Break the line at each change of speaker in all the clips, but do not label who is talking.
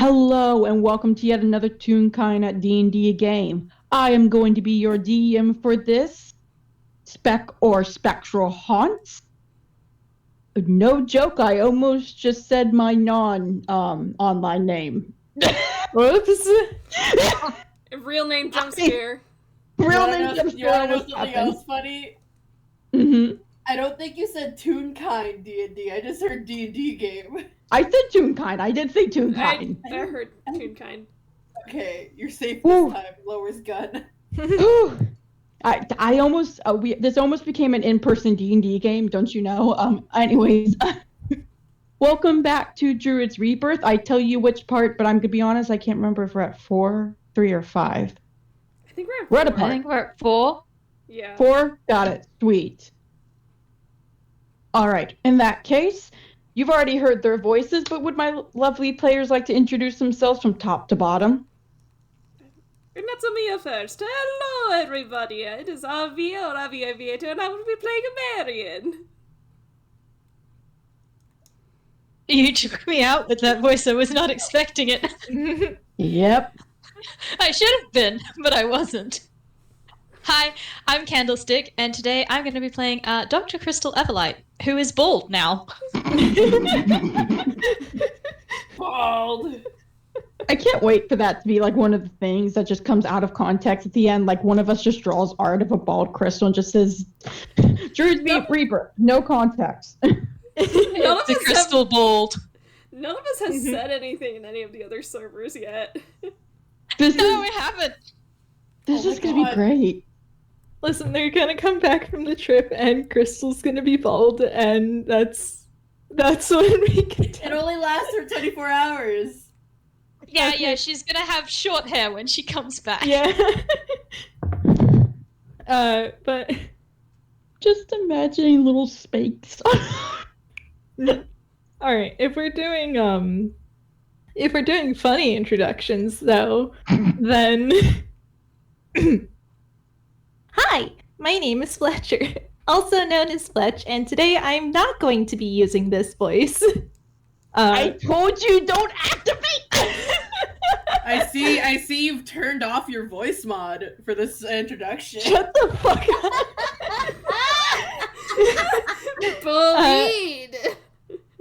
Hello and welcome to yet another Toonkind at D&D game. I am going to be your DM for this Spec or Spectral Haunts. No joke, I almost just said my online name.
Whoops.
Real name jump scare.
Real name jump
You wanna
scare
know
was
something
happened.
else funny?
Mm-hmm.
I don't think you said Toonkind D&D. I just heard D&D game.
I said Toonkind. I did say Toonkind.
I heard Toonkind.
Okay, you're safe
Ooh.
this time. Lowers gun.
I almost this almost became an in-person D&D game, don't you know? Anyways, welcome back to Druid's Rebirth. I tell you which part, but I'm gonna be honest, I can't remember if we're at 4, 3, or 5.
I think we're at
We're at a
4.
part.
I think we're at 4.
Yeah.
4? Got it. Sweet. All right. In that case, you've already heard their voices, but would my lovely players like to introduce themselves from top to bottom?
And that's Mia first. Hello, everybody. It is Aviator, and I will be playing a Marian.
You took me out with that voice. I was not expecting it.
Yep.
I should have been, but I wasn't. Hi, I'm Candlestick, and today I'm going to be playing Dr. Crystal Everlight, who is bald now.
Bald.
I can't wait for that to be like one of the things that just comes out of context at the end. Like one of us just draws art of a bald crystal and just says, Druid's Rebirth, no context.
It's a crystal bald.
None of us has said anything in any of the other servers yet.
No, we haven't.
This
Oh
is
my
going to be
God.
great.
Listen, they're gonna come back from the trip and Crystal's gonna be bald, and that's when we can
It only lasts for 24 hours.
Yeah,
Okay.
yeah, she's going to have short hair when she comes back.
Yeah. But
Just imagining little spakes.
alright, if we're doing funny introductions though, then hi, my name is Fletcher, also known as Fletch, and today I'm not going to be using this voice.
I told you don't activate!
I see you've turned off your voice mod for this introduction.
Shut the fuck up!
Bullied!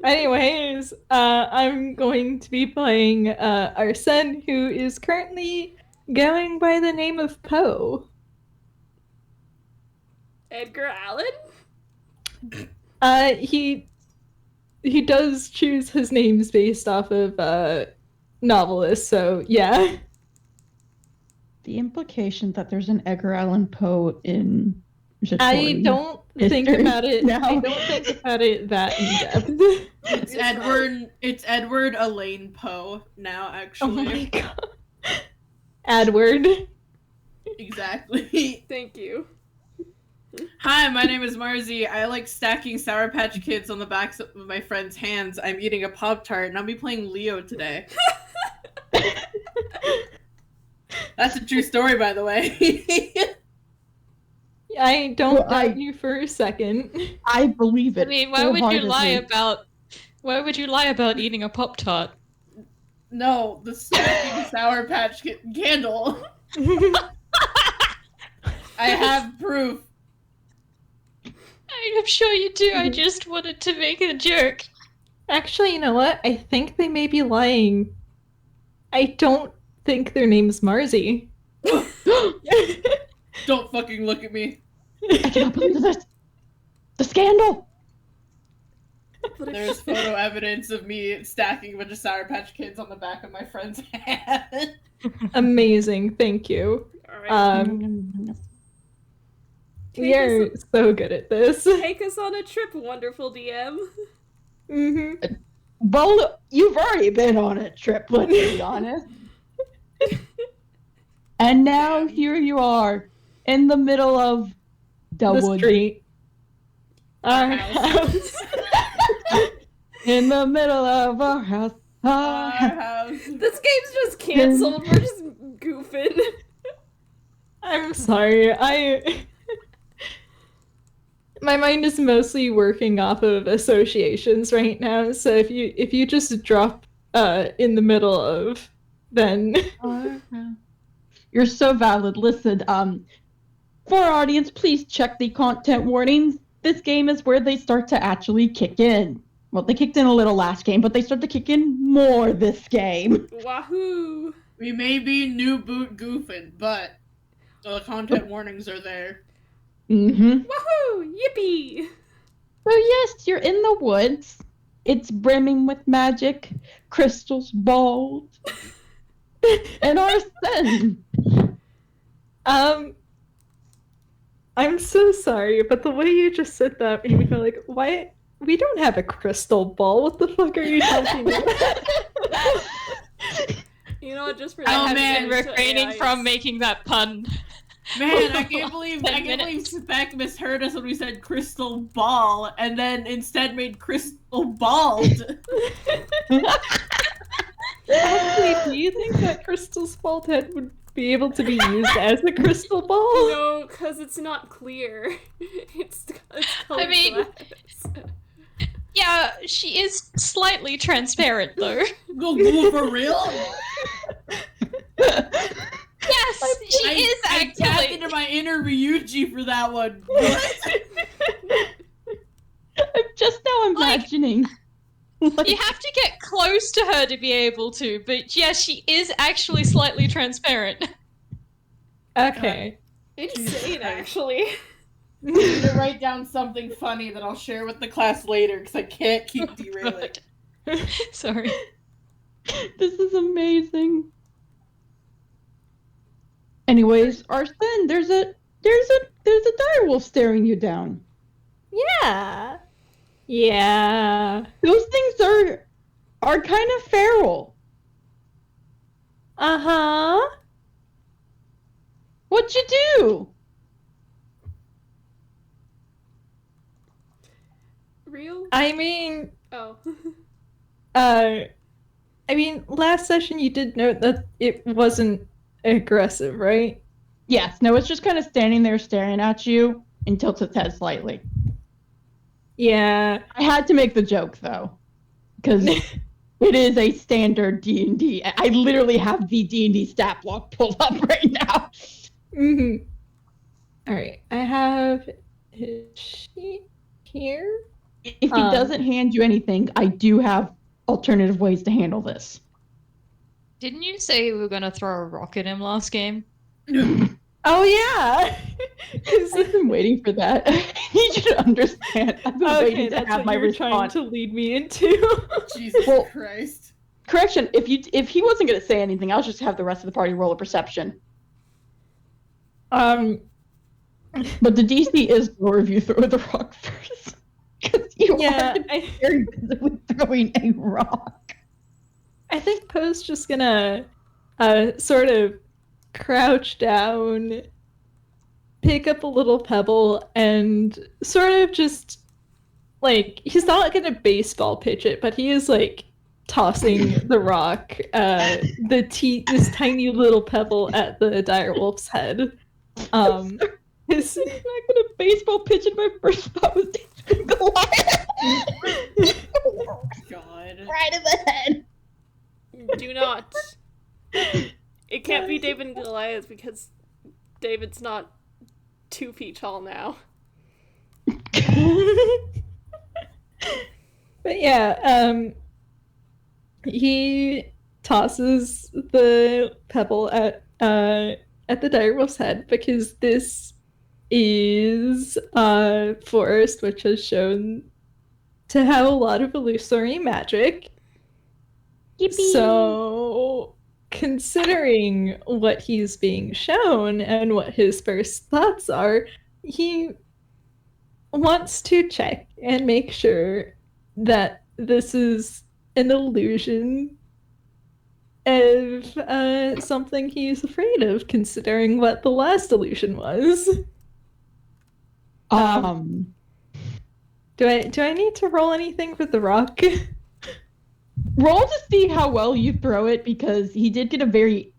Anyways, I'm going to be playing Arsene, who is currently going by the name of Poe.
Edgar Allan?
He does choose his names based off of novelists, so yeah.
The implication that there's an Edgar Allan Poe in
I
Jatori
don't think
history
about it.
now.
I don't think about it that in depth.
It's Edward Elaine Poe now,
Oh
actually.
my god. Adward.
Exactly.
Thank you.
Hi, my name is Marzi. I like stacking Sour Patch Kids on the backs of my friends' hands. I'm eating a Pop-Tart, and I'll be playing Leo today. That's a true story, by the way.
I don't
Well,
doubt you for a second.
I believe it.
I mean, why would you lie
wholeheartedly.
about eating a Pop-Tart?
No, the stacking Sour Patch Kid candle. I have proof.
I'm sure you do. I just wanted to make a joke.
Actually, you know what? I think they may be lying. I don't think their name's Marzi.
Don't fucking look at me.
I cannot believe this. The scandal.
There's photo evidence of me stacking a bunch of Sour Patch Kids on the back of my friend's hand.
Amazing, thank you.
Alright.
You're so good at this.
Take us on a trip, wonderful DM.
Mm-hmm.
Well, you've already been on a trip, let's be honest. And now here you are, in the middle of the
The
woods.
street. Our
house.
house.
In the middle of our house.
Our house.
This game's just cancelled. We're just goofing.
I'm sorry. My mind is mostly working off of associations right now, so if you just drop in the middle of, then
You're so valid. Listen, for our audience, please check the content warnings. This game is where they start to actually kick in. Well, they kicked in a little last game, but they start to kick in more this game.
Wahoo!
We may be new boot goofing, but the content warnings are there.
Mm-hmm.
Wahoo! Yippee!
So yes, you're in the woods. It's brimming with magic, crystals bald, and Arsene.
I'm so sorry, but the way you just said that made me go like, why? We don't have a crystal ball. What the fuck are you talking about?
You know what, just for
I
that,
have
I'm
been
into
refraining
AIs.
from making that pun.
Man, I can't believe
10 minutes.
Spec misheard us when we said crystal ball, and then instead made crystal bald.
Actually, do you think that crystal's bald head would be able to be used as a crystal ball?
No, because it's not clear. It's colored
I mean-
glass.
Yeah, she is slightly transparent though.
Go for real?
Yes, she is
I tapped
actually.
into my inner Ryuji for that one.
I'm just now imagining. like,
You have to get close to her to be able to, but yeah, she is actually slightly transparent.
Okay.
Insane, actually.
I need to write down something funny that I'll share with the class later because I can't keep derailing.
Sorry.
This is amazing. Anyways, Arsene, there's a direwolf staring you down.
Yeah. Yeah.
Those things are kind of feral.
Uh-huh.
What'd you do?
Real?
I mean,
Oh.
last session you did note that it wasn't aggressive, right?
Yes, no, it's just kind of standing there staring at you and tilts its head slightly.
Yeah.
I had to make the joke though, because it is a standard D&D. I literally have the D&D stat block pulled up right now.
Mm-hmm. Alright, I have his sheet here.
If he doesn't hand you anything, I do have alternative ways to handle this.
Didn't you say we were gonna throw a rock at him last game?
Oh yeah!
I've been waiting for that. I need you to understand. I've been
Okay,
waiting to
that's
have
what
my
you were trying
response.
to lead me into.
Jesus
Well-
Christ.
Correction, if he wasn't going to say anything, I'll just have the rest of the party roll a perception.
Um,
But the DC is lower if you throw the rock first. Because you
yeah,
are very visibly throwing a rock.
I think Poe's just gonna sort of crouch down, pick up a little pebble, and sort of just like he's not gonna baseball pitch it, but he is like tossing the rock, this tiny little pebble at the direwolf's head. His
I'm not going to baseball pitch it. My first thought was David Goliath.
God.
Right in the head.
Do not. It can't be David and Goliath because David's not 2 feet tall now.
But yeah, he tosses the pebble at the direwolf's head because this is a forest which has shown to have a lot of illusory magic.
Yippee.
So, considering what he's being shown and what his first thoughts are, he wants to check and make sure that this is an illusion of something he's afraid of, considering what the last illusion was. Do I need to roll anything for the rock?
Roll to see how well you throw it, because he did get a very,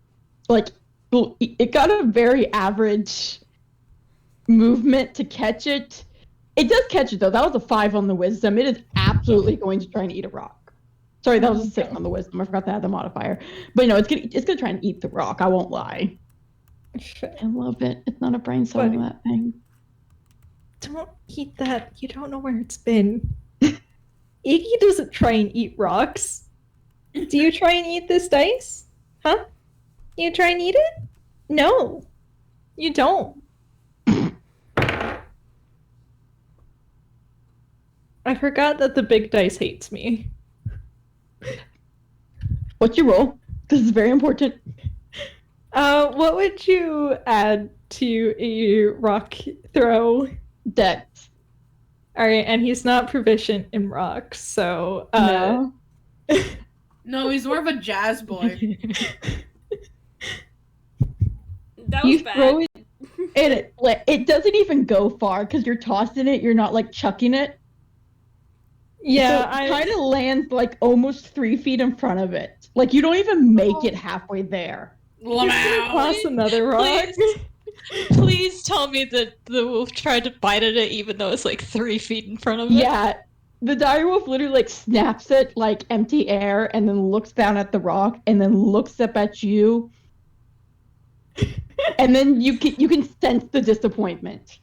it got a very average movement to catch it. It does catch it though. That was a 5 on the wisdom. It is absolutely going to try and eat a rock. Sorry, that was a 6 on the wisdom. I forgot to add the modifier. But no, it's gonna try and eat the rock. I won't lie. I love it. It's not a brain cell in that thing.
Don't eat that. You don't know where it's been. Iggy doesn't try and eat rocks. Do you try and eat this dice? Huh? You try and eat it? No. You don't. I forgot that the big dice hates me.
What's your roll? This is very important.
What would you add to a rock throw?
Dex.
Alright, and he's not proficient in rocks, so
No.
No, he's more of a jazz boy.
That was
You
bad.
throw it, and it doesn't even go far because you're tossing it. You're not like chucking it.
yeah,
So it kind of lands like almost 3 feet in front of it. Like you don't even make it halfway there.
toss another rock.
Please tell me that the wolf tried to bite at it even though it's like 3 feet in front of it.
Yeah, the direwolf literally like snaps it like empty air and then looks down at the rock and then looks up at you. And then you can sense the disappointment.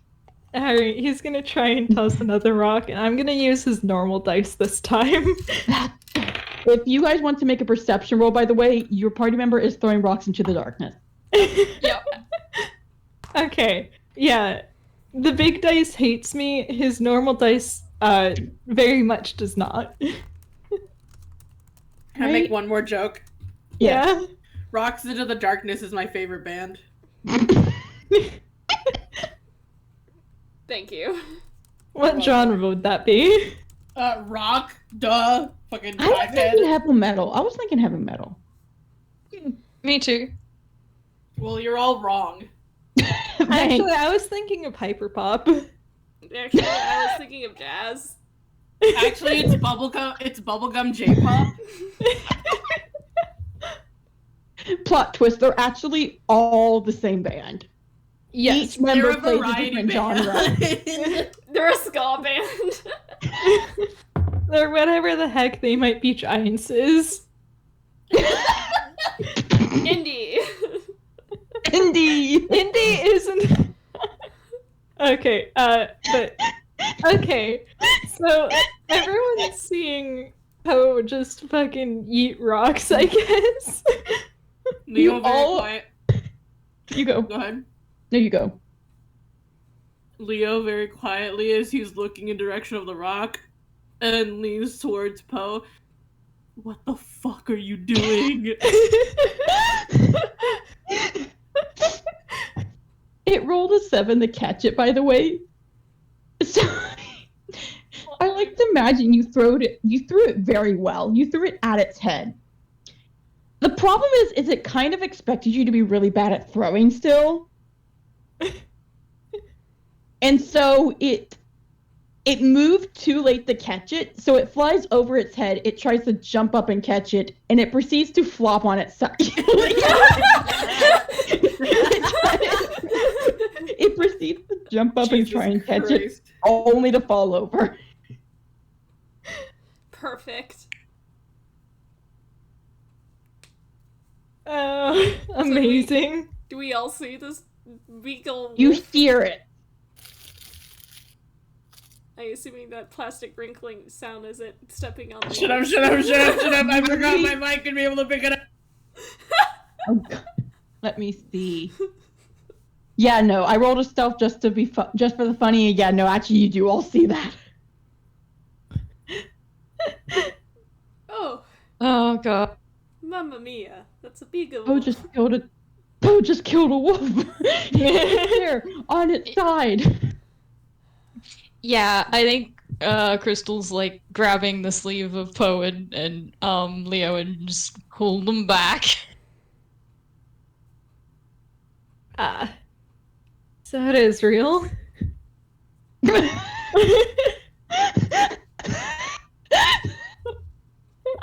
Alright, he's gonna try and toss another rock, and I'm gonna use his normal dice this time.
If you guys want to make a perception roll, by the way, your party member is throwing rocks into the darkness.
Yep.
Okay, yeah. The big dice hates me. His normal dice very much does not.
Can I make one more joke?
Yeah.
Rocks Into the Darkness is my favorite band.
Thank you.
What genre would that be?
Rock, duh, fucking
I was
iPad.
thinking heavy metal. I was thinking heavy metal.
Me too.
Well, you're all wrong.
Actually, I was thinking of hyperpop.
Actually, I was thinking of jazz.
Actually, it's bubblegum J-pop.
Plot twist, they're actually all the same band.
Yes,
Each member
They're a
plays a
variety
different genre.
band.
They're a ska band.
or whatever the heck they might be giants is.
Indie.
Indie!
Indie isn't. Okay, but okay. So everyone's seeing Poe just fucking eat rocks, I guess.
Leo,
You
very
all-
quiet.
You go.
Go ahead.
There you go.
Leo, very quietly, as he's looking in direction of the rock, and leans towards Poe. What the fuck are you doing?
It rolled a 7 to catch it, by the way. So I like to imagine you threw it very well. You threw it at its head. The problem is it kind of expected you to be really bad at throwing still. And so it moved too late to catch it, so it flies over its head, it tries to jump up and catch it, and it proceeds to flop on its side. It proceeds to jump up and try and catch it,
Christ.
only to fall over.
Perfect.
Amazing.
Do we all see this beagle?
You hear it.
I'm assuming that plastic wrinkling sound is it stepping on the
Shut up! I forgot my mic and be able to pick it up.
Oh, God. Let me see. Yeah, no, I rolled a stealth just to be just for the funny. Yeah, no, actually, you do all see that.
Oh,
Oh god.
mamma mia. That's a beagle.
Poe just killed a wolf. There, on its side.
Yeah, I think Crystal's like grabbing the sleeve of Poe and Leo and just pull them back.
So it is real.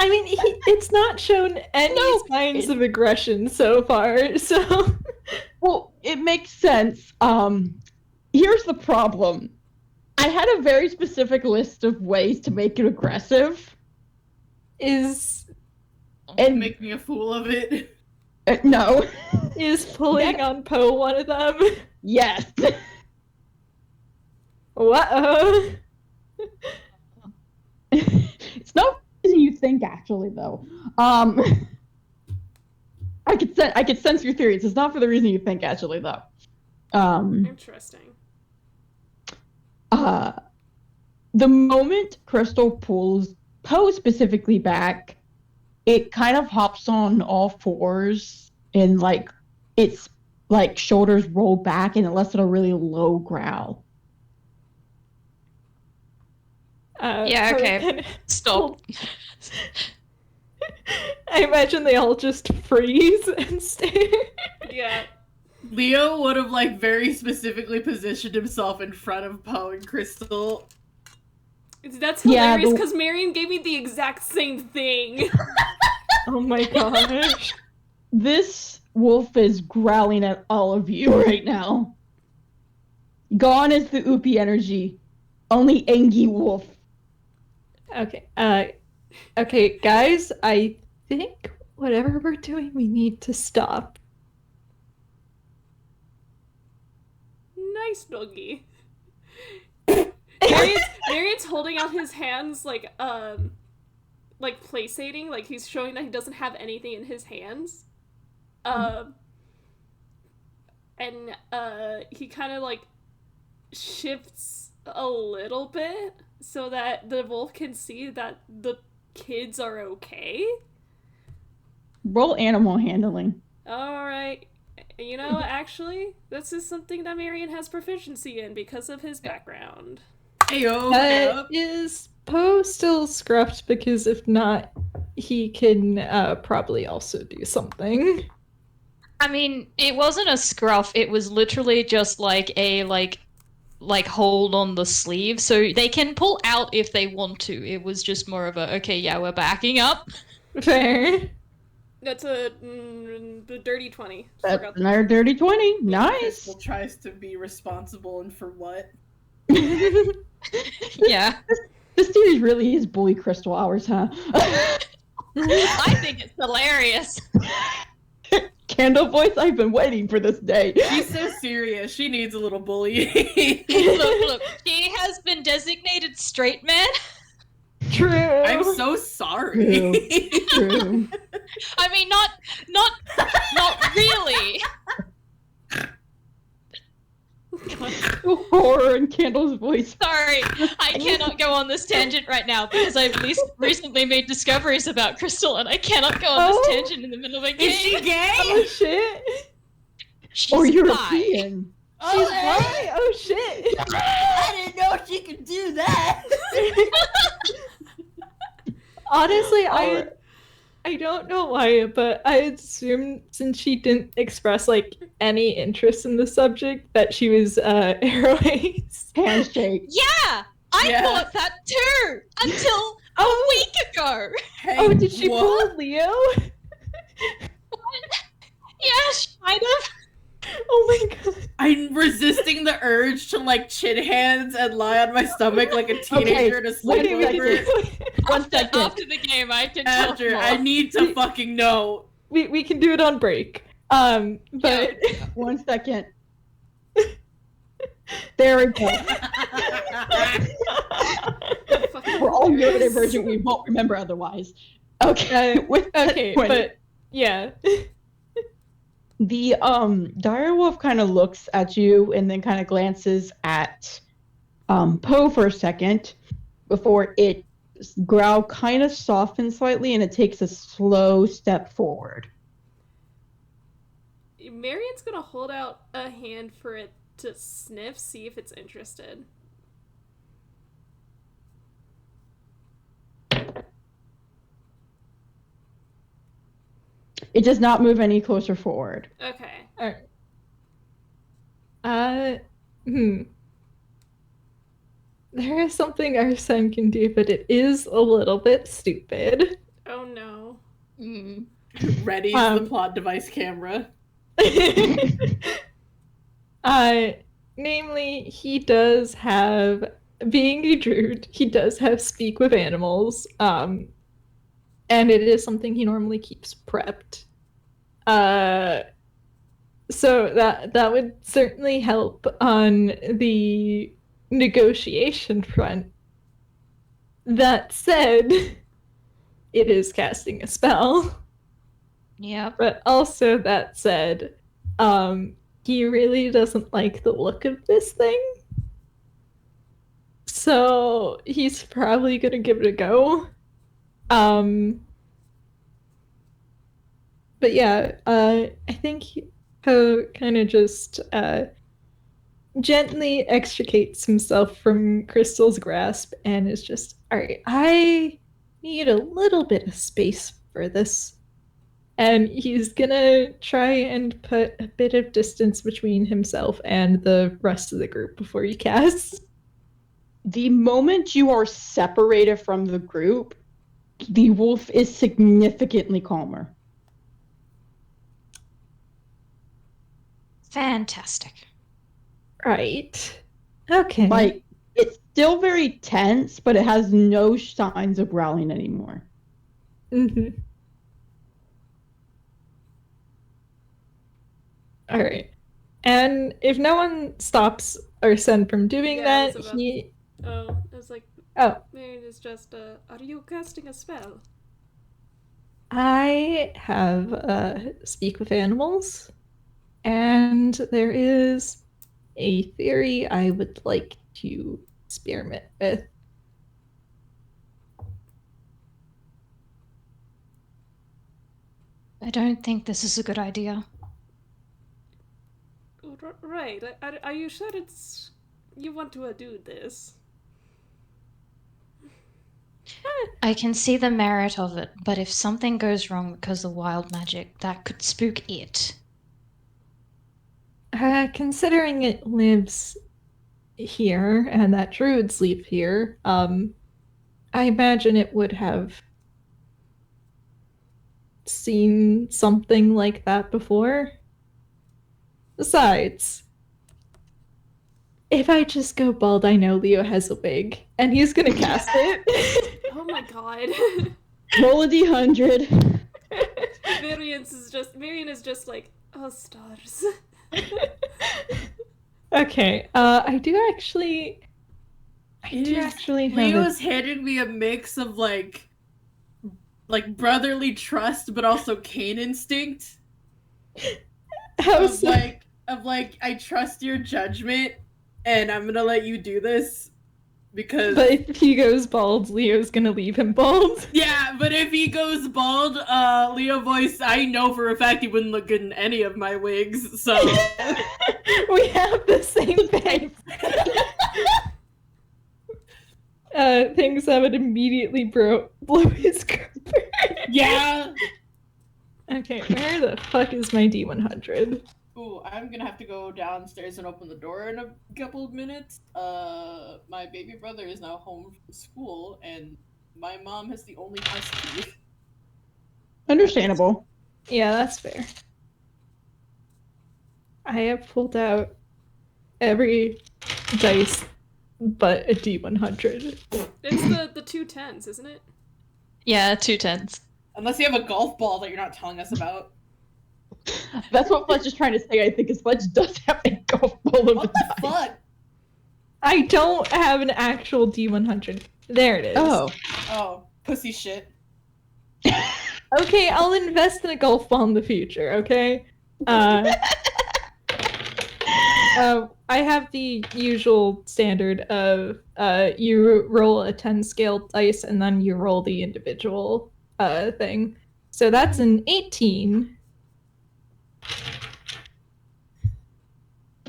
I mean, it's not shown any signs of aggression so far, so...
Well, it makes sense. Here's the problem. I had a very specific list of ways to make it aggressive.
Is
And
Making a fool of it.
no.
pulling on Poe one of them?
Yes.
What?
It's not the reason you think, actually, though. I could sense your theories. It's not for the reason you think, actually, though.
Interesting.
The moment Crystal pulls Poe specifically back, it kind of hops on all fours and like its like shoulders roll back and it lets out a really low growl.
Yeah,
Poe
okay.
kinda-
Stop.
I imagine they all just freeze and stare.
Yeah.
Leo would have like very specifically positioned himself in front of Poe and Crystal.
That's
Yeah,
hilarious
the-
because Marian gave me the exact same thing.
Oh my gosh.
This wolf is growling at all of you right now. Gone is the Oopie energy. Only Angie wolf.
Okay, okay, guys, I think whatever we're doing, we need to stop.
Nice doggy. Marian's holding out his hands like placating, like he's showing that he doesn't have anything in his hands. And he kind of like shifts a little bit so that the wolf can see that the kids are okay.
Roll animal handling.
Alright. You know, actually, this is something that Marian has proficiency in because of his background.
Heyo.
Is Poe still scruffed? Because if not, he can probably also do something.
I mean, it wasn't a scruff. It was literally just like a like hold on the sleeve, so they can pull out if they want to. It was just more of a okay, yeah, we're backing up.
Fair.
That's a dirty 20.
That's
Forgot
another dirty 20. Nice.
Crystal tries to be responsible, and for what?
Yeah.
This series really is bully Crystal hours, huh?
I think it's hilarious.
Candle voice, I've been waiting for this day.
She's so serious. She needs a little bullying.
Look, she has been designated straight man.
True.
I'm so sorry.
True.
I mean, not really.
Horror in Candle's voice.
Sorry, I cannot go on this tangent right now because I've recently made discoveries about Crystal, and I cannot go on this tangent in the middle of a game.
Is she gay?
Oh shit.
She's
Or
bi.
European.
She's bi? Oh shit.
I didn't know she could do that.
Honestly, I don't know why, but I assumed since she didn't express like any interest in the subject that she was airways.
Handshake.
Yeah, I
Yeah.
thought that too until a week ago.
Hey,
Oh, did she
what?
pull Leo?
Yeah, kind of.
Oh my god.
I'm resisting the urge to like chin hands and lie on my stomach like a teenager to
wait
sleep
a minute.
over.
One second.
After the game, I can tell
After,
more.
I need to fucking know.
We can do it on break. But
One second. There we go. We're all neurodivergent. We won't remember otherwise. Okay. With that
okay,
point,
but yeah.
the direwolf kind of looks at you and then kind of glances at Poe for a second before its growl kind of softens slightly and it takes a slow step forward.
Marian's gonna hold out a hand for it to sniff, see if it's interested.
It does not move any closer forward.
Okay.
Alright. There is something Arsene can do, but it is a little bit stupid.
Oh no.
Mm.
Ready's
Um,
the plot device camera.
Namely, he does have, being a druid, he does have speak with animals. and it is something he normally keeps prepped. So that would certainly help on the negotiation front. That said, it is casting a spell.
Yep.
But also that said, he really doesn't like the look of this thing. So he's probably gonna give it a go. But yeah, I think Poe kind of just gently extricates himself from Crystal's grasp and is just, alright, I need a little bit of space for this. And he's gonna try and put a bit of distance between himself and the rest of the group before he casts.
The moment you are separated from the group, the wolf is significantly calmer.
Fantastic.
Right. Okay.
Like, it's still very tense, but it has no signs of growling anymore.
Mm-hmm. All right. And if no one stops Arsene from doing
Yeah,
that,
it's about-
he...
Oh, I was like,
Oh,
Marian is just, are you casting a spell?
I have speak with animals, and there is a theory I would like to experiment with.
I don't think this is a good idea.
Right, are you sure you want to do this?
I can see the merit of it, but if something goes wrong because of wild magic, that could spook it.
Considering it lives here and that druids live here, I imagine it would have seen something like that before. Besides, if I just go bald, I know Leo has a wig, and he's gonna cast it.
Oh my god.
Roll a d100.
Marian is just like, oh stars.
Okay, I do actually have
Leo's handed me a mix of like brotherly trust, but also Cain instinct. Of like, I trust your judgment, and I'm gonna let you do this because.
But if he goes bald, Leo's gonna leave him bald.
Yeah, but if he goes bald, Leo voice, I know for a fact he wouldn't look good in any of my wigs. So
we have the same face. Things that would immediately blow his cover.
yeah.
Okay, where the fuck is my D100?
Ooh, I'm gonna have to go downstairs and open the door in a couple of minutes. My baby brother is now home from school, and my mom has the only house key.
Understandable.
Yeah, that's fair. I have pulled out every dice but a D100.
It's the 2 10s, isn't it?
Yeah, 2 10s.
Unless you have a golf ball that you're not telling us about.
That's what Fletch is trying to say, I think, is Fletch does have a golf ball of
What the fuck?
I don't have an actual D100. There it is.
Oh, pussy shit.
Okay, I'll invest in a golf ball in the future, okay? I have the usual standard of you roll a 10 scale dice and then you roll the individual thing. So that's an 18.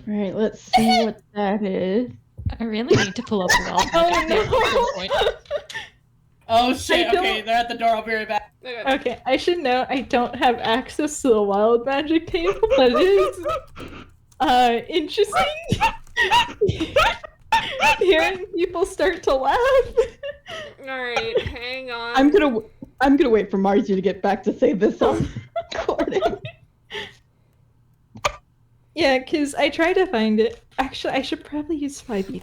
Right, let's see what that is.
I really need to pull up the golf.
Oh shit,
I don't-
okay, they're at the door, I'll be right back.
Okay.
Okay, I should know I don't have access to the wild magic table, but it is interesting hearing people start to laugh.
Alright, hang on.
I'm gonna wait for Marzi to get back to say this on recording.
Yeah, because I tried to find it. Actually, I should probably use 5e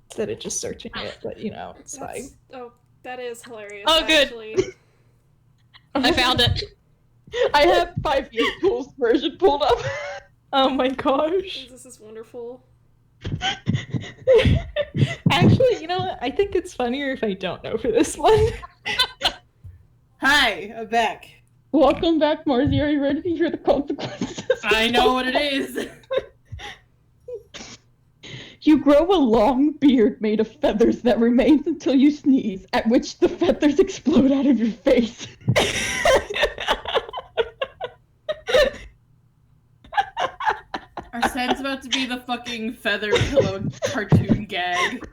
instead of just searching it, but you know, it's fine.
Oh, that is hilarious.
Oh, good.
Actually.
I found it.
I have 5 years tools version pulled up.
Oh my gosh.
This is wonderful.
Actually, you know what? I think it's funnier if I don't know for this one.
Hi, I'm back.
Welcome back, Marzi. Are you ready to hear the consequences?
I know what it is.
You grow a long beard made of feathers that remains until you sneeze, at which the feathers explode out of your face.
Arsene's about to be the fucking feather pillow cartoon gag.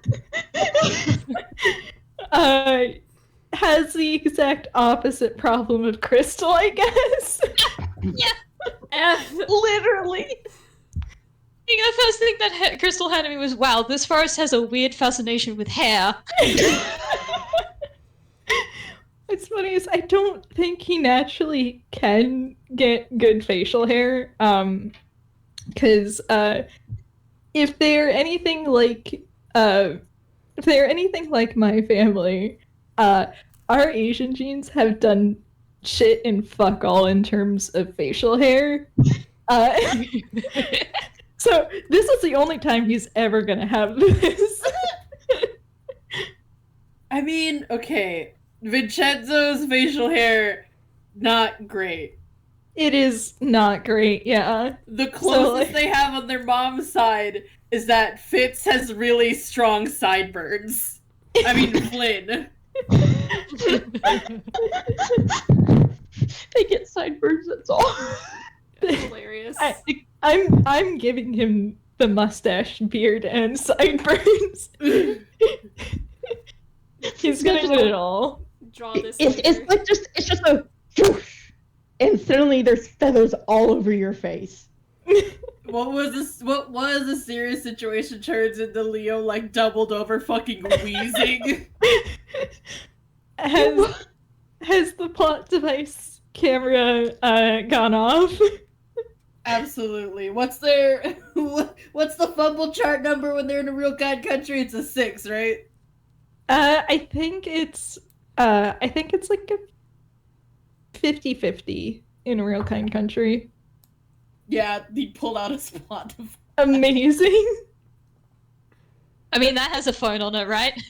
Has the exact opposite problem of Crystal, I guess.
Literally.
I think the first thing that Crystal had to me was, wow, this forest has a weird fascination with hair.
What's funny is I don't think he naturally can get good facial hair. Because if they're anything like my family, our Asian genes have done shit and fuck all in terms of facial hair. So this is the only time he's ever gonna have this.
I mean, okay, Vincenzo's facial hair, not great.
It is not great, yeah.
The closest
So,
they have on their mom's side is that Fitz has really strong sideburns. I mean, Flynn.
They get sideburns, that's all.
Hilarious.
I'm giving him the mustache, beard, and sideburns. He's gonna get it all.
Draw this.
It's
later.
like it's just a whoosh, and suddenly there's feathers all over your face.
What was the serious situation turns into Leo like doubled over fucking wheezing?
Has the plot device camera gone off?
Absolutely. What's the fumble chart number when they're in a real kind country? It's a 6, right?
I think it's like a 50-50 in a real kind country.
Yeah, he pulled out a spot of
Amazing.
I mean, that has a phone on it, right?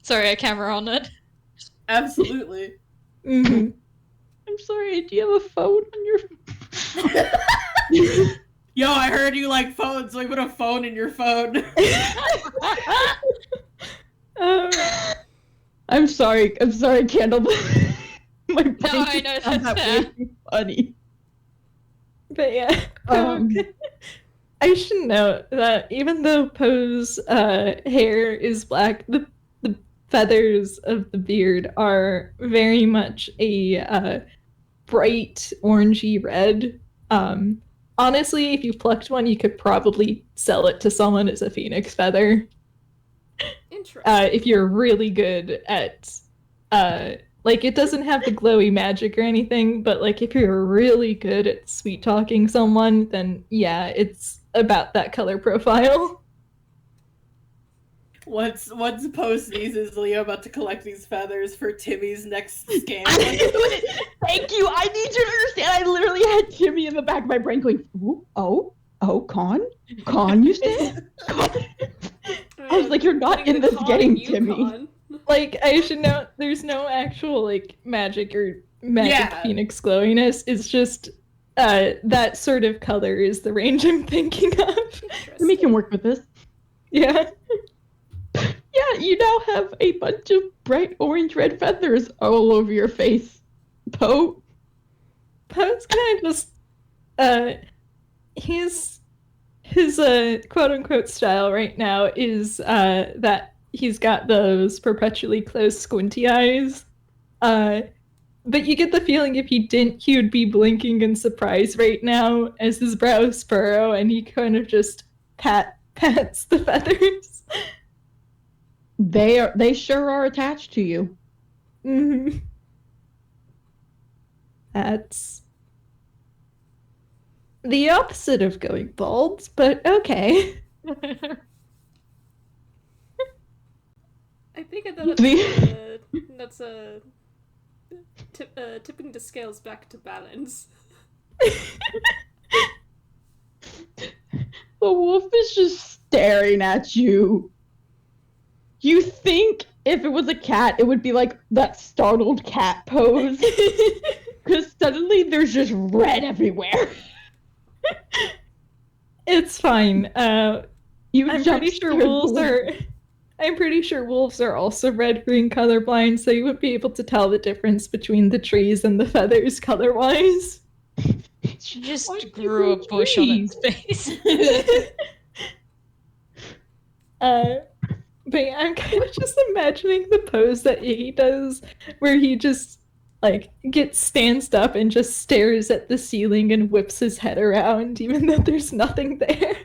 Sorry, a camera on it.
absolutely.
Mhm.
I'm sorry, do you have a phone on your
Yo, I heard you like phones, so I put a phone in your phone.
I'm sorry, Candle. My brain
I know,
found
that's
that
fair.
way funny.
But yeah,
Um,
I should note that even though Poe's hair is black, the feathers of the beard are very much a bright orangey red. Honestly, if you plucked one, you could probably sell it to someone as a phoenix feather.
Interesting.
If you're really good at like, it doesn't have the glowy magic or anything, but like if you're really good at sweet talking someone, then yeah, it's about that color profile.
Once Poe sneezes, Leo about to collect these feathers for Timmy's next scam.
Thank you. I need you to understand. I literally had Timmy in the back of my brain going, ooh, oh, Con, you say? Con? I was like, you're not in this game, Timmy.
Like, I should note, there's no actual like magic or magic phoenix glowiness. It's just that sort of color is the range I'm thinking of.
Timmy can work with this.
Yeah.
Yeah, you now have a bunch of bright orange red feathers all over your face. Poe's
kind of just his quote unquote style right now is that he's got those perpetually closed squinty eyes. But you get the feeling if he didn't, he would be blinking in surprise right now as his brows furrow and he kind of just pats the feathers.
They sure are attached to you.
Mm-hmm. That's the opposite of going bald, but okay.
I think Tipping the scales back to balance.
The wolf is just staring at you. You think if it was a cat, it would be like that startled cat pose. Because suddenly there's just red everywhere.
It's fine. I'm pretty sure wolves
are.
I'm pretty sure wolves are also red-green colorblind, so you would be able to tell the difference between the trees and the feathers color-wise.
She just
Why do you
grew a
grow
bush on its
trees?
face.
But yeah, I'm kind of just imagining the pose that he does, where he just like gets stanced up and just stares at the ceiling and whips his head around, even though there's nothing there.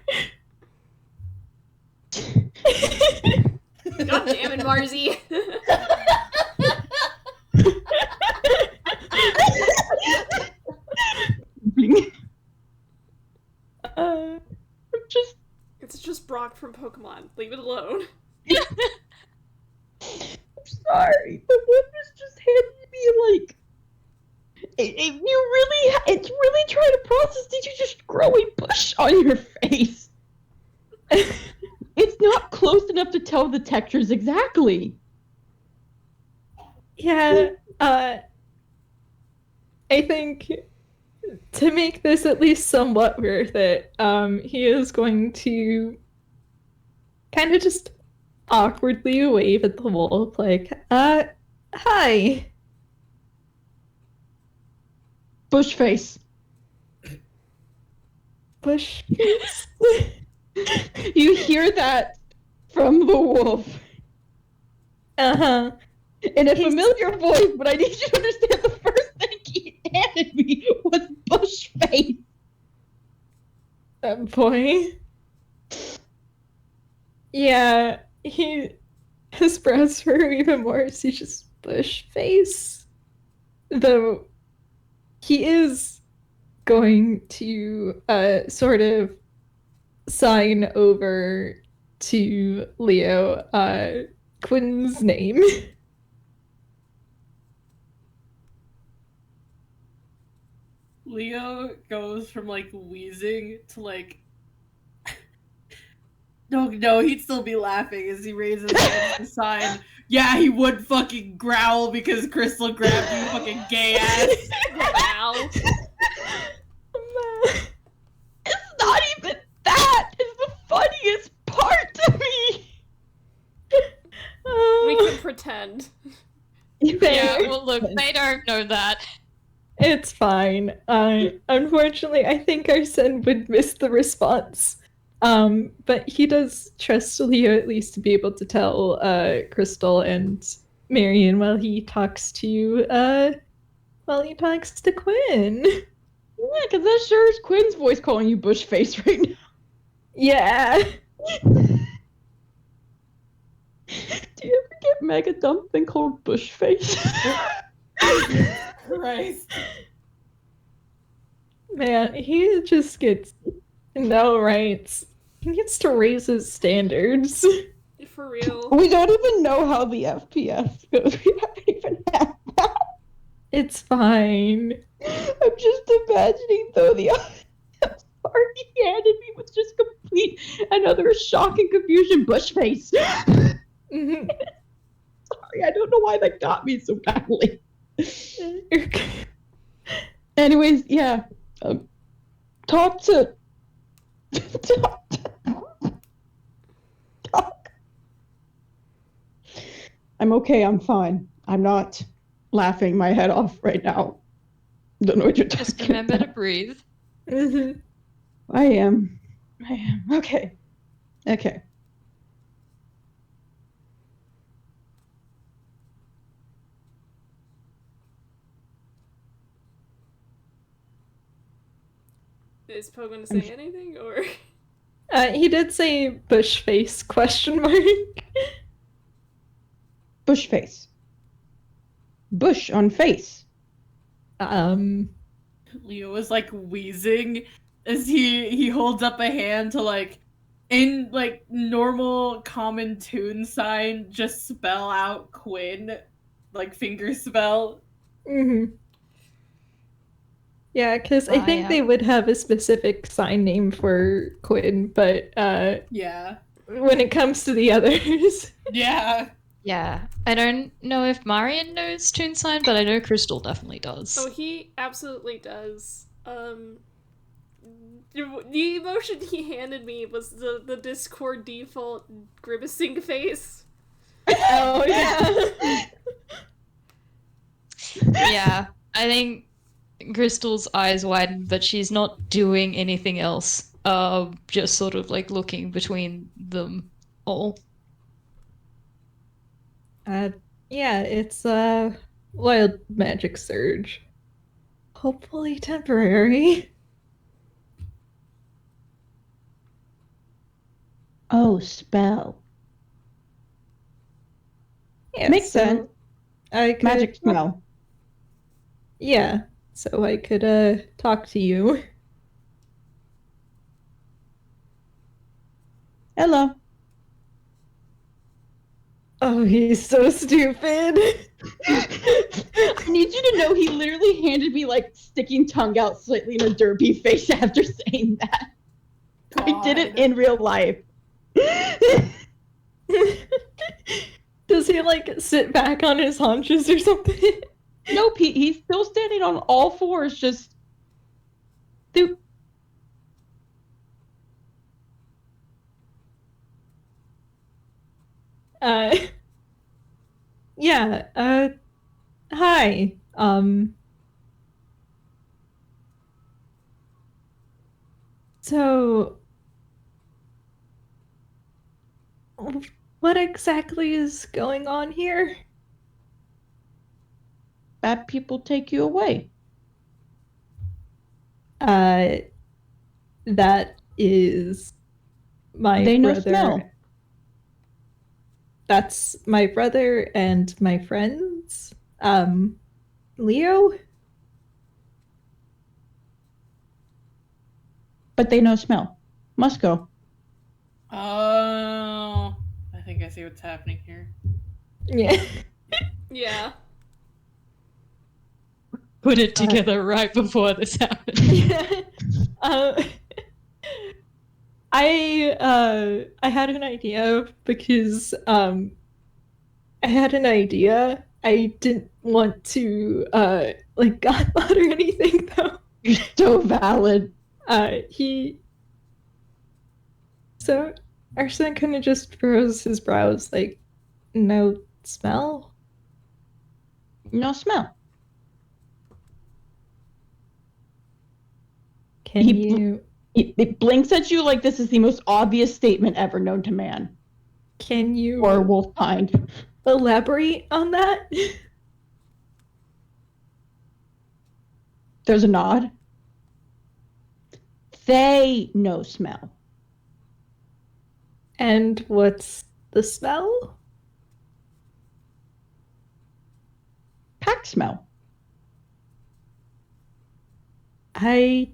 God damn it, Marzi!
Just
It's just Brock from Pokemon. Leave it alone.
I'm sorry. The wolf is just handing me like it's really trying to process. Did you just grow a bush on your face? It's not close enough to tell the textures exactly.
Yeah, I think to make this at least somewhat worth it, he is going to kind of just awkwardly wave at the wolf, like, hi.
Bush face.
Bush.
You hear that from the wolf
Uh-huh.
in a familiar voice, but I need you to understand the first thing he handed me was bush face.
Boy. Yeah, his brows furrow even more, so he's just bush face. Though he is going to sort of sign over to Leo Quinn's name.
Leo goes from like wheezing to like no, he'd still be laughing as he raises his hand to sign. Yeah, he would fucking growl because Crystal grabbed you, fucking gay ass.
Wow.
It's not even that. It's the funniest part to me.
We can pretend.
Yeah, well, look, they don't know that.
It's fine. Unfortunately, I think Arsene would miss the response. But he does trust Leo at least to be able to tell Crystal and Marian while he talks to Quinn.
Yeah, because that sure is Quinn's voice calling you bush face right now.
Yeah.
Do you ever get mega dumped and called bush face?
Christ.
Man, he just gets no rights. He needs to raise his standards.
For real.
We don't even know how the FPS goes. We haven't even had that.
It's fine.
I'm just imagining though the part he handed me was just complete another shock and confusion bush face.
Mhm.
Sorry, I don't know why that got me so badly. Anyways, yeah. Talk. I'm okay, I'm fine. I'm not laughing my head off right now. Don't know what you're talking
Just remember
about.
to breathe.
Mhm.
I am. Okay. Okay.
Is Poe gonna say anything, or?
He did say bush face question mark.
Bush face. Bush on face.
Leo is like wheezing as he holds up a hand to like in like normal common tune sign just spell out Quinn, like finger spell,
Mm-hmm. Yeah, because I think they would have a specific sign name for Quinn, but
Yeah.
when it comes to the others,
Yeah.
Yeah. I don't know if Marian knows Toonsign, but I know Crystal definitely does.
Oh, he absolutely does. The emotion he handed me was the Discord default grimacing face.
oh yeah.
Yeah. I think Crystal's eyes widen, but she's not doing anything else. Just sort of like looking between them all.
Yeah, it's a wild magic surge. Hopefully temporary.
Oh, spell.
Yeah,
Makes
so
sense.
I could,
Magic spell.
Yeah, so I could talk to you.
Hello.
Oh, he's so stupid.
I need you to know he literally handed me like sticking tongue out slightly in a derpy face after saying that. I did it in real life.
Does he like sit back on his haunches or something?
Nope, he's still standing on all fours, just doop.
Yeah, hi. So what exactly is going on here?
Bad people take you away.
That is my
They know
brother.
smell.
That's my brother and my friends. Leo?
But they know smell. Must go.
Oh, I think I see what's happening here.
Yeah.
Yeah.
Put it together right before this happened.
Yeah. I had an idea because I had an idea. I didn't want to like godmod or anything though.
You're so valid.
So Arsene kind of just furrows his brows like, no smell?
No smell.
Can you
It blinks at you like this is the most obvious statement ever known to man. Or wolf kind.
Elaborate on that?
There's a nod. They know smell.
And what's the smell?
Pack smell.
I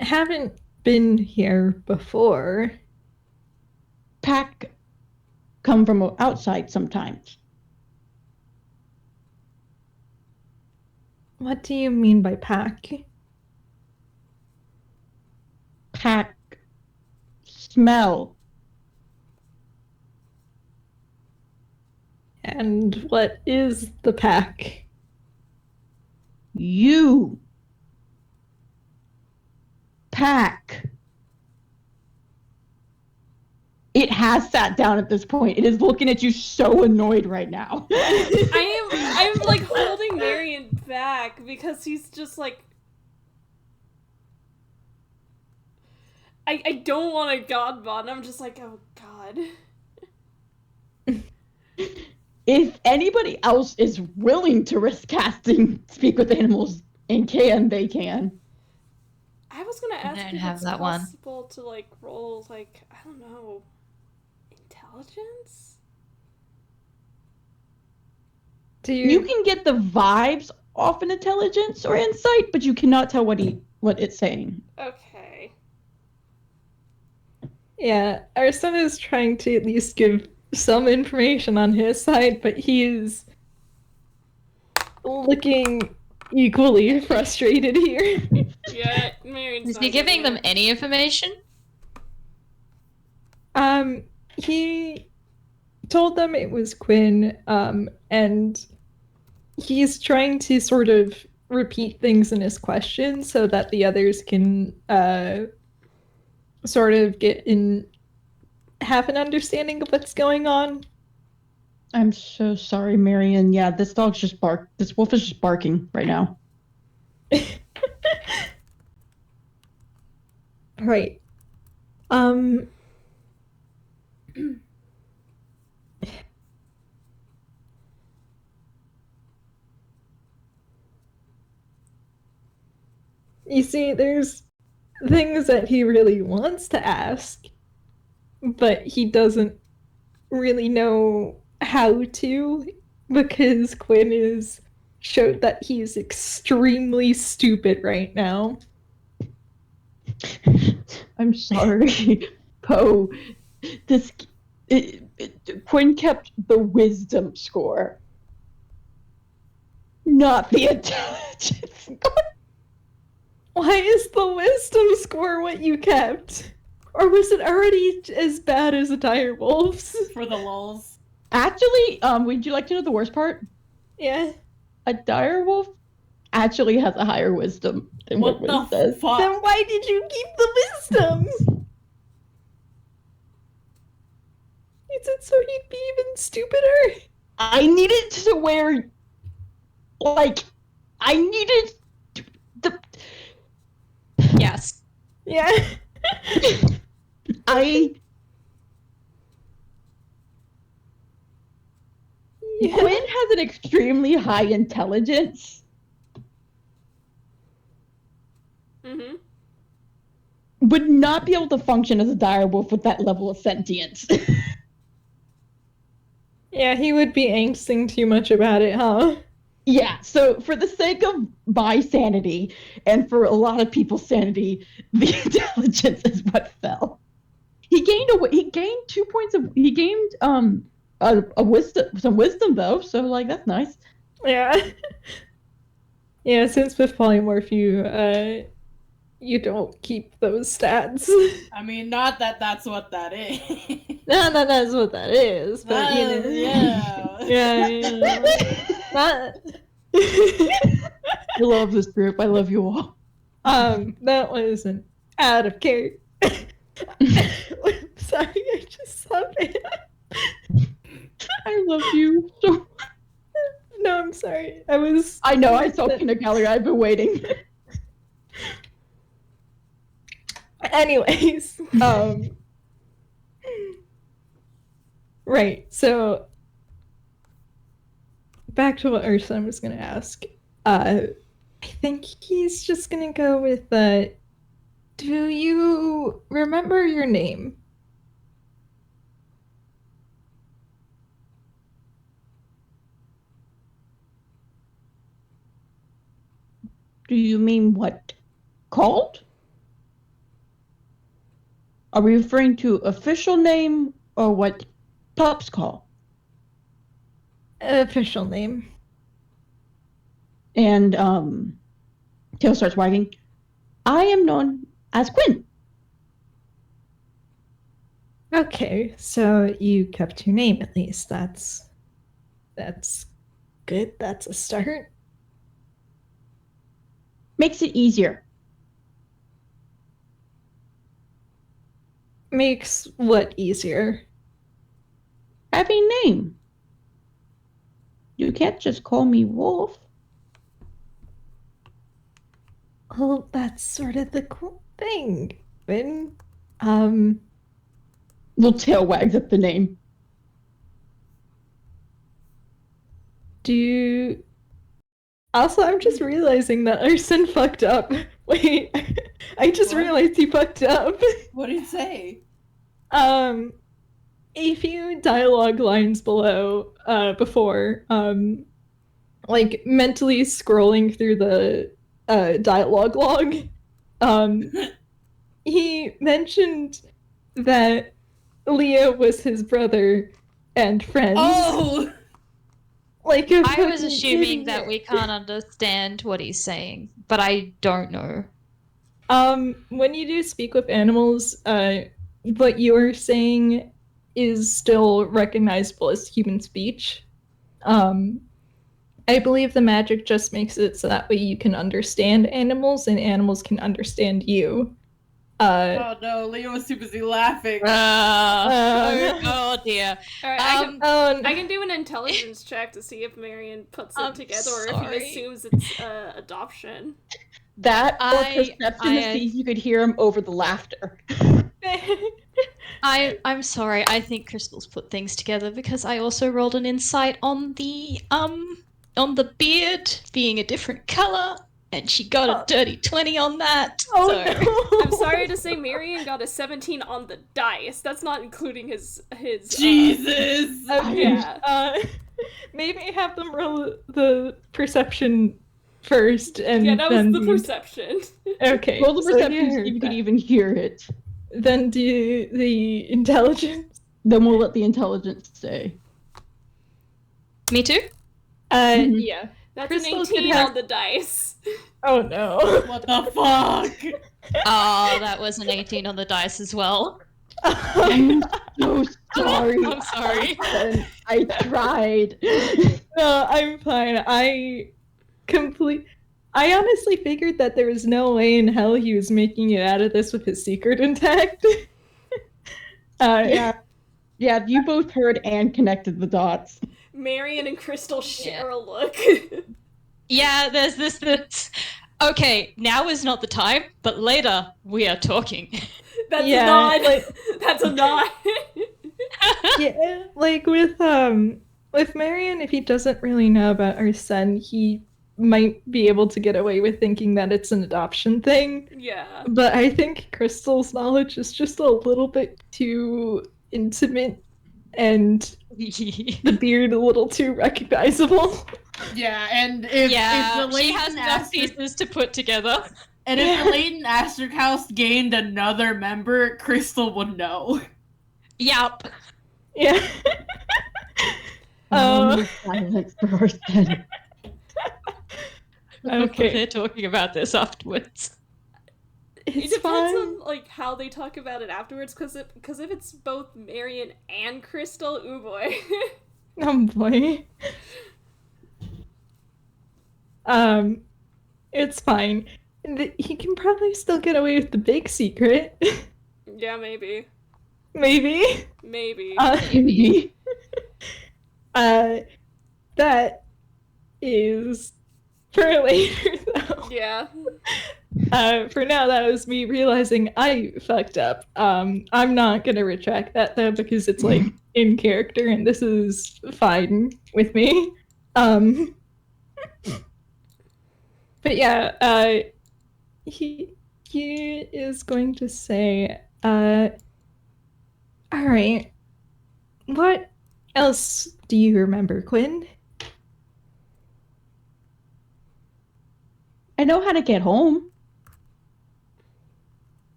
haven't been here before.
Pack come from outside sometimes.
What do you mean by pack?
Pack smell.
And what is the pack?
You. Pack. It has sat down at this point. It is looking at you so annoyed right now.
I'm like holding Marian back because he's just like, I don't want a godmod, and I'm just like, oh god.
If anybody else is willing to risk casting Speak with Animals and can, they can.
I was gonna ask
don't
if
have
it's
that one.
possible to like roll like, I don't know, intelligence?
Do
You can get the vibes off an intelligence or insight, but you cannot tell what it's saying.
Okay.
Yeah, Arsene is trying to at least give some information on his side, but he's looking equally frustrated here.
Yeah, Marian's
Is
not
he giving them
it.
any information?
He told them it was Quinn, and he's trying to sort of repeat things in his questions so that the others can sort of have an understanding of what's going on.
I'm so sorry, Marian. Yeah, this wolf is just barking right now.
Right. You see, there's things that he really wants to ask, but he doesn't really know how to, because Quinn is showed that he's extremely stupid right now.
I'm sorry, Poe. Quinn kept the wisdom score, not the intelligence score.
Why is the wisdom score what you kept? Or was it already as bad as a dire wolf's?
For the lulz.
Actually, would you like to know the worst part?
Yeah.
A dire wolf actually has a higher wisdom than
What
what
the
says.
fuck?
Then why did you keep the wisdom? Is it so he'd be even stupider?
I needed to wear, like, I needed the.
Yes.
Yeah.
Quinn has an extremely high intelligence.
Mm-hmm.
Would not be able to function as a dire wolf with that level of sentience.
Yeah, he would be angsting too much about it, huh?
Yeah, so for the sake of my sanity and for a lot of people's sanity, the intelligence is what fell. He gained 2 points of a wisdom, some wisdom though, so like that's nice.
Yeah. Yeah, since with polymorph you don't keep those stats.
I mean, not that that's what that is.
No, that's what that is, but you know.
Yeah.
Yeah.
I love this group. I love you all.
That was an out of character. Sorry, I just saw it.
I love you. So...
No, I'm sorry.
I know, I saw peanut gallery. I've been waiting.
Anyways, right, so back to what Arsene was gonna ask. I think he's just gonna go with do you remember your name?
Do you mean what? Called? Are we referring to official name or what pups call?
Official name.
And tail starts wagging. I am known as Quinn.
Okay, so you kept your name at least. That's good. That's a start.
Makes it easier.
Makes what easier?
Having name. You can't just call me Wolf.
Well, that's sort of the cool thing. When,
Little tail wags at the name.
Also, I'm just realizing that Arsene fucked up. Wait, I just
What?
realized he fucked up.
What did he say?
A few dialogue lines below, before, like mentally scrolling through the dialogue log, he mentioned that Leo was his brother, and friends.
Oh!
Like a
I was
fucking
assuming that
idiot.
we can't understand what he's saying, but I don't know.
When you do speak with animals, what you're saying is still recognizable as human speech. I believe the magic just makes it so that way you can understand animals and animals can understand you.
Oh no, Leo was too busy laughing.
Oh dear.
Alright, I can do an intelligence check to see if Marian puts it
I'm
together or if
sorry.
he assumes it's adoption.
That or
I-
perception to
I-
see if you could hear him over the laughter.
I'm sorry. I think Crystal's put things together because I also rolled an insight on the beard being a different color, and she got a dirty 20 on that.
Oh
so.
no!
I'm sorry to say Marian got a 17 on the dice. That's not including his
Jesus!
Okay,
Yeah.
maybe have them roll the perception first, and
Yeah, that was
then
the perception.
Okay,
Roll the
so
perception
you
to see
heard
if you could
that.
even hear it.
Then do the intelligence.
Then we'll let the intelligence say.
Me too?
Mhm.
Yeah.
That's
Crystal
an
could
18
have-
on the dice.
Oh no.
What the fuck?
Oh, that was an 18 on the dice as well.
I'm so sorry.
I'm sorry.
I tried.
No, I'm fine. I honestly figured that there was no way in hell he was making it out of this with his secret intact.
Yeah. Yeah, you both heard and connected the dots.
Marian and Crystal share a look.
Yeah, there's this. Okay, now is not the time, but later we are talking.
That's
Yeah,
a nod.
like-
That's a nod.
Yeah, like with Marian, if he doesn't really know about Arsene, he might be able to get away with thinking that it's an adoption thing.
Yeah.
But I think Crystal's knowledge is just a little bit too intimate and the beard a little too recognizable.
Yeah, and if
yeah,
the
she
Layton
has enough
Astor-
pieces to put together.
and if the Layton Astor House gained another member, Crystal would know.
Yup.
Yeah.
No silence for Arsene.
Okay.
They're talking about this afterwards.
It
It's
depends
fine.
on like how they talk about it afterwards, because if it's both Marian and Crystal, ooh boy.
Oh boy. It's fine. He can probably still get away with the big secret.
Yeah, maybe.
Maybe.
Maybe.
Maybe.
That is for later though.
Yeah.
For now, that was me realizing I fucked up. I'm not gonna retract that though because it's like in character and this is fine with me. But yeah, he is going to say, all right, what else do you remember, Quinn?
I know how to get home.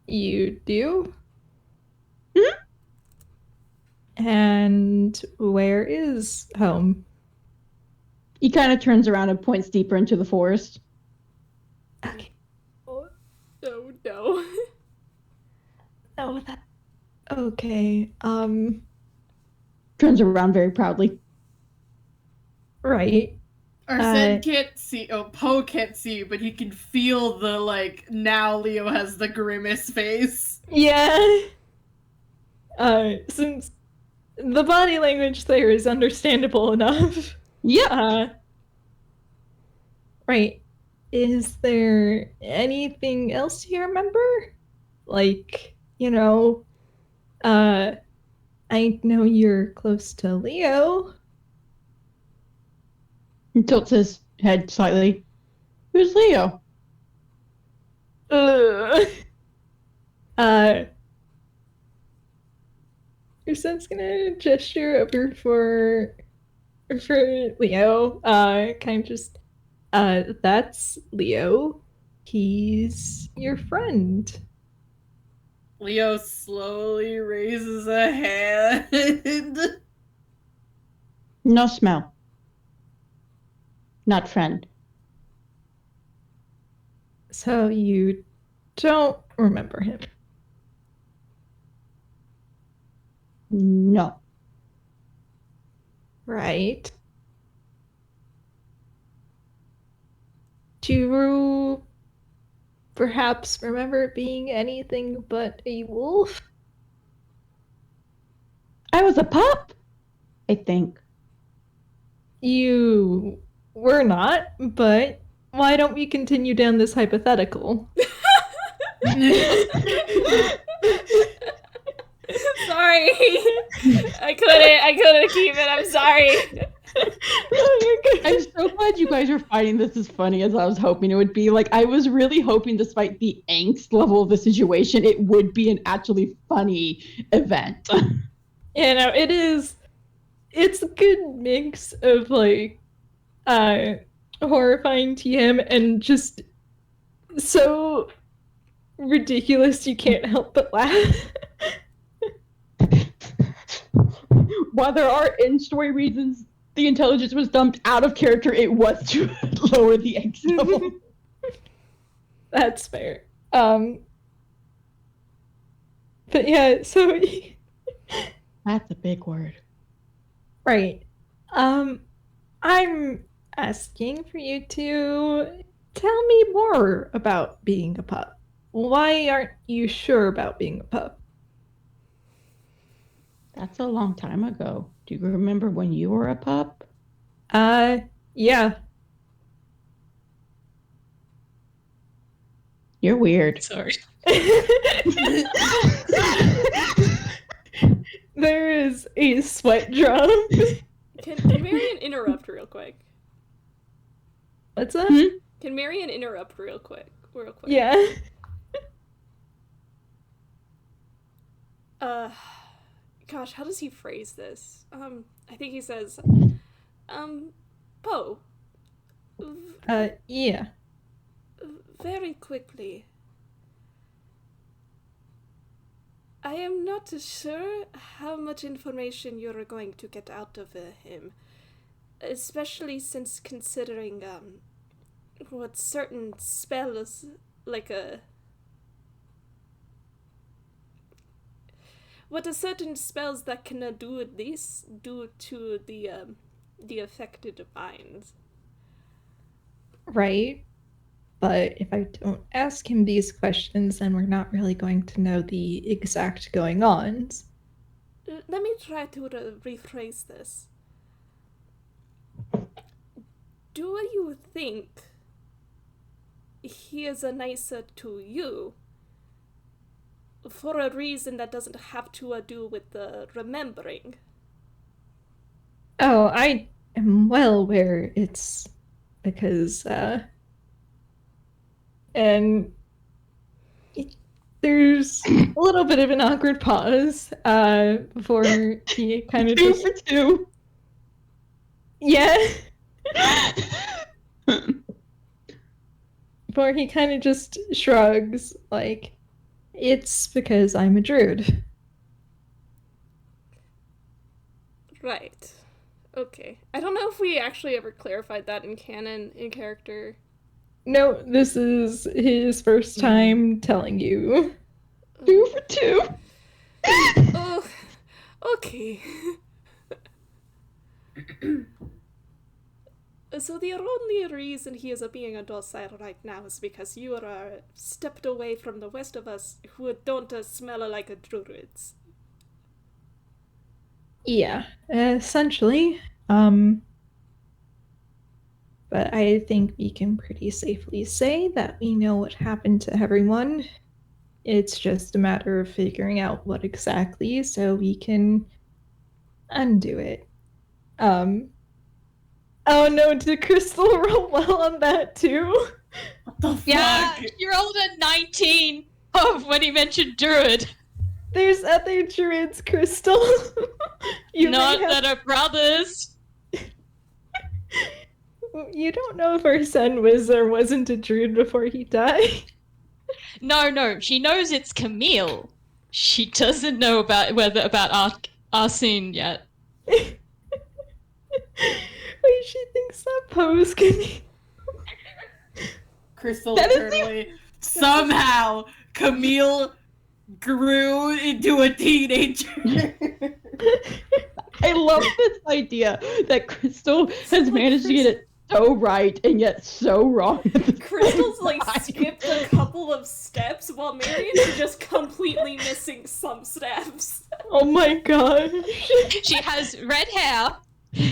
You do?
Mhm.
And where is home?
He kind of turns around and points deeper into the forest.
Okay.
Oh no.
Oh, that. Okay.
Turns around very proudly.
Right.
Arsene can't see, Poe can't see, but he can feel the, like, now Leo has the grimace face.
Yeah. Since the body language there is understandable enough.
Yep.
Right. Is there anything else you remember? Like, I know you're close to Leo.
He tilts his head slightly. Who's Leo?
Ursen's gonna gesture over for Leo. Kind of just, that's Leo. He's your friend.
Leo slowly raises a hand.
No smell. Not friend.
So you don't remember him.
No.
Right. Do you perhaps remember it being anything but a wolf?
I was a pup, I think.
You were not, but why don't we continue down this hypothetical?
Sorry. I couldn't keep it. I'm sorry.
I'm so glad you guys are finding this as funny as I was hoping it would be. Like, I was really hoping, despite the angst level of the situation, it would be an actually funny event.
You know, it's a good mix of like horrifying TM and just so ridiculous you can't help but laugh.
While there are in-story reasons the intelligence was dumped out of character, it was to lower the angst level.
That's fair. But yeah, so
That's a big word.
right. I'm asking for you to tell me more about being a pup. Why aren't you sure about being a pup?
That's a long time ago. Do you remember when you were a pup?
Yeah.
You're weird.
Sorry.
There is a sweat drop.
Can Marian interrupt real quick?
What's that?
Can Marian interrupt real quick?
Yeah.
Gosh, how does he phrase this? I think he says, Poe.
Yeah.
Very quickly. I am not sure how much information you're going to get out of him, especially since considering what certain spells, like what a certain spells that can do this do to the affected minds.
Right. But if I don't ask him these questions, then we're not really going to know the exact going-ons.
Let me try to rephrase this. Do you think he is nicer to you for a reason that doesn't have to do with the remembering?
Oh, I am well aware it's because, and there's a little bit of an awkward pause, before he kind of
Two
just...
for two.
Yeah. Before he kind of just shrugs, like, it's because I'm a druid.
Right. Okay. I don't know if we actually ever clarified that in canon, in character.
No, this is his first time telling you.
2 for 2.
Oh, okay. So the only reason he is being a docile right now is because you are stepped away from the rest of us who don't smell like a druids.
Yeah, essentially. But I think we can pretty safely say that we know what happened to everyone. It's just a matter of figuring out what exactly so we can undo it. Oh no, did Crystal roll well on that too?
What the fuck?
Yeah, you rolled a 19 when he mentioned druid.
There's other druids, Crystal. You
Not
may have...
that are brothers.
You don't know if Arsene was or wasn't a druid before he died.
No, she knows it's Camille. She doesn't know about Arsene yet.
Wait, she thinks that Pose can be...
Crystal
That is
internally. Somehow, Camille grew into a teenager.
I love this idea that Crystal has managed to get it so right and yet so wrong. At the
Crystal's
same
like
time.
skipped a couple of steps while Marian's just completely missing some steps.
Oh my gosh.
She has red hair,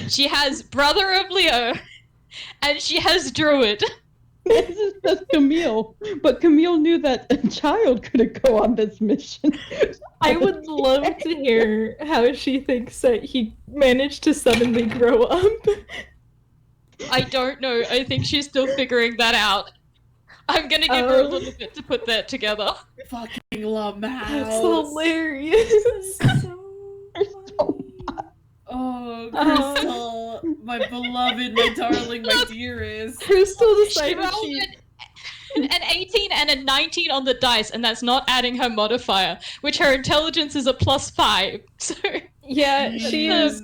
she has brother of Leo, and she has druid.
This is just Camille, but Camille knew that a child couldn't go on this mission.
I would love to hear how she thinks that he managed to suddenly grow up.
I don't know. I think she's still figuring that out. I'm gonna give her a
Oh.
little bit to put that together.
Fucking love
That's
Mouse.
hilarious.
So
Oh, Crystal, my beloved, my darling, my dearest.
Crystal
She
decided
rolled
she...
an 18 and a 19 on the dice, and that's not adding her modifier, which her intelligence is a +5. So
Yeah, she's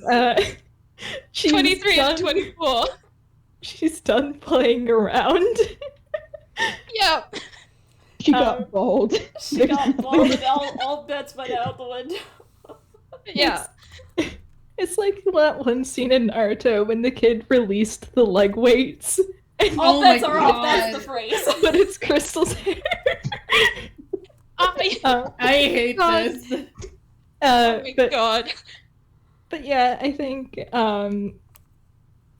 23
done,
and 24.
She's done playing around.
Yeah.
She got bold.
she
There's
got
nothing-
bold and all bets went out the window.
Yeah.
It's like that one scene in Naruto when the kid released the leg weights. And
All
Oh my
bets are off, that's
God.
the phrase.
but it's Crystal's hair.
Oh
I hate
God.
this.
my
but
god.
But yeah, I think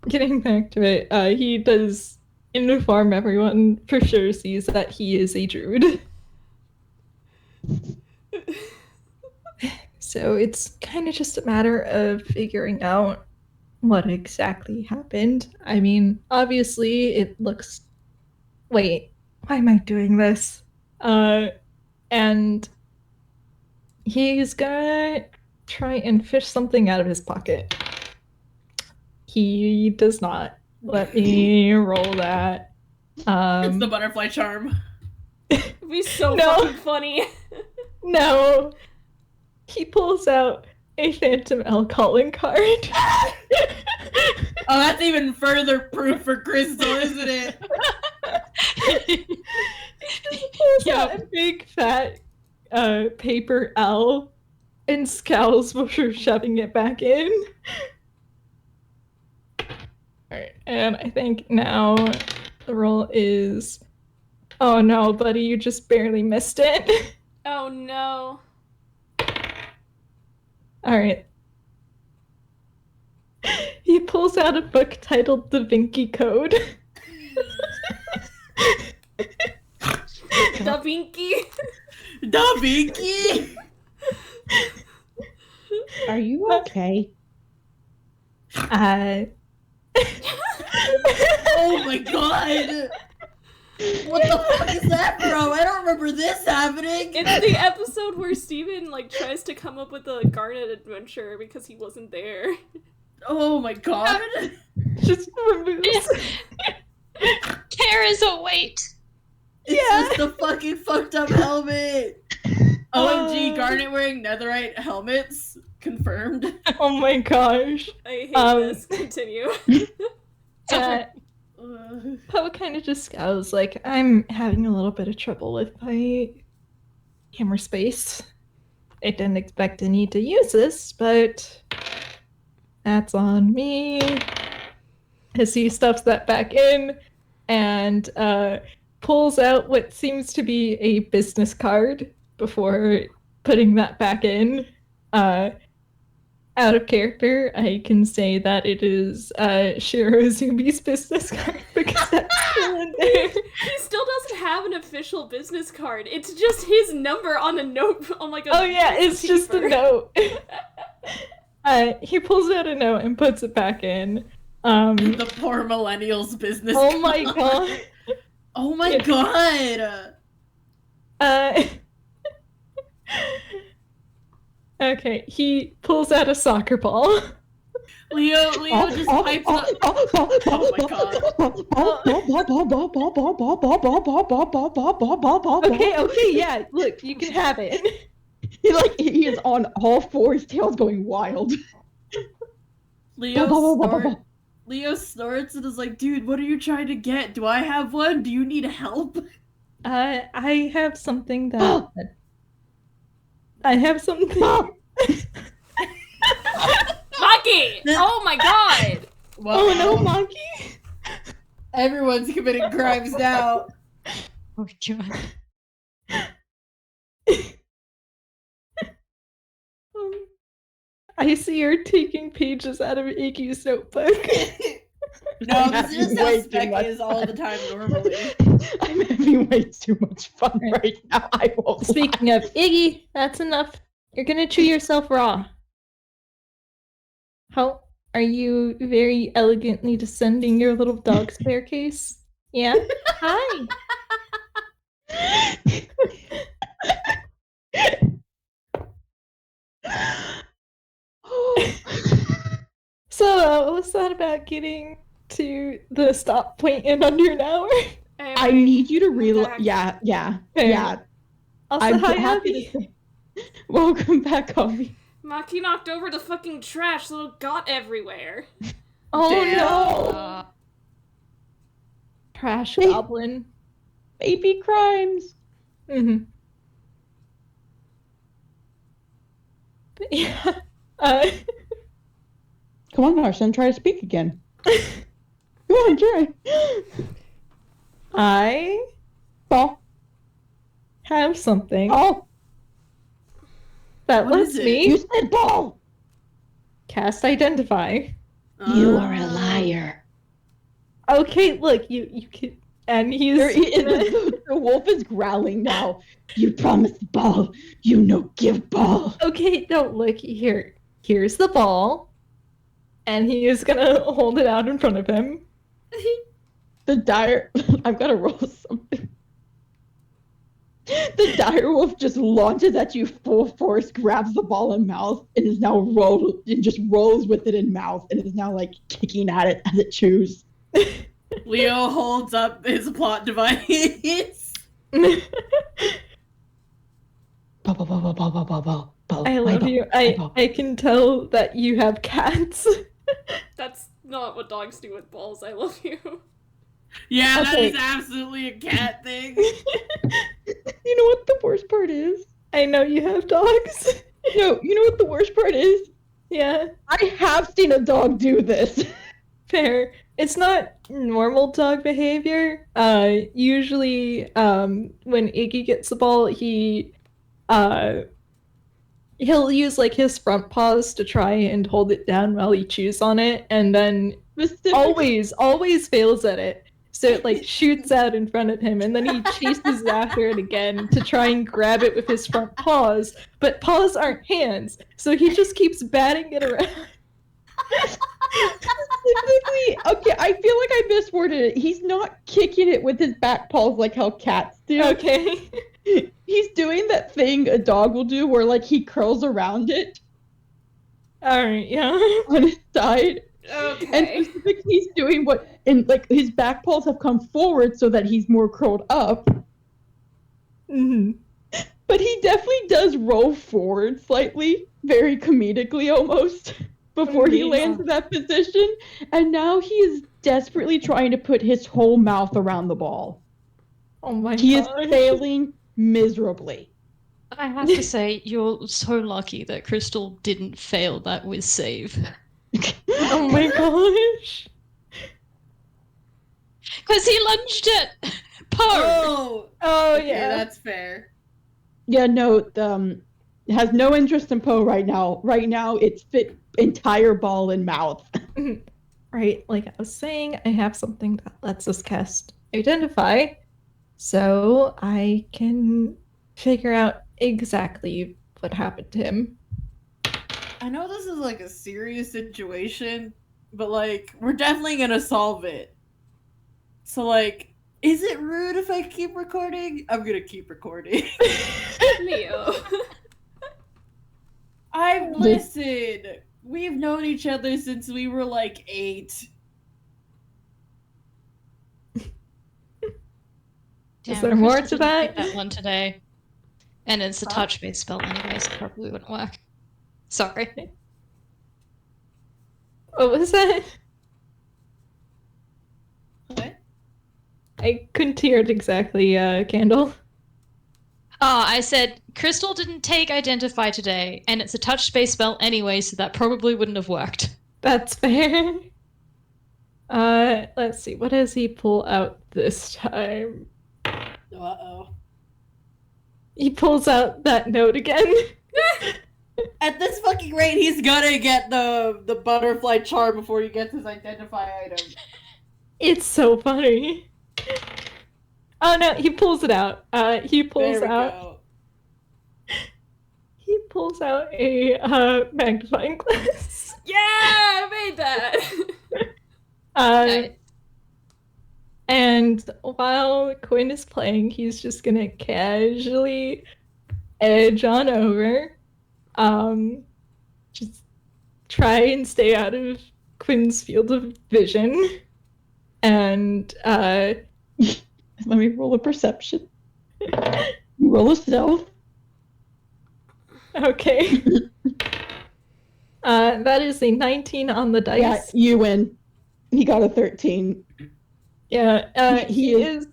getting back to it, he does inform everyone for sure sees that he is a druid. So it's kind of just a matter of figuring out what exactly happened. I mean, obviously it looks... Wait, why am I doing this? And he's gonna try and fish something out of his pocket. He does not. Let me roll that.
It's the butterfly charm.
It'd be so
No.
fucking funny.
No. He pulls out a Phantom L calling card.
Oh, that's even further proof for Crystal, isn't it?
Pulls out a big fat paper L and scowls before shoving it back in. Alright, and I think now the roll is... Oh no, buddy, you just barely missed it.
Oh no.
Alright. He pulls out a book titled Da Vinci Code.
Da Vinci.
Da Vinci!
Are you okay?
Uh,
Oh my god!
What the fuck is that, bro? I don't remember this happening.
It's the episode where Steven like tries to come up with a Garnet adventure because he wasn't there.
Oh my god!
just removes.
Care is a weight.
It's just a fucking fucked up helmet.
OMG, Garnet wearing netherite helmets. Confirmed.
Oh my gosh.
I hate this. Continue.
Uh, Poe kind of just scowls like, I'm having a little bit of trouble with my camera space. I didn't expect to need to use this, but that's on me. As he stuffs that back in and pulls out what seems to be a business card before putting that back in. Out of character, I can say that it is Shirozumi's business card because that's still in there.
He still doesn't have an official business card. It's just his number on a note. Oh my god.
Oh yeah, it's just a note. He pulls out a note and puts it back in.
The poor millennials business.
Oh my
card.
god.
Oh my god!
Okay, he pulls out a soccer ball.
Leo just pipes up.
Okay, yeah, look, you can have it.
He is on all fours, tail's going wild.
Leo
Leo snorts and is like, dude, what are you trying to get? Do I have one? Do you need help?
I have something that... I have something...
Monkey! Oh my god!
Oh no, Monkey!
Everyone's committing crimes now.
Oh god.
I see you're taking pages out of Iggy's notebook.
No, this is how
Way too
Spec
much
is all the time normally.
I'm having way too much fun right now. I won't
Speaking of Iggy, that's enough. You're gonna chew yourself raw. How are you very elegantly descending your little dog staircase? Yeah? Hi. So, what was that about getting to the stop point in under an hour?
I need you to realize.
back.
Yeah.
Also,
I'm
hi,
happy
Abby.
to say. Welcome back, Coffee.
Maki knocked over the fucking trash, so it got everywhere.
Oh
Damn.
no! Trash goblin.
Baby crimes.
Mm-hmm. But yeah.
Come on, Arsene, try to speak again. Come on, try.
I
Ball.
have something
Oh,
that
What
lets
is it?
me
you said ball.
cast identify.
You are a liar.
Okay, look, you can, and he's
The wolf is growling now. You promised ball. You no give ball.
okay. No, look here. Here's the ball, and he is gonna hold it out in front of him.
The dire. I've got to roll something. The dire wolf just launches at you full force, grabs the ball in mouth, and is now just rolls with it in mouth, and is now like kicking at it as it chews.
Leo holds up his plot device.
Ball, ball, ball, ball, ball, ball, ball, ball, ball.
I
My
love
ball,
you.
my ball.
I can tell that you have cats.
That's not what dogs do with balls. I love you.
Yeah, that
Okay.
is absolutely a cat thing.
You know what the worst part is?
I know you have dogs.
No, you know what the worst part is?
Yeah,
I have seen a dog do this.
fair. It's not normal dog behavior. Usually, when Iggy gets the ball, he'll use like his front paws to try and hold it down while he chews on it, and then always fails at it. So it like shoots out in front of him, and then he chases after it again to try and grab it with his front paws. But paws aren't hands, so he just keeps batting it around.
Specifically, okay, I feel like I misworded it. He's not kicking it with his back paws like how cats do.
Okay.
He's doing that thing a dog will do where like he curls around it
Alright, yeah.
on his side.
Okay.
And specifically he's doing what, and like his back paws have come forward so that he's more curled up.
Mm-hmm.
But he definitely does roll forward slightly, very comedically almost, before he lands in that position. And now he is desperately trying to put his whole mouth around the ball.
Oh my
He is
gosh.
failing miserably.
I have to say, you're so lucky that Crystal didn't fail that with save.
Oh my gosh.
Because he lunged at Poe!
Oh,
Oh
okay,
yeah.
that's fair.
Yeah, no, it has no interest in Poe right now. Right now, it's fit entire ball in mouth.
Right, like I was saying, I have something that lets us cast identify, so I can figure out exactly what happened to him.
I know this is like a serious situation, but like we're definitely gonna solve it. So like, is it rude if I keep recording? I'm gonna keep recording.
Leo.
I've listened. We've known each other since we were like 8.
Is there more to
Crystal
that?
didn't pick that one today. And it's a touch-based spell anyway, so it probably wouldn't work. Sorry.
What was that? I couldn't hear it exactly, Candle.
I said Crystal didn't take Identify today, and it's a touch space spell anyway, so that probably wouldn't have worked.
That's fair. Let's see. What does he pull out this time?
Uh-oh.
He pulls out that note again.
At this fucking rate, he's gonna get the butterfly charm before he gets his identify item.
It's so funny. Oh no, he pulls it out. He pulls
There we
out.
go.
He pulls out a magnifying glass.
Yeah, I made that.
Okay.
And while Quinn is playing, he's just gonna casually edge on over. Just try and stay out of Quinn's field of vision. And
Let me roll a perception. You roll a stealth.
okay. That is a 19 on the dice.
Yeah, you win. He got a 13.
Yeah,
He is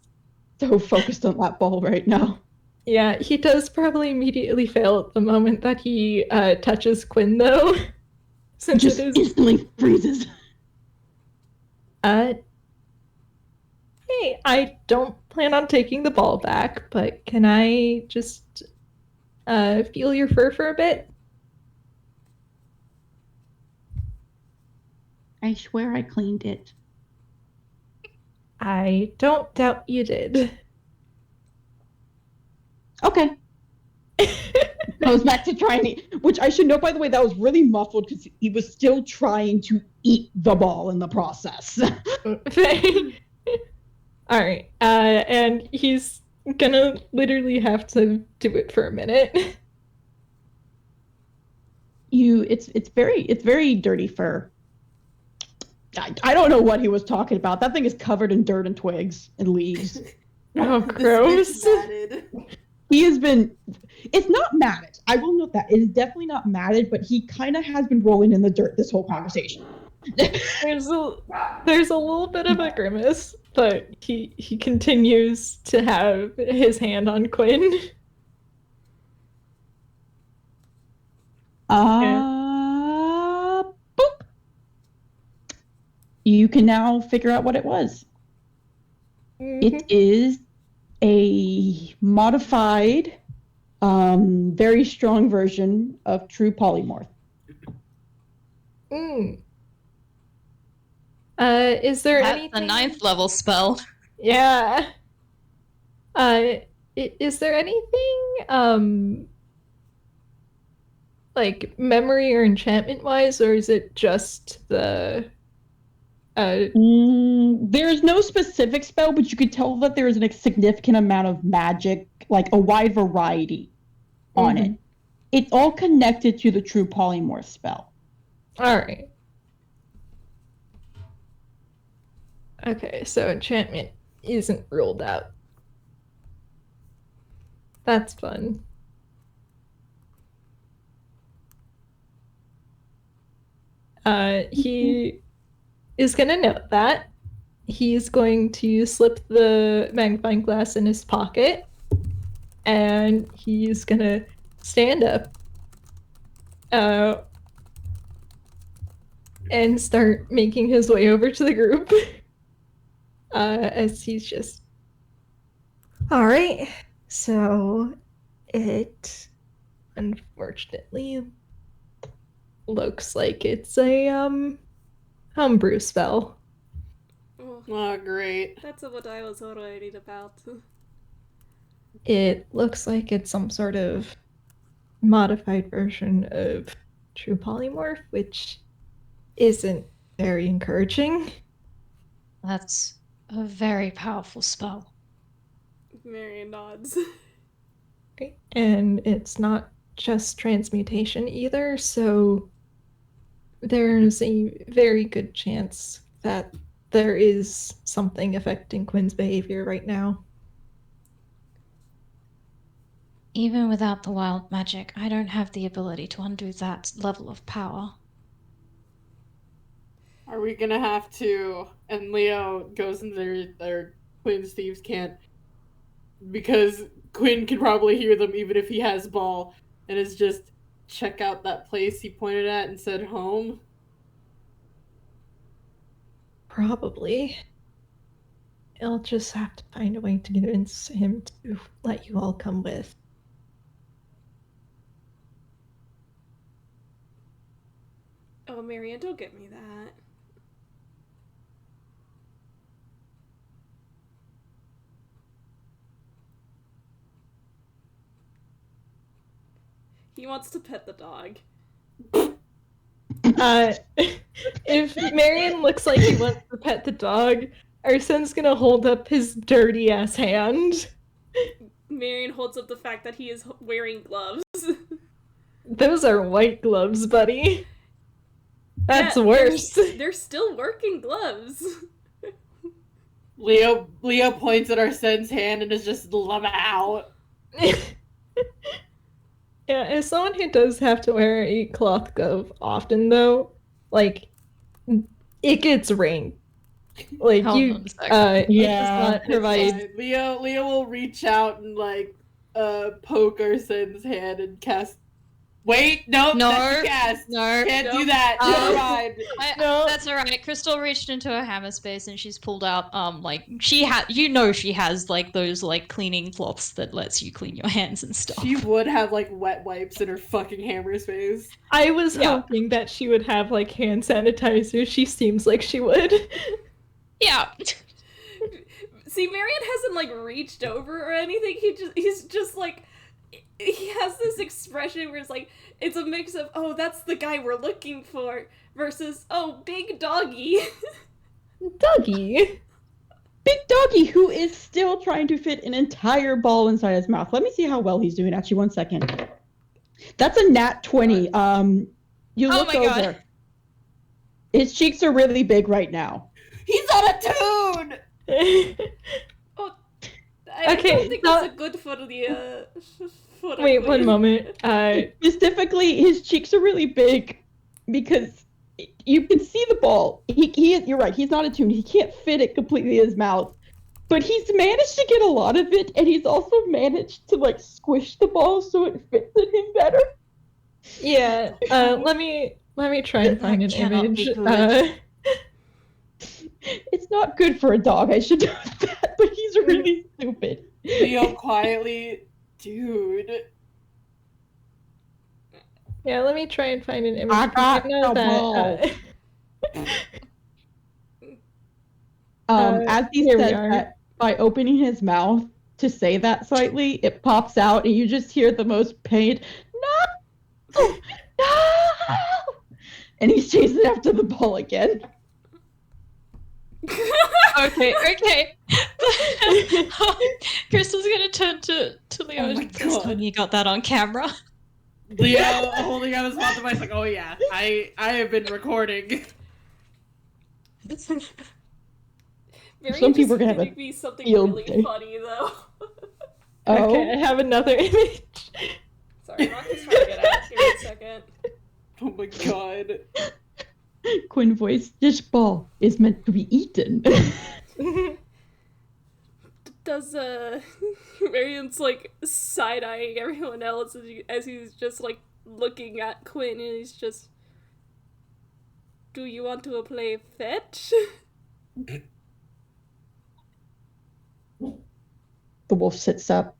so focused on that ball right now.
Yeah, he does probably immediately fail at the moment that he touches Quinn, though. Since
Just
it is.
instantly freezes.
Hey, I don't plan on taking the ball back, but can I just feel your fur for a bit?
I swear I cleaned it.
I don't doubt you did.
Okay. Goes back to trying to eat, which I should note, by the way, that was really muffled because he was still trying to eat the ball in the process.
All right, and he's gonna literally have to do it for a minute.
It's very dirty fur. I don't know what he was talking about. That thing is covered in dirt and twigs and leaves.
Oh, gross.
He has been. It's not matted. I will note that it is definitely not matted, but he kind of has been rolling in the dirt this whole conversation.
There's a little bit of a grimace, but he continues to have his hand on Quinn.
Boop. You can now figure out what it was. It is a modified, very strong version of true polymorph.
Is there
That's
anything?
the 9th level spell.
Yeah. Is there anything like memory or enchantment wise, or is it just the
There's no specific spell, but you could tell that there is a significant amount of magic, like a wide variety on it. It's all connected to the true polymorph spell.
All right. Okay, so enchantment isn't ruled out. That's fun. He is gonna note that. He's going to slip the magnifying glass in his pocket, and he's gonna stand up and start making his way over to the group. As he's just... Alright, so it unfortunately looks like it's a homebrew spell.
Oh, great.
That's what I was worried about.
It looks like it's some sort of modified version of true polymorph, which isn't very encouraging.
That's a very powerful spell.
Marian nods.
Okay. And it's not just transmutation either, so there's a very good chance that there is something affecting Quinn's behavior right now.
Even without the wild magic, I don't have the ability to undo that level of power.
Are we gonna have to? And Leo goes into their Quinn's thieves can't, because Quinn can probably hear them even if he has ball, and is just check out that place he pointed at and said home.
Probably. I'll just have to find a way to convince him to let you all come with.
Oh, Marian, don't get me that. He wants to pet the dog.
If Marian looks like he wants to pet the dog, Arsene's gonna hold up his dirty ass hand.
Marian holds up the fact that he is wearing gloves.
Those are white gloves, buddy. That's
Yeah,
worse.
They're still working gloves.
Leo points at Arsene's hand and is just love out.
Yeah, as someone who does have to wear a cloth glove often, though, like, it gets rained. Like,
Hold
you,
on a second.
it does not provide.
Fine. Leo will reach out and like poke Arsene's hand and cast. Wait, nope,
No,
that's a cast.
no,
Can't do
nope.
that. Never mind.
No.
That's alright. Crystal reached into her hammer space and she's pulled out like she has like those like cleaning cloths that lets you clean your hands and stuff.
She would have like wet wipes in her fucking hammer space.
I was
Yeah.
hoping that she would have, like, hand sanitizer. She seems like she would.
Yeah.
See, Marian hasn't like reached over or anything. He's just like, he has this expression where it's like, it's a mix of, oh, that's the guy we're looking for, versus, oh, big doggy.
Doggy.
Big doggy who is still trying to fit an entire ball inside his mouth. Let me see how well he's doing. Actually, 1 second. That's a nat 20. You
Oh
look
my God.
over. His cheeks are really big right now.
He's on a tune!
Oh, I
Okay,
don't think
so-
that's a good for the, for the
Wait, one
queen.
moment.
Specifically, his cheeks are really big because you can see the ball. You're right, he's not attuned. He can't fit it completely in his mouth. But he's managed to get a lot of it, and he's also managed to, like, squish the ball so it fits in him better.
Yeah, let me try and find an
cannot be
image.
good.
It's not good for a dog, I should know that, but he's really stupid.
Leo quietly, dude.
Yeah, let me try and find an image.
I got
know
the ball. As he
here we
said
are.
that, by opening his mouth to say that slightly, it pops out, and you just hear the most pained, no! No! And he's chasing after the ball again.
Okay. Crystal's gonna turn to Leo
Oh my
and please tell
God.
me you got that on camera.
Leo holding out his mouth device like, oh yeah, I have been recording.
Marian
Some people
just
are gonna have a
giving me something
field
really
day.
funny though.
Oh,
Okay, I have another image.
Sorry, Rock is trying to get out. Give me a second.
Oh my god.
Quinn voice, this ball is meant to be eaten.
Does Marian's like side-eyeing everyone else as he's just like looking at Quinn and he's just, do you want to play fetch?
The wolf sits up,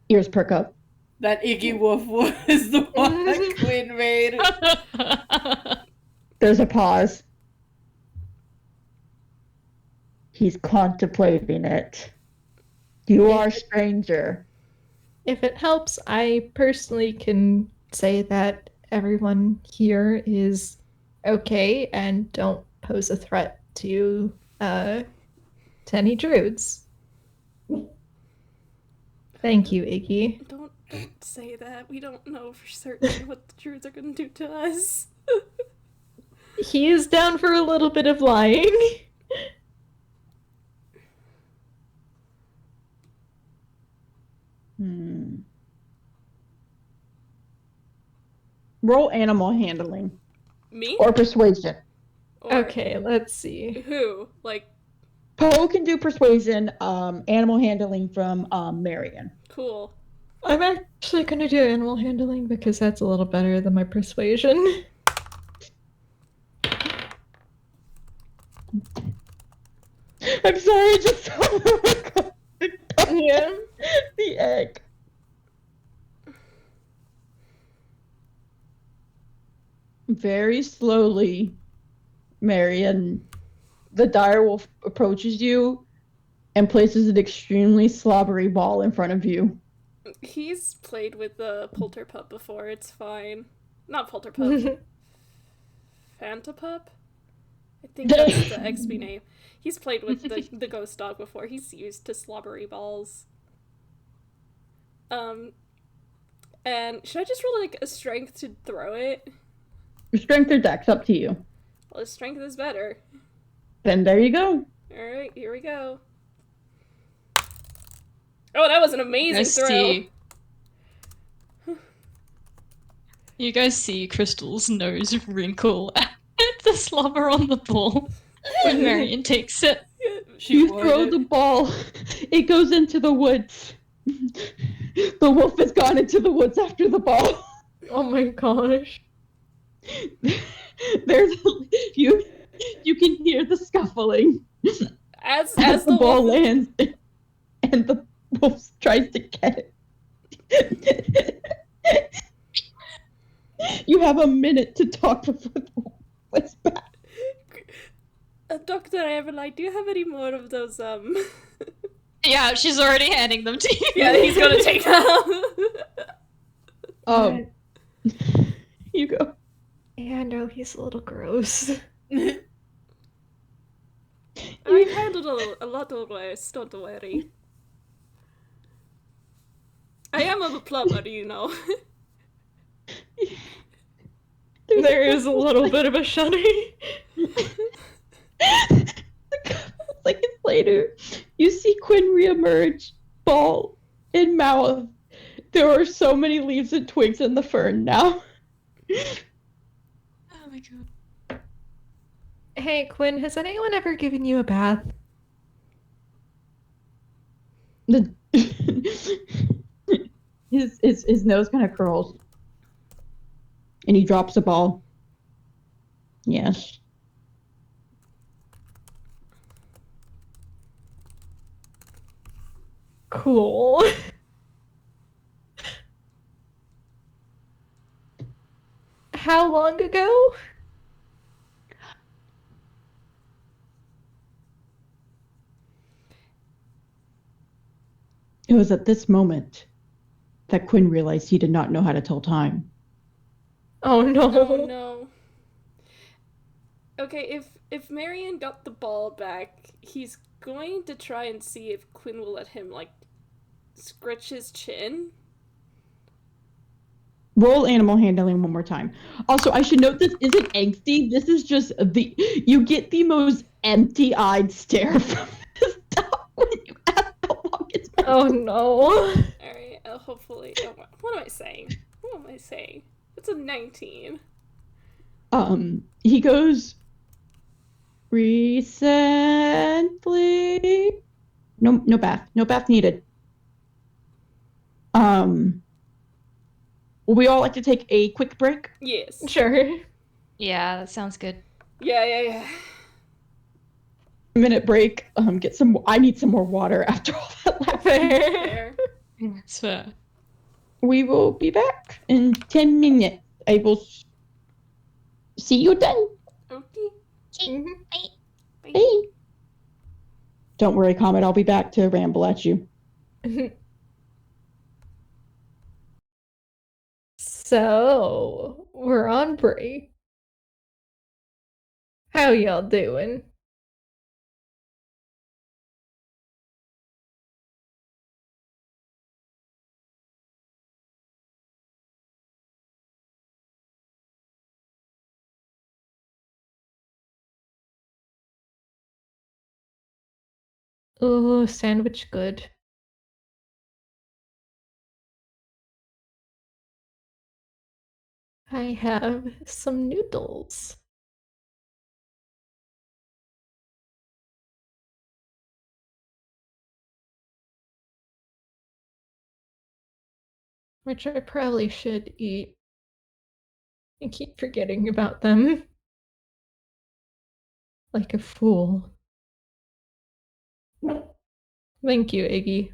ears perk up.
That Iggy Wolf was the one that Quinn made.
There's a pause. He's contemplating it. You are stranger.
If it helps, I personally can say that everyone here is okay and don't pose a threat to any druids. Thank you, Iggy.
Don't say that. We don't know for certain what the druids are gonna do to us.
He is down for a little bit of lying.
Roll animal handling
Me?
or persuasion.
Or
Okay, let's see.
who? Like,
Poe can do persuasion, animal handling from Marian.
Cool.
I'm actually gonna do animal handling because that's a little better than my persuasion.
I'm sorry, I just
Yeah.
the egg. Very slowly, Marian, the direwolf approaches you and places an extremely slobbery ball in front of you.
He's played with the polterpup before, it's fine. Not polterpup. Fantapup? I think that's the XP name. He's played with the ghost dog before. He's used to slobbery balls. And should I just roll like a strength to throw it?
Strength or dex, up to you.
Well, his strength is better.
Then there you go.
Alright, here we go. Oh, that was an amazing throw.
You guys see Crystal's nose wrinkle at the slobber on the ball when Marian takes it.
You throw the ball, it goes into the woods. The wolf has gone into the woods after the ball.
Oh my gosh.
There's you can hear the scuffling
As
the ball
wolf...
lands and the wolf tries to get it. You have a minute to talk before the wolf is back.
Dr. Everlight, do you have any more of those,
Yeah, she's already handing them to you.
Yeah, he's gonna take them.
You go.
Yeah, no, he's a little gross.
I've handled a lot of worse, don't worry. I am a plumber, you know.
There is a little bit of a shudder.
Seconds later, you see Quinn reemerge, ball in mouth. There are so many leaves and twigs in the fern now.
Oh my god.
Hey, Quinn, has anyone ever given you a bath?
His nose kind of curls. And he drops the ball. Yes.
Cool. How long ago?
It was at this moment that Quinn realized he did not know how to tell time.
Oh no.
Oh no. Okay, if Marian got the ball back, he's going to try and see if Quinn will let him, like, scratch his chin.
Roll animal handling one more time. Also, I should note this isn't angsty. This is just you get the most empty-eyed stare from this dog when you ask how long it's been.
Oh no.
Alright, hopefully... Oh, what am I saying? What am I saying? It's a 19.
He goes... Recently... No bath. No bath needed. Will we all like to take a quick break?
Yes.
Sure.
Yeah, that sounds good.
Yeah.
Minute break. Get some... I need some more water after all that laughing.
Fair.
That's fair.
We will be back in 10 minutes. I will see you then.
Okay.
Mhm.
Hey. Don't worry, Comet. I'll be back to ramble at you.
So, we're on break. How y'all doing? Oh, sandwich good. I have some noodles. Which I probably should eat. I keep forgetting about them. Like a fool. Thank you, Iggy.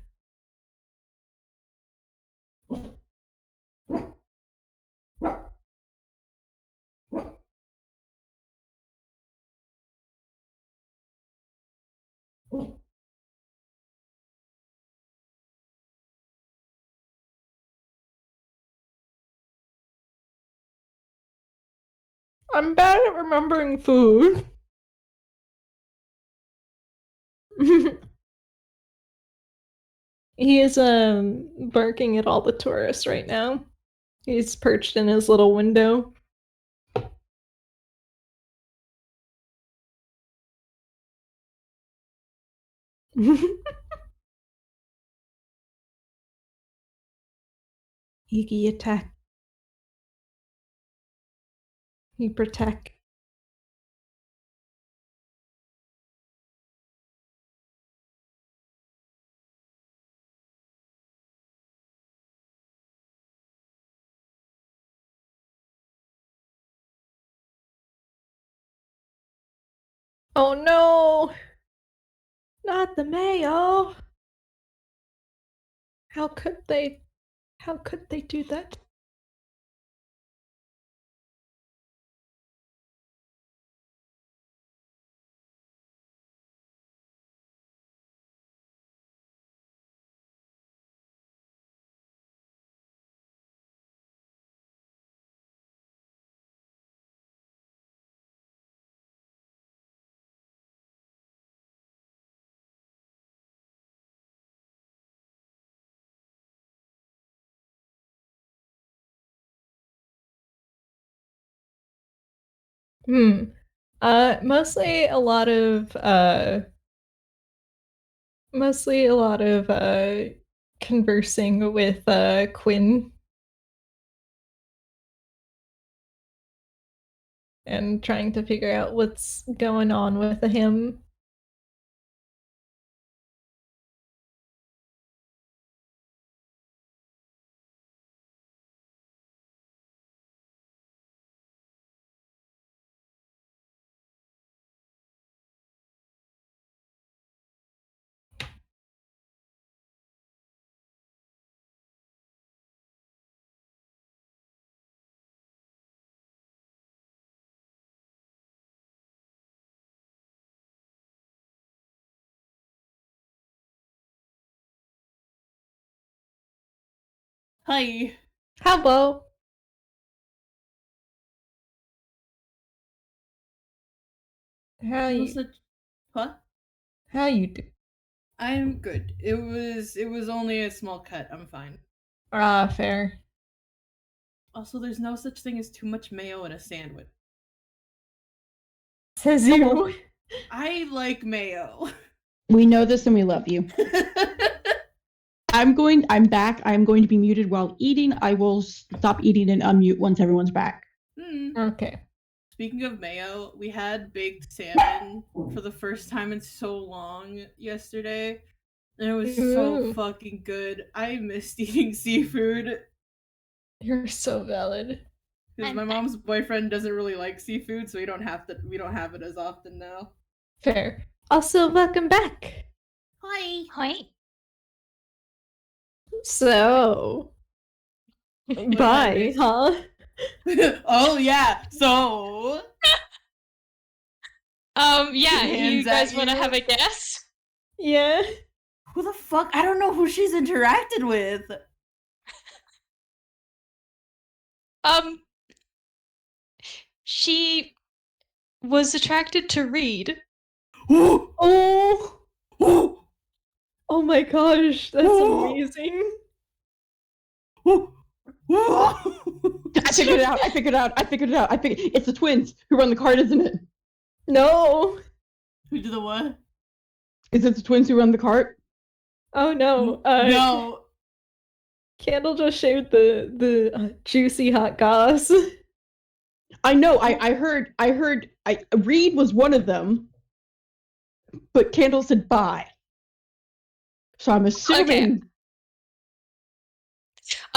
I'm bad at remembering food. He is barking at all the tourists right now. He's perched in his little window. Iggy attack. He protect. Oh no! Not the mayo! How could they do that? Mostly a lot of conversing with Quinn and trying to figure out what's going on with him.
Hi.
Hello. How
No
you
such. What?
how you do?
I'm good. It was only a small cut. I'm fine.
Fair.
Also, there's no such thing as too much mayo in a sandwich.
Says
Hello.
you.
I like mayo.
We know this and we love you. I'm back. I'm going to be muted while eating. I will stop eating and unmute once everyone's back.
Okay.
Speaking of mayo, we had baked salmon for the first time in so long yesterday. And it was so
Ooh.
fucking good. I missed eating seafood.
You're so valid.
Because my mom's boyfriend doesn't really like seafood, so we don't have it as often now.
Fair. Also, welcome back.
Hi.
Hi.
So, bye, huh?
Oh yeah. So
Yeah,
Hands
you guys
at
want to
you.
have a guess?
Yeah.
who the fuck? I don't know who she's interacted with.
She was attracted to Reed.
Oh. Oh my gosh, that's amazing.
I figured it out. It's the twins who run the cart, isn't it?
No.
Who did the what?
Is it the twins who run the cart?
Oh no.
No.
Candle just shared the juicy hot goss.
I know. I heard. Reed was one of them, but Candle said bye. So I'm assuming.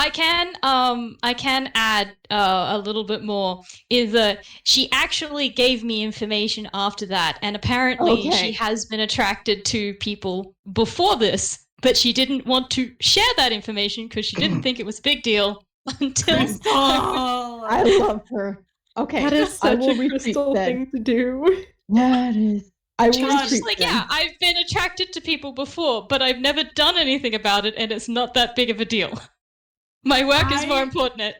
I can add a little bit more. Is she actually gave me information after that, and apparently
Okay.
she has been attracted to people before this, but she didn't want to share that information because she didn't think it was a big deal until.
Crystal!
I love her. Okay,
That is
I
such
will
a
retreat
Crystal
then.
thing to do.
That is. I will
She was just
retreat
like,
then.
yeah, I've been attracted to people before, but I've never done anything about it, and it's not that big of a deal. My work is more important.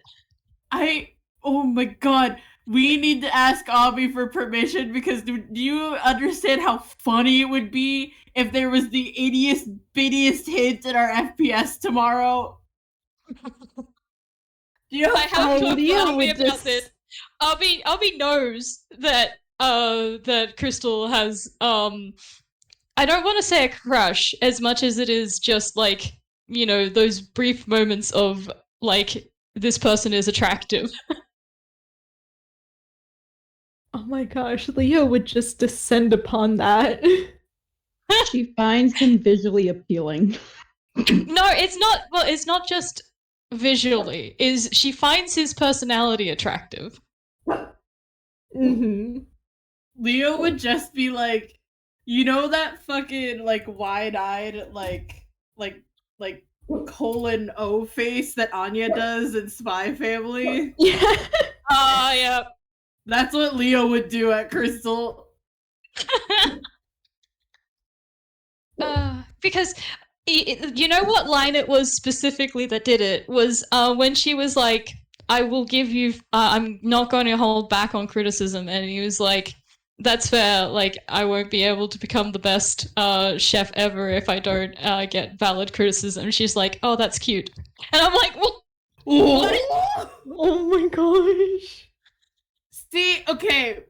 Oh my god. We need to ask Abby for permission because do you understand how funny it would be if there was the ittiest, bittiest hint in our FPS tomorrow? You know,
I have talked to
Leo
Abby
would
about
just-
this. Abby knows that that Crystal has I don't want to say a crush as much as it is just like, you know, those brief moments of like this person is attractive.
Oh my gosh, Leo would just descend upon that.
She finds him visually appealing.
No, it's not. Well, it's not just visually. Is she finds his personality attractive?
Mm-hmm.
Leo would just be like, you know that fucking like wide-eyed like colon O face that Anya does in Spy Family?
Yeah.
Yeah.
That's what Leo would do at Crystal.
Because you know what line it was specifically that did it was when she was like, I will give you I'm not going to hold back on criticism, and he was like, that's fair, like I won't be able to become the best chef ever if I don't get valid criticism. And she's like, oh, that's cute. And I'm like, well, what?
Oh my gosh.
See, okay.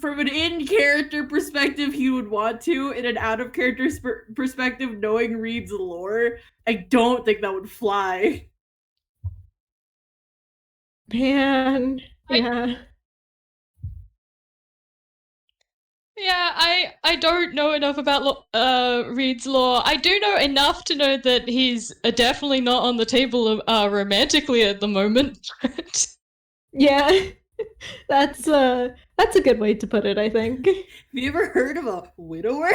From an in-character perspective, he would want to. In an out-of-character perspective, knowing Reed's lore, I don't think that would fly.
Man. Yeah.
Yeah, I don't know enough about Reed's lore. I do know enough to know that he's definitely not on the table romantically at the moment.
Yeah. That's a good way to put it, I think.
Have you ever heard of a widower?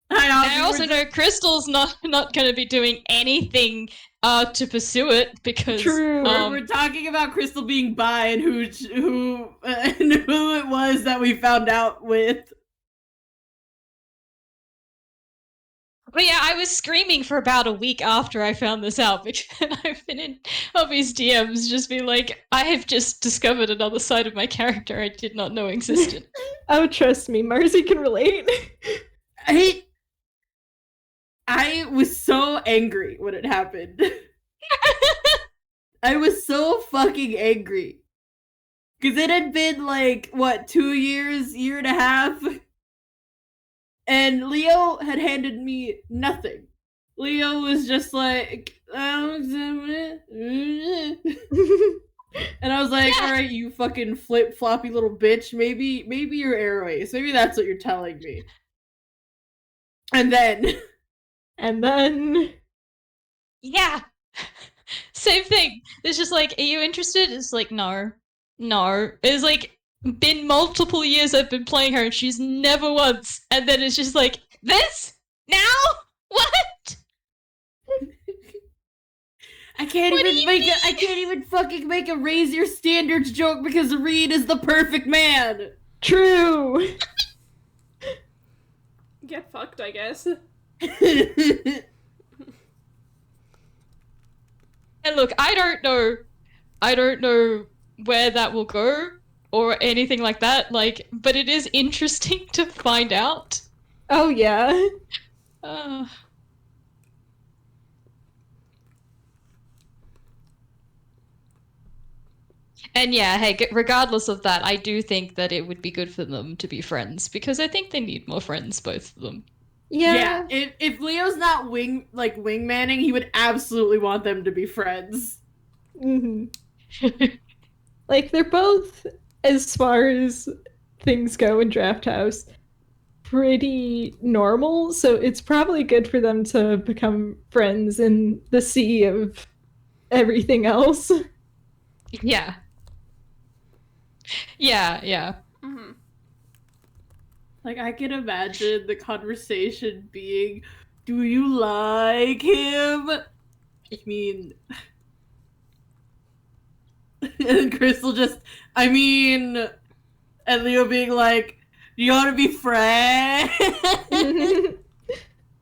I also know Crystal's not going to be doing anything to pursue it because
True.
We're talking about Crystal being bi and who it was that we found out with.
But yeah, I was screaming for about a week after I found this out because I've been in Hobby's DMs just being like, I have just discovered another side of my character I did not know existed.
Oh, trust me, Marcy can relate.
I was so angry when it happened. I was so fucking angry. Because it had been like, what, 2 years, year and a half? And Leo had handed me nothing. Leo was just like, and I was like,
Yeah.
alright, you fucking flip-floppy little bitch, maybe you're airways. Maybe that's what you're telling me. And then...
Yeah. Same thing. It's just like, are you interested? It's like, no. It's like been multiple years I've been playing her and she's never once. And then it's just like, this? Now? What?
I can't even fucking make a raise your standards joke because Reed is the perfect man.
True.
Get fucked, I guess.
And look, I don't know where that will go or anything like that, like, but it is interesting to find out.
Oh yeah.
And yeah, hey, regardless of that, I do think that it would be good for them to be friends because I think they need more friends, both of them.
Yeah.
If Leo's not wingmanning, he would absolutely want them to be friends.
Mm-hmm. Like, they're both, as far as things go in Draft House, pretty normal. So it's probably good for them to become friends in the sea of everything else.
Yeah. Yeah.
Mm-hmm.
Like, I can imagine the conversation being, do you like him? I mean... and Crystal just, I mean... And Leo being like, do you want to be friends?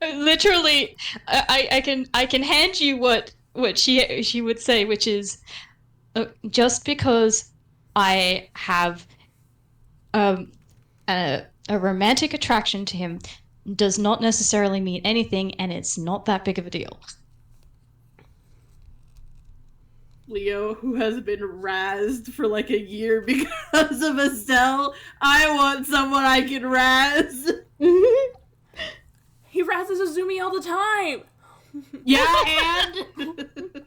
Literally, I can hand you what she would say, which is, just because I have a romantic attraction to him does not necessarily mean anything, and it's not that big of a deal.
Leo, who has been razzed for like a year because of Estelle, I want someone I can razz.
He razzes Azumi all the time.
Yeah, and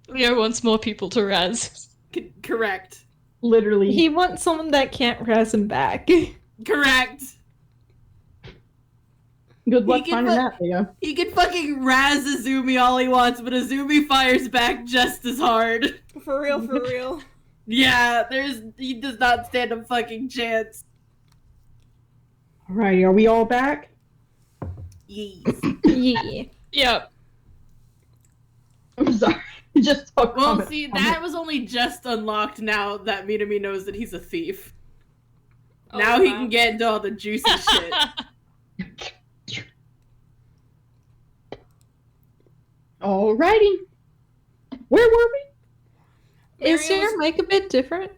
Leo wants more people to razz.
correct.
Literally.
He wants someone that can't razz him back.
Correct.
Good luck
He can
finding
put-
that, Leo.
He can fucking razz Azumi all he wants, but Azumi fires back just as hard.
For real, for real.
Yeah, he does not stand a fucking chance.
Alrighty, are we all back?
Yes.
Yeah.
Yep.
I'm sorry. Just talk
Well,
comment.
see, that was only just unlocked now that Minami knows that he's a thief.
Oh,
Now he
wow.
can get into all the juicy shit.
Alrighty. Where were we?
Is
Marion
your mic a bit different?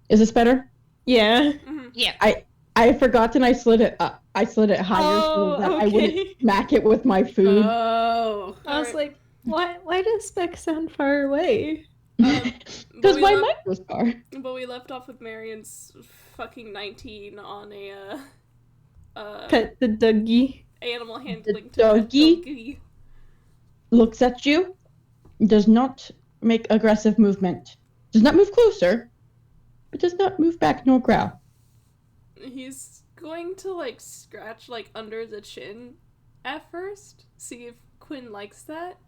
Is this better?
Yeah.
Mhm.
Yeah.
I forgot and I slid it up. I slid it higher
Oh,
so that I
okay.
wouldn't smack it with my food.
Oh.
I was
Alright.
like, why does Spec sound far away?
Because
But we
my
left-
mic was far.
But we left off with Marion's fucking 19 on a
Pet the Dougie.
animal handling to
doggy?
doggy.
Looks at you. Does not make aggressive movement. Does not move closer. But does not move back nor growl.
He's going to like scratch like under the chin at first. See if Quinn likes that.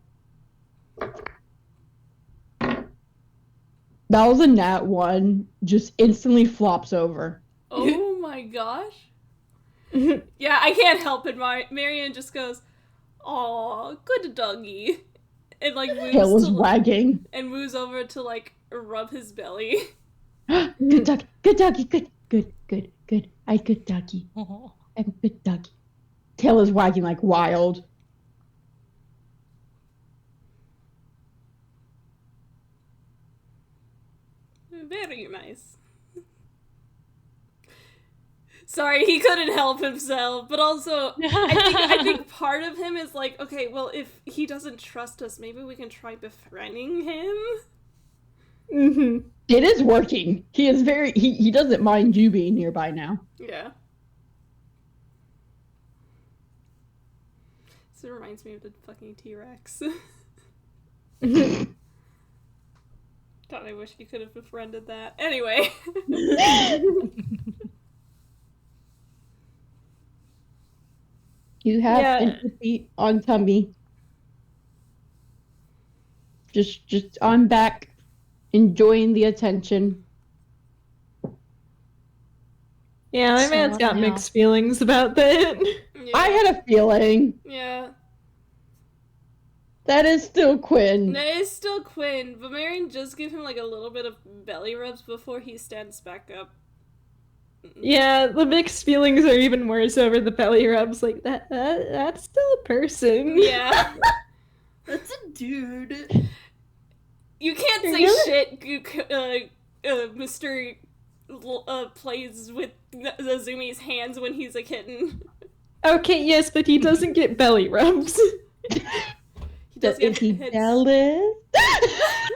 That was a nat one. Just instantly flops over.
Oh my gosh. Yeah, I can't help it. Marion just goes, "Aw, good doggy," and like
Tail
moves
is
to,
wagging.
and moves over to like rub his belly.
Good doggy. Good doggy. Good. Good. Good. Good. I good doggy. I'm good doggy. Tail is wagging like wild.
Very nice. Sorry, he couldn't help himself, but also I think part of him is like, okay, well, if he doesn't trust us, maybe we can try befriending him.
Mm-hmm.
It is working. He is very. He doesn't mind you being nearby now.
Yeah. So it reminds me of the fucking T-Rex. God, I wish you could have befriended that. Anyway.
You have
Yeah.
empathy on tummy. Just on back, enjoying the attention.
Yeah, my
So
man's got
now-
mixed feelings about that.
Yeah.
I had a feeling
Yeah.
that is still Quinn.
That is still Quinn, but Marion just gave him like a little bit of belly rubs before he stands back up.
Yeah, the mixed feelings are even worse over the belly rubs. Like that's still a person.
Yeah.
That's a dude.
You can't say
Really?
shit, Mr. Plays with Azumi's hands when he's a kitten.
Okay, yes, but he doesn't get belly rubs.
He does
Is he
hits.
jealous?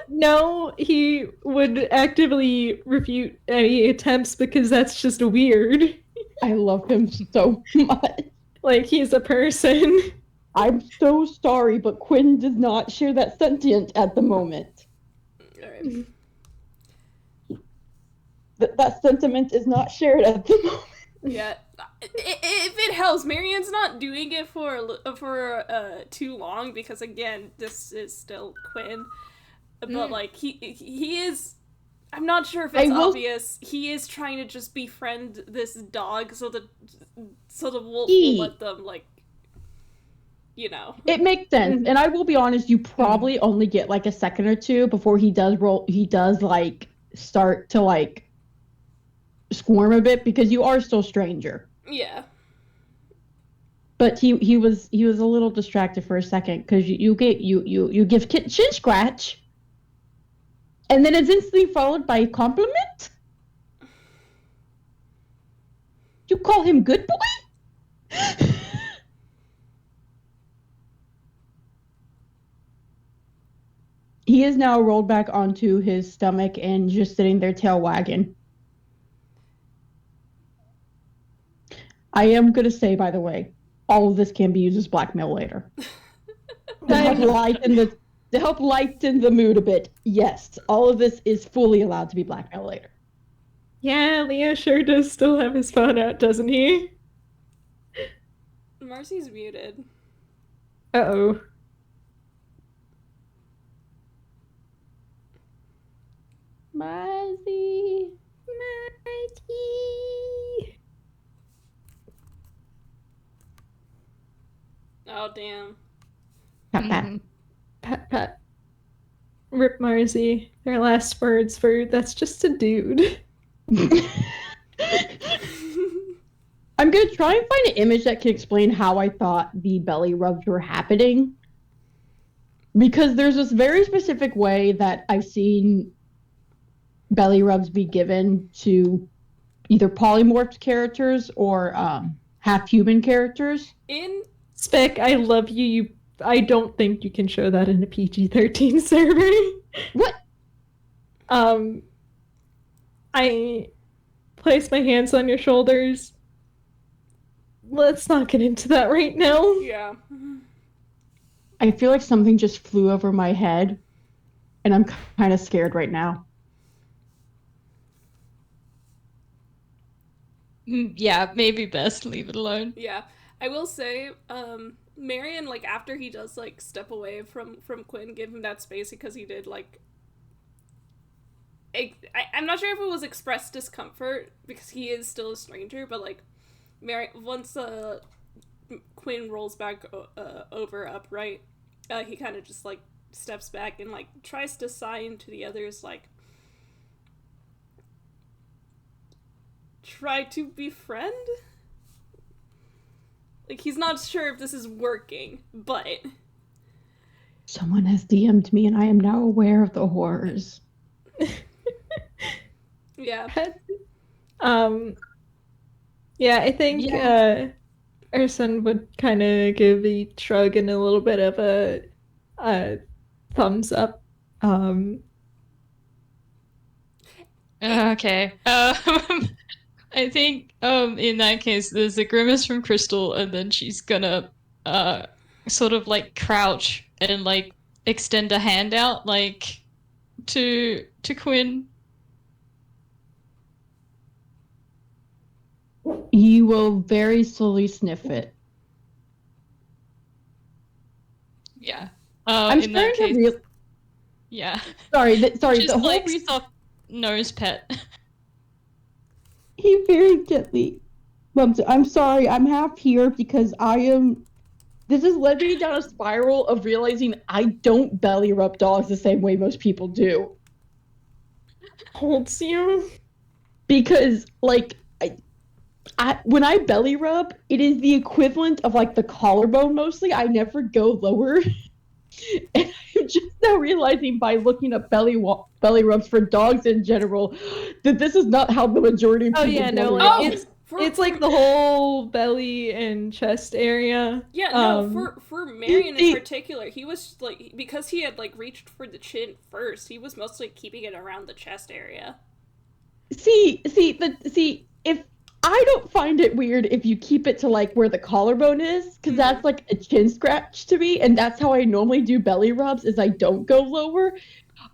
No, he would actively refute any attempts because that's just weird.
I love him so much.
Like, he's a person.
I'm so sorry, but Quinn does not share that sentiment at the moment.
Alright.
That sentiment is not shared at the moment.
Yeah. If it helps, Marian's not doing it for too long because again, this is still Quinn. But like he is, I'm not sure if it's obvious. He is trying to just befriend this dog so the wolf will let them like, you know.
It makes sense, and I will be honest. You probably only get like a second or two before he does like start to like squirm a bit because you are still stranger.
Yeah.
But he was a little distracted for a second because you give chin scratch, and then it's instantly followed by a compliment. You call him good boy? He is now rolled back onto his stomach and just sitting there tail wagging. I am going to say, by the way, all of this can be used as blackmail later. To help lighten the mood a bit. Yes, all of this is fully allowed to be blackmail later.
Yeah, Leo sure does still have his phone out, doesn't he?
Marcy's muted.
Uh-oh.
Marcy.
Oh, damn.
Pat.
Pat. Rip Marcy. Their last words were, that's just a dude.
I'm going to try and find an image that can explain how I thought the belly rubs were happening. Because there's this very specific way that I've seen belly rubs be given to either polymorphed characters or half-human characters.
In
Spec, I love you. I don't think you can show that in a PG-13 server.
What?
I place my hands on your shoulders. Let's not get into that right now.
Yeah.
I feel like something just flew over my head, and I'm kind of scared right now.
Yeah, maybe best leave it alone.
Yeah. I will say, Marian, like, after he does, like, step away from Quinn, give him that space because he did, like... I'm not sure if it was expressed discomfort, because he is still a stranger, but, like, once Quinn rolls back over upright, he kind of just, like, steps back and, like, tries to sign to the others, like, try to befriend? Like, he's not sure if this is working, but...
Someone has DM'd me and I am now aware of the horrors.
Yeah.
Yeah, I think Arsene would kind of give a shrug and a little bit of a thumbs up.
Okay. I think in that case there's a grimace from Crystal and then she's gonna sort of like crouch and like extend a hand out like to Quinn.
You will very slowly sniff it.
Yeah.
I'm
in that
starting
case,
to
yeah.
Sorry,
Just
the whole
like
reason
soft nose pet.
he very gently bumps it. I'm sorry, I'm half here because this has led me down a spiral of realizing I don't belly rub dogs the same way most people do.
Holds you.
Because, like, when I belly rub, it is the equivalent of, like, the collarbone mostly. I never go lower. And I'm just now realizing by looking up belly rubs for dogs in general that this is not how the majority of people
it's like the whole belly and chest area.
Yeah, no, for Marian in particular, he was like, because he had like reached for the chin first, he was mostly keeping it around the chest area.
See, I don't find it weird if you keep it to like where the collarbone is, because that's like a chin scratch to me, and that's how I normally do belly rubs, is I don't go lower.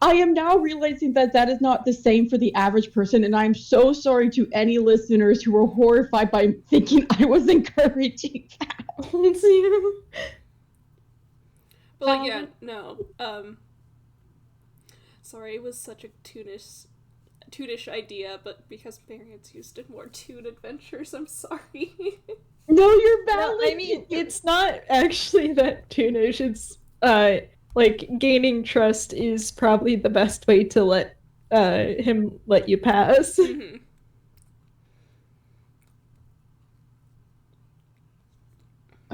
I am now realizing that that is not the same for the average person, and I'm so sorry to any listeners who were horrified by thinking I was encouraging that.
But like, yeah, no. Sorry, it was such a toonish idea, but because Marian's used in more Toon adventures, I'm sorry.
No, you're valid.
No, I mean, it's not actually that toonish. It's like gaining trust is probably the best way to let him let you pass.
Mm-hmm.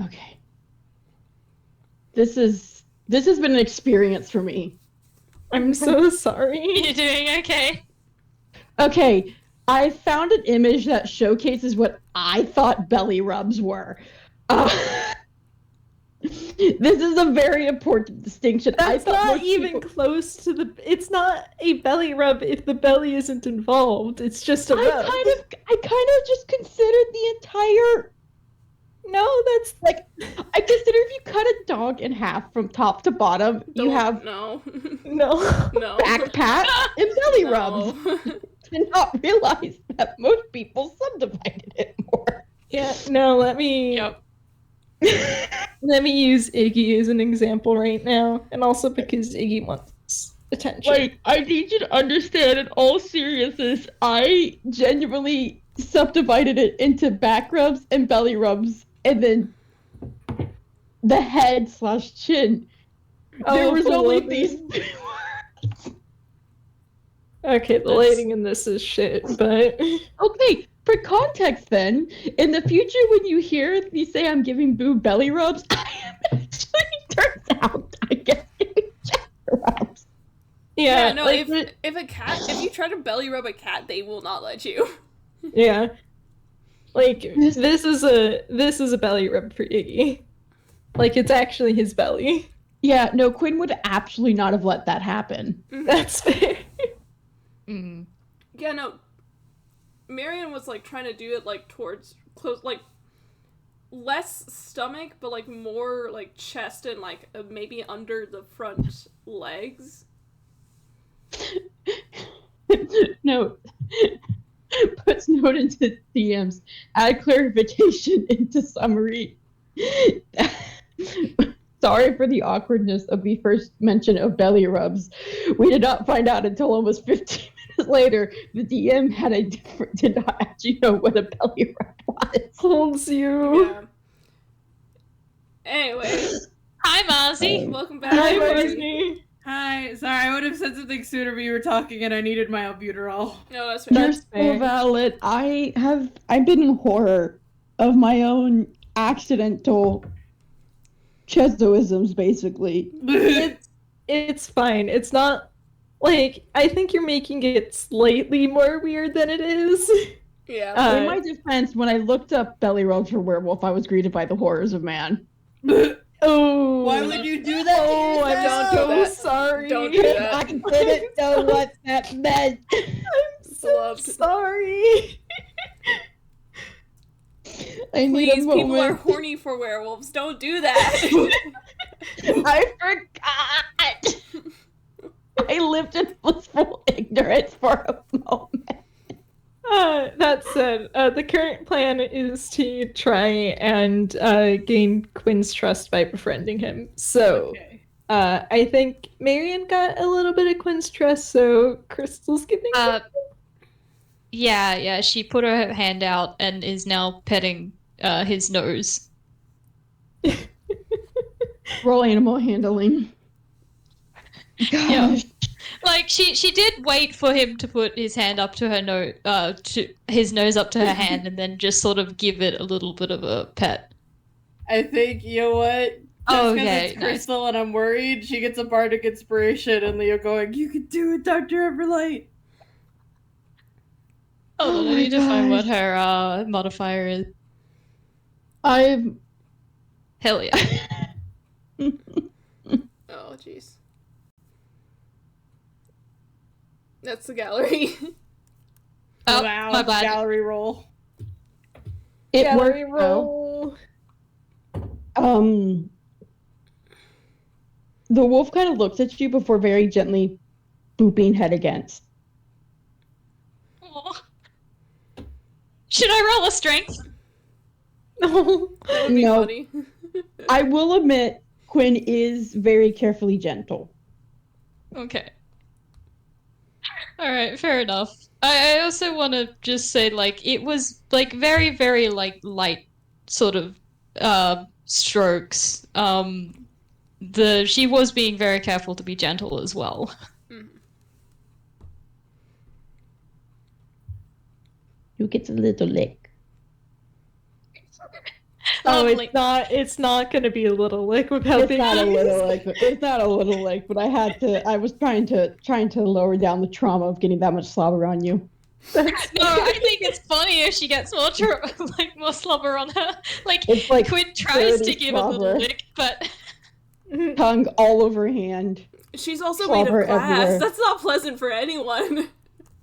Okay. This has been an experience for me.
I'm so sorry.
You're doing okay.
Okay, I found an image that showcases what I thought belly rubs were. This is a very important distinction.
That's not even close to the. It's not a belly rub if the belly isn't involved. It's just a rub.
I kind of just considered the entire.
No, that's
like I consider if you cut a dog in half from top to bottom, you have
no
back pat and belly rubs. Did not realize that most people subdivided it more.
Yeah, no, let me let me use Iggy as an example right now, and also because Iggy wants attention.
Like, I need you to understand, in all seriousness, I genuinely subdivided it into back rubs and belly rubs, and then the head / chin. There was only these two words.
Okay, the lighting in this is shit, but...
Okay, for context then, in the future when you hear me say I'm giving Boo belly rubs, I am actually, turns out, I guess, giving Jack rubs.
Yeah, no,
like,
if you try to belly rub a cat, they will not let you.
Yeah. Like, this is a belly rub for Iggy. Like, it's actually his belly.
Yeah, no, Quinn would absolutely not have let that happen.
That's fair.
Mm.
Yeah, no. Marian was like trying to do it like towards close, like less stomach, but like more like chest and like maybe under the front legs.
No. Puts note into DMs. Add clarification into summary. Sorry for the awkwardness of the first mention of belly rubs. We did not find out until almost 15 minutes later the DM did not actually know what a belly rub was.
Holds you.
Yeah. Anyway.
Hi, Marcy.
Welcome back.
Hi,
Marcy.
Marcy.
Hi, sorry, I would have said something sooner, but you were talking and I needed my albuterol.
No, that's fair.
You're so valid. I've been in horror of my own accidental Chezoisms, basically.
It's fine. It's not, like, I think you're making it slightly more weird than it is.
Yeah.
In my defense, when I looked up belly rubs for werewolf, I was greeted by the horrors of man.
Oh.
Why would you do that?
Oh, I'm
Don't
so
do that.
sorry.
Don't do that.
I didn't know what that meant.
I'm so
Beloved.
sorry.
I need
Please,
a moment.
people are horny for werewolves. Don't do that.
I forgot. I lived in blissful ignorance for a moment.
That said, the current plan is to try and gain Quinn's trust by befriending him. So,
Okay.
I think Marian got a little bit of Quinn's trust, so Crystal's giving
Yeah, she put her hand out and is now petting his nose.
Roll animal handling.
Yeah. Like she did wait for him to put his hand up to her nose, to his nose up to her hand, and then just sort of give it a little bit of a pet.
I think, you know what? Just because
Okay,
it's
nice.
Crystal and I'm worried, she gets a bardic inspiration and Leo going, "You can do it, Dr. Everlight."
Oh, I need to find what her modifier is.
I'm.
Hell yeah.
Oh, jeez. That's the gallery.
Oh,
Wow,
my bad.
gallery roll.
It
Gallery
worked though.
roll.
The wolf kind of looks at you before very gently booping head against.
Aw. Should I roll a strength?
No.
That would be
No.
funny.
I will admit, Quinn is very carefully gentle.
Okay. Alright, fair enough. I also want to just say, like, it was, like, very, very, like, light sort of, strokes. She was being very careful to be gentle as well.
You get a little lick.
Oh,
Lovely.
it's not gonna be a little lick with how
It's
big
not a
he is.
little lick. It's not a little lick, but I was trying to lower down the trauma of getting that much slobber on you.
No, I think it's funny if she gets more more slobber on her. Like,
It's like
Quinn tries
dirty
to give a little
slobber.
lick, but
Tongue all over hand.
She's also made
Slobber
of glass.
everywhere.
That's not pleasant for anyone.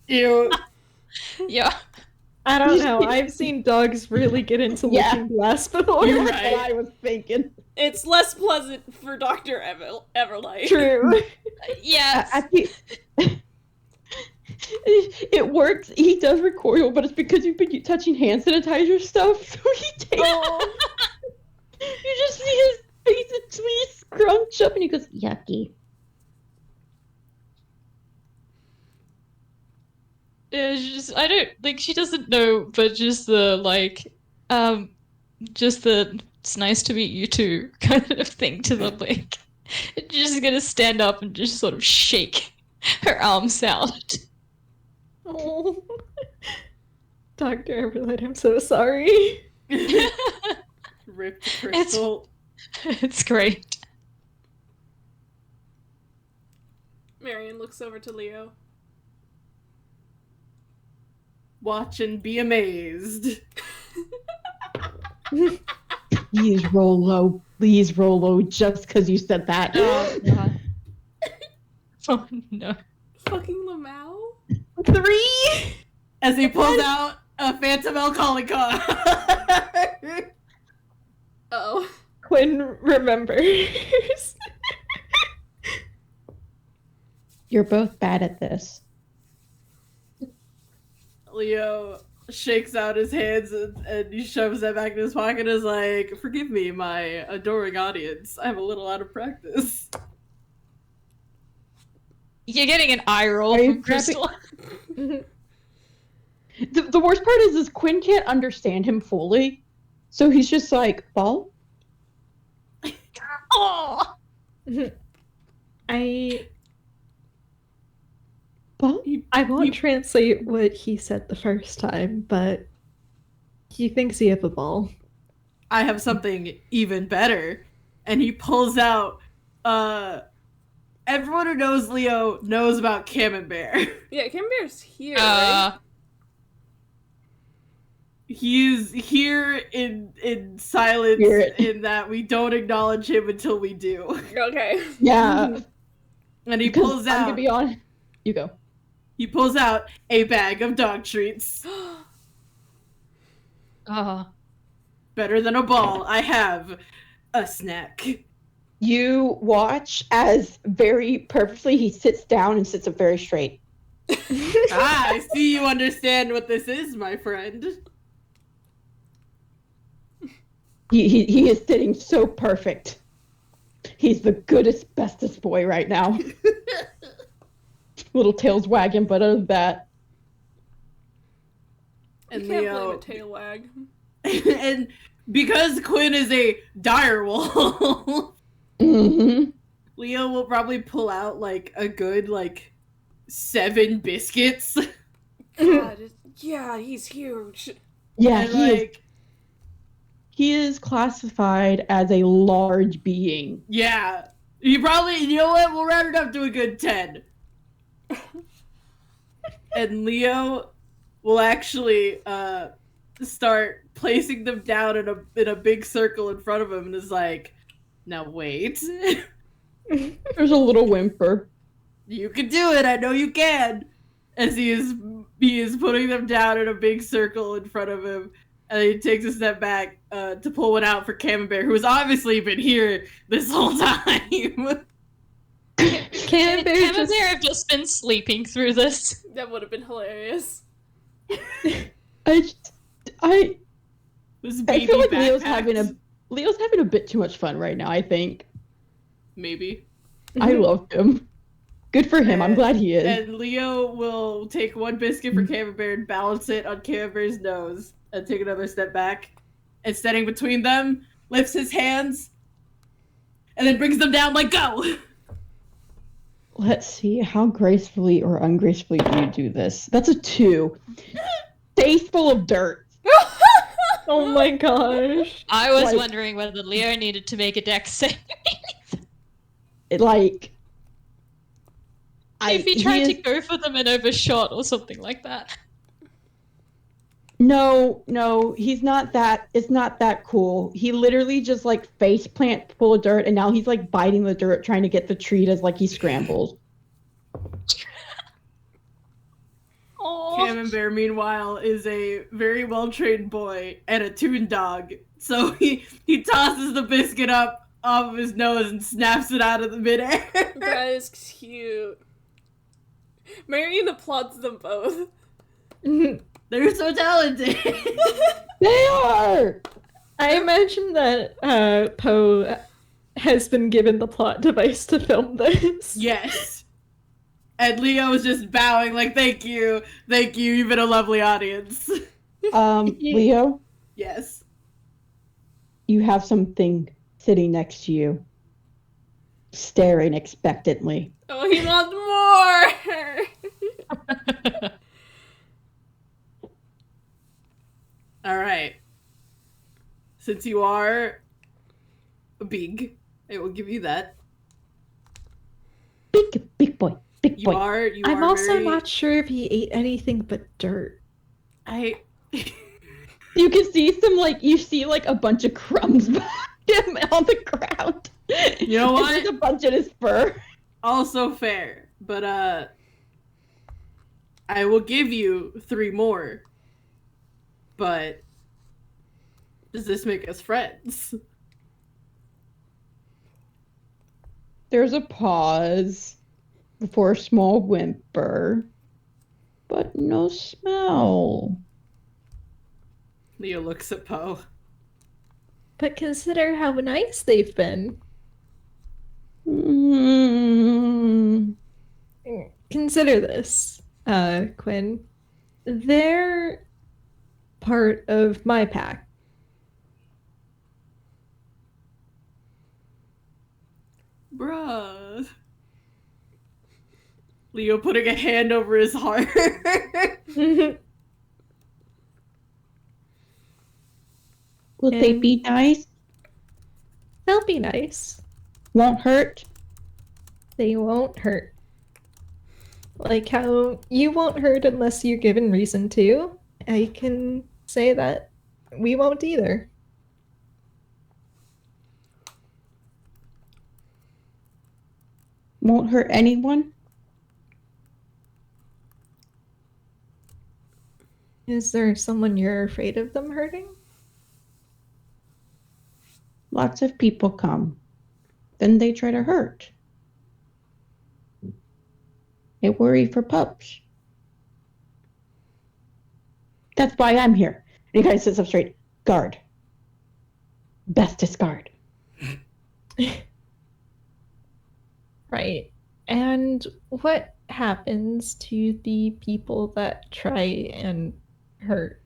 Ew.
yeah.
I don't know. I've seen dogs really get into
Yeah.
licking glass before.
You're
That's
right.
what I was thinking.
It's less pleasant for Dr. Everlight.
True.
Yeah.
I think it works. He does recoil, but it's because you've been touching hand sanitizer stuff. So he takes.
Oh.
You just see his face actually scrunch up, and he goes, "Yucky."
Yeah, I don't like she doesn't know, but just the like, just the it's nice to meet you too kind of thing to the like. Just gonna stand up and just sort of shake her arms out.
Oh. Dr. Everlight, I'm so sorry.
Ripped crystal.
It's great.
Marian looks over to Leo.
Watch and be amazed.
Please roll low. Please roll low, just because you said that.
Oh god. Oh no.
Fucking Lamau?
3.
As he pulls out a phantom alcoholic card.
Oh.
Quinn remembers.
You're both bad at this.
Leo shakes out his hands and he shoves them back in his pocket and is like, "Forgive me, my adoring audience. I'm a little out of practice."
You're getting an eye roll
Are you
from Crystal.
The worst part is Quinn can't understand him fully, so he's just like, "Ball."
Oh.
Ball?
I won't translate what he said the first time, but he thinks he have a ball.
I have something even better. And he pulls out, everyone who knows Leo knows about Camembert.
Yeah, Camembert's here, right?
He's here in silence,
Here.
in that we don't acknowledge him until we do.
Okay.
Yeah.
And he
Because
pulls
I'm
out,
gonna be on. You go.
he pulls out a bag of dog treats. Better than a ball, I have a snack.
You watch as very purposely he sits down and sits up very straight.
I see you understand what this is, my friend.
He is sitting so perfect. He's the goodest, bestest boy right now. Little tail's wagging, but other than that,
You
And
can't
Leo,
blame a tail wag.
and because Quinn is a dire wolf,
mm-hmm.
Leo will probably pull out like a good 7 biscuits.
God, yeah, he's huge.
Yeah,
And
he is classified as a large being.
yeah, you probably, you know what? We'll round it up to a good 10. And Leo will actually start placing them down in a big circle in front of him and is like, "Now wait,
There's a little whimper.
you can do it. I know you can." As he is putting them down in a big circle in front of him, And he takes a step back to pull one out for Camembert, who has obviously been here this whole time.
Camembert just...
have just been sleeping through this.
That would have been hilarious.
I
This
I
baby
feel like
backpacks.
Leo's having a bit too much fun right now, I think.
Maybe.
I love him. Good for him. I'm glad he is.
And Leo will take one biscuit for Camembert and balance it on Camembert's nose and take another step back. And standing between them, lifts his hands and then brings them down like go!
Let's see, how gracefully or ungracefully do you do this? That's a 2. Face full of dirt.
Oh my gosh.
I was
Like-
wondering whether Leo needed to make a dex save.
Like...
If he tried to go for them and overshot or something like that.
No, he's not that. It's not that cool. He literally just like face plant full of dirt, and now he's like biting the dirt, trying to get the treat as like he scrambles.
Aww.
Camembert, meanwhile, is a very well-trained boy and a toon dog. So he tosses the biscuit up off of his nose and snaps it out of the midair.
That is cute. Marian applauds them both.
They're so talented.
They are.
I imagine that Poe has been given the plot device to film this.
Yes. And Leo is just bowing like, thank you, you've been a lovely audience.
Leo,
Yes.
you have something sitting next to you, staring expectantly.
Oh, he wants more!
Alright. Since you are big, I will give you that.
Big boy, big
You
boy.
are
I'm also
very...
not sure if he ate anything but dirt.
You can see some you see a bunch of crumbs behind him on the ground.
You know
And
what?
there's a bunch in his fur.
Also fair, but I will give you 3 more. But does this make us friends?
There's a pause before a small whimper, but no smell.
Leo looks at Poe.
But consider how nice they've been.
Mm.
Consider this, Quinn. They're part of my pack.
Bruh. Leo putting a hand over his heart.
Will they
And-
be nice?
They'll be nice.
Won't hurt?
They won't hurt. Like how you won't hurt unless you're given reason to. I can say that we won't either.
Won't hurt anyone?
Is there someone you're afraid of them hurting?
Lots of people come. Then they try to hurt. I worry for pups. That's why I'm here. And he kind of sits up straight. Guard. Bestest guard.
Right. And what happens to the people that try and hurt?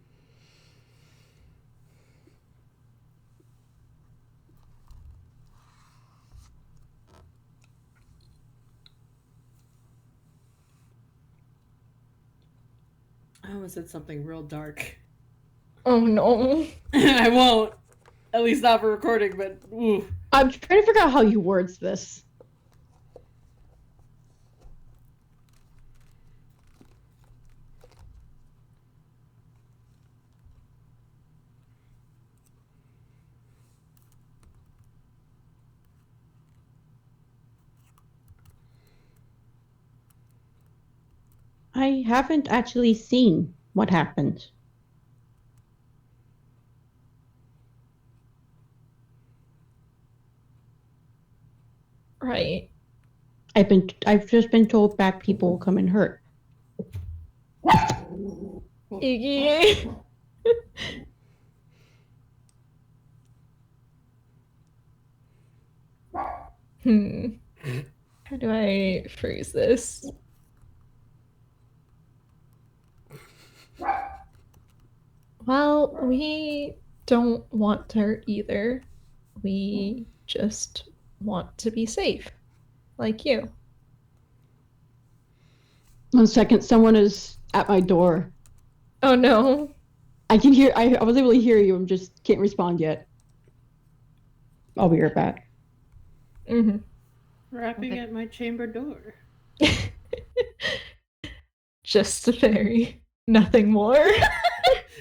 I almost said something real dark.
Oh no.
I won't. At least not for recording, but ooh.
I'm trying to figure out how he words this. I haven't actually seen what happened.
Right.
I've just been told back people will come and hurt.
Iggy. How do I phrase this? Well, we don't want to hurt either. We just want to be safe. Like you.
1 second, someone is at my door.
Oh no.
I can hear. I was able to hear you. I'm just can't respond yet. I'll be right back.
Mm-hmm.
Rapping at my chamber door.
Just a fairy. Nothing more.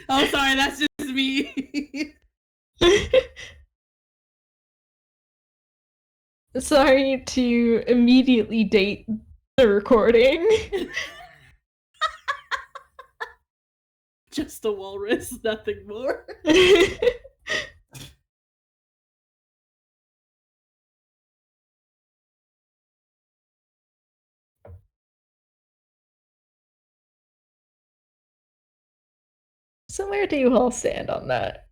Oh, sorry, that's just me.
Sorry to immediately date the recording.
Just a walrus, nothing more.
So where do you all stand on that?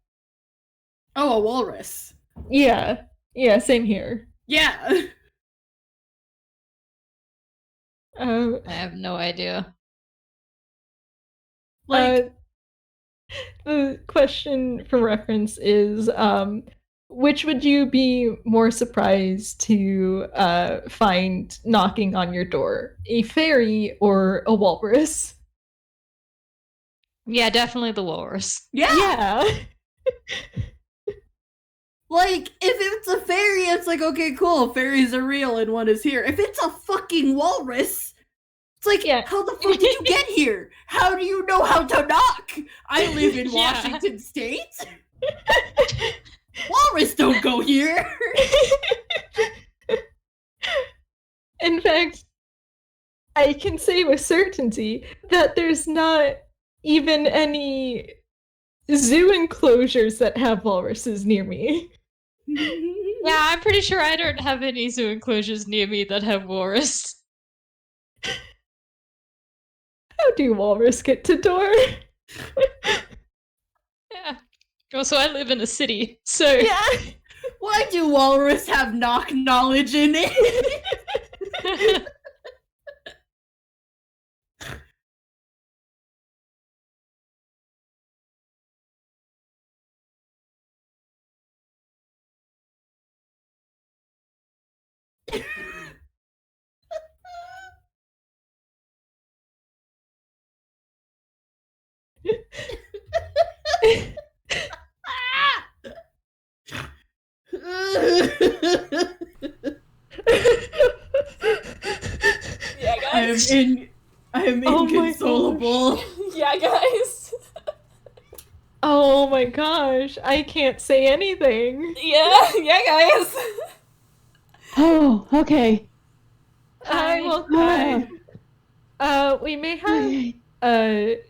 Oh, a walrus.
Yeah. Yeah, same here.
Yeah.
I have no idea.
Like,
the question for reference is, which would you be more surprised to find knocking on your door? A fairy or a walrus?
Yeah, definitely the walrus.
yeah.
Yeah.
Like, if it's a fairy, it's like, okay, cool, fairies are real and one is here. If it's a fucking walrus, it's like,
Yeah.
how the fuck did you get here? How do you know how to knock? I live in
Yeah.
Washington State. Walrus don't go here.
In fact, I can say with certainty that there's not even any zoo enclosures that have walruses near me.
Yeah, I'm pretty sure I don't have any zoo enclosures near me that have walrus.
How do walrus get to door?
Yeah. Also, I live in a city, so
Yeah.
Why do walrus have knock knowledge in it?
Yeah, guys.
I am
Oh my
inconsolable.
Yeah, guys.
Oh my gosh, I can't say anything.
Yeah, guys.
Oh, okay.
Hi, well, we may have
Okay.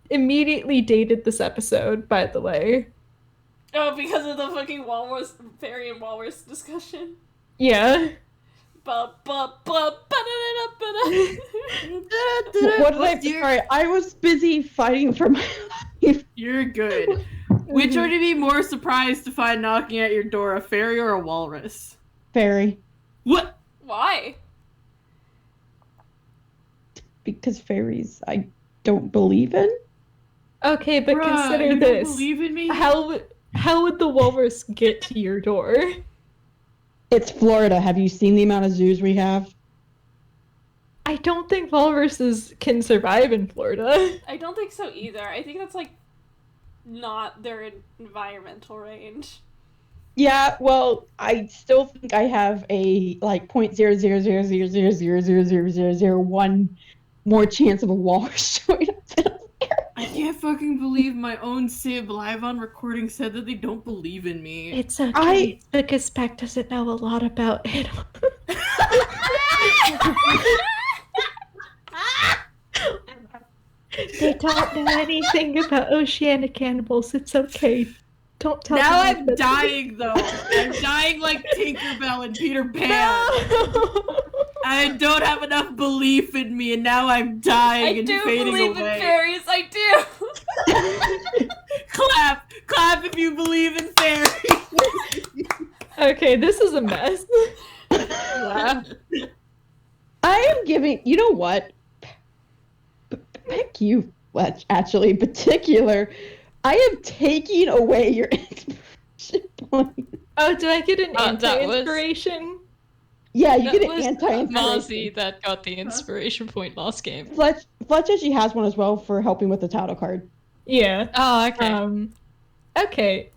immediately dated this episode, by the way.
Oh, because of the fucking walrus, fairy and walrus discussion.
Yeah.
What
What did I? Sorry, I was busy fighting for my life.
You're good. Which would you be more surprised to find knocking at your door, a fairy or a walrus?
Fairy,
What?
Why?
because fairies I don't believe in.
Okay, but
Bruh,
consider
you
this.
don't believe in me?
How would the walrus get to your door?
It's Florida. Have you seen the amount of zoos we have?
I don't think walruses can survive in Florida.
I don't think so either. I think that's like not their environmental range.
Yeah, well, I still think I have a like 0.00000000001 more chance of a walrus showing up than a fairy.
I can't fucking believe my own Sib live on recording said that they don't believe in me.
It's okay, because Spec doesn't know a lot about animals. They don't know anything about oceanic animals. It's okay. Don't tell
Now
me
I'm dying though. I'm dying like Tinkerbell and Peter Pan.
No!
I don't have enough belief in me, and now I'm dying and fading
believe
away.
in fairies. I do.
Clap if you believe in fairies.
Okay, this is a mess.
Yeah.
I am giving. You know what? Pick you, Fletch. Actually, in particular, I am taking away your inspiration point.
Oh, do I get an
That was-
anti-inspiration?
Yeah, you
That
get an
was
anti-inspiration.
Marzi that got the inspiration point last game.
Fletch actually has one as well for helping with the title card.
Yeah.
Oh, okay.
Okay.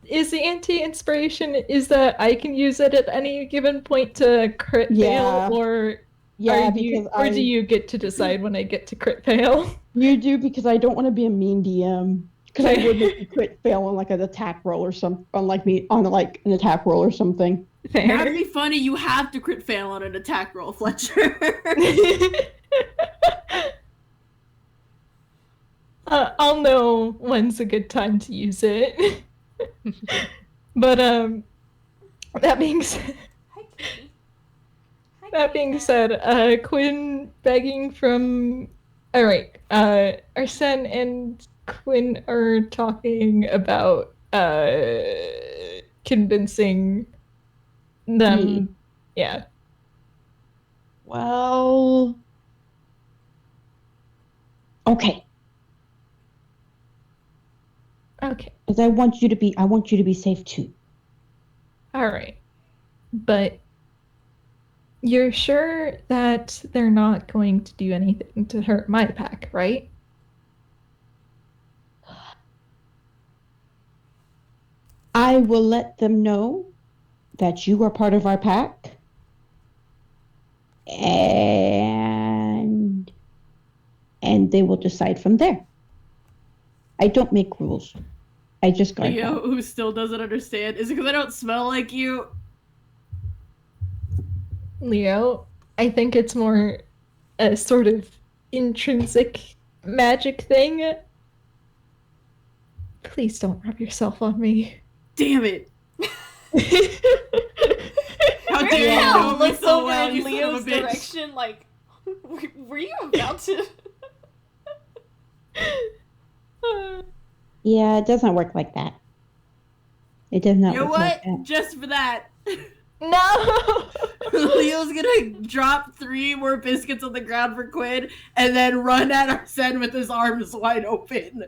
Is the anti-inspiration is that I can use it at any given point to crit
Yeah.
fail, or
Yeah,
do you,
because
do you get to decide when I get to crit fail?
You do, because I don't want to be a mean DM. Because I would make you crit fail on like an attack roll or something, on like an attack roll or something.
That'd be funny. You have to crit fail on an attack roll, Fletcher.
I'll know when's a good time to use it. But that being said,
Hi, Kitty. Hi,
that
kitty
being
cat.
said, Quinn begging from. All right, Arsene and Quinn are talking about convincing them.
Me.
Yeah.
Well, okay.
Okay.
Because I want you to be safe too.
All right. But you're sure that they're not going to do anything to hurt my pack, right?
I will let them know that you are part of our pack, and they will decide from there. I don't make rules. I just guard
Leo,
them.
who still doesn't understand. Is it because I don't smell like you?
Leo, I think it's more a sort of intrinsic magic thing. Please don't rub yourself on me.
Damn it. How
Marian
dare you know me
looks
so
over
well,
in
you son of
Leo's
a bitch.
direction, like, were you about to?
Yeah, it doesn't work like that. It does not
You know
work like
what?
that.
Just for that.
No!
Leo's gonna drop 3 more biscuits on the ground for Quinn and then run at Arsene with his arms wide open.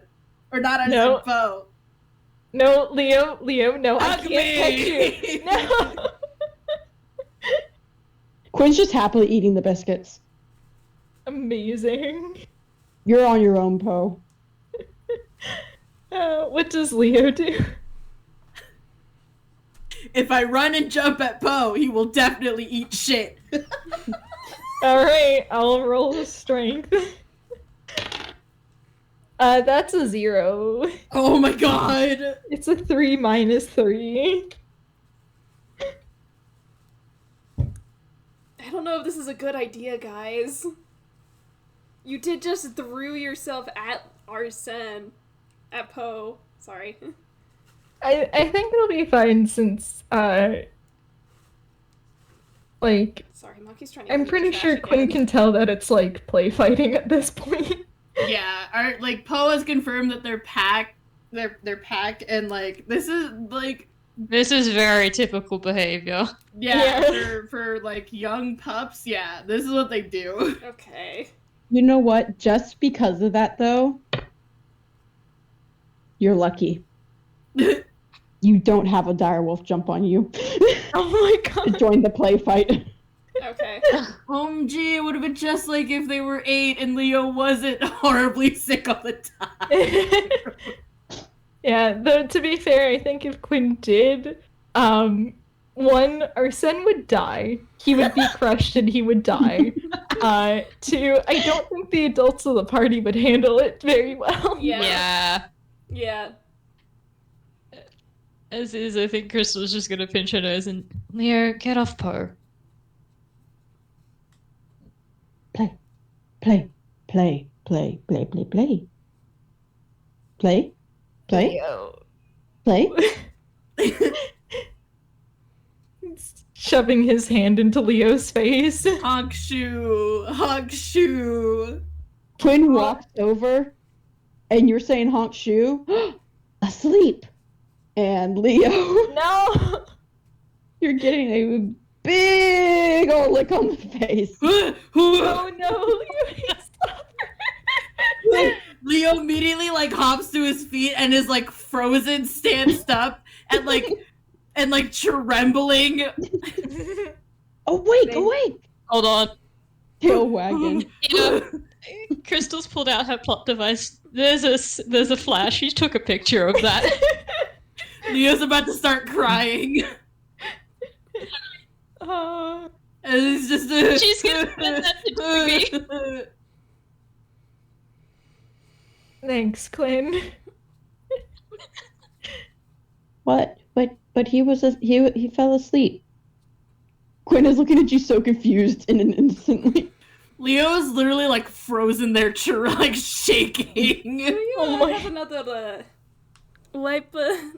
Or not Arsene,
No.
Poe.
No, Leo, no, I
Hug
can't
me!
catch you. No!
Quinn's just happily eating the biscuits.
Amazing.
You're on your own, Poe.
What does Leo do?
If I run and jump at Poe, he will definitely eat shit.
Alright, I'll roll a strength. That's a 0.
Oh my god!
It's a 3 minus 3.
I don't know if this is a good idea, guys. You did just threw yourself at Arsene. At Poe. Sorry.
I think it'll be fine since,
Sorry, Monkey's trying to
I'm
get
pretty
the
sure
trash
Quinn
again.
can tell that it's like play fighting at this point.
Yeah, Poe has confirmed that their pack, and like, this is like,
This is very typical behavior.
Yeah.
for like young pups, yeah, this is what they do.
Okay.
You know what? Just because of that, though, you're lucky. You don't have a direwolf jump on you
Oh my
to
god.
join the play fight.
Okay.
Gee, it would have been just like if they were 8 and Leo wasn't horribly sick all the time.
Yeah, though to be fair, I think if Quinn did, 1, Arsene would die. He would be crushed and he would die. 2, I don't think the adults of the party would handle it very well.
Yeah.
Yeah.
Yeah.
As is, I think Crystal's just gonna pinch her nose and Leo, get off Poe.
Play, play, play, play, play, play, play. Play? Play?
Leo.
Play?
Shoving his hand into Leo's face.
Honk shoe.
Quinn walks over, and you're saying honk shoe? Asleep. And Leo,
No!
you're getting a big old lick on the face.
Oh no, Leo, stop.
Leo immediately like hops to his feet and is like frozen, stanced up, and trembling.
Awake!
Hold on.
Tail wagging.
You know, Crystal's pulled out her plot device. There's a flash. She took a picture of that.
Leo's about to start crying.
Oh.
And it's just
She's gonna send that to me.
Thanks, Quinn.
What? But he fell asleep. Quinn is looking at you so confused and instantly.
Leo is literally like frozen there, like shaking.
Do you
Oh my-
have another wipe,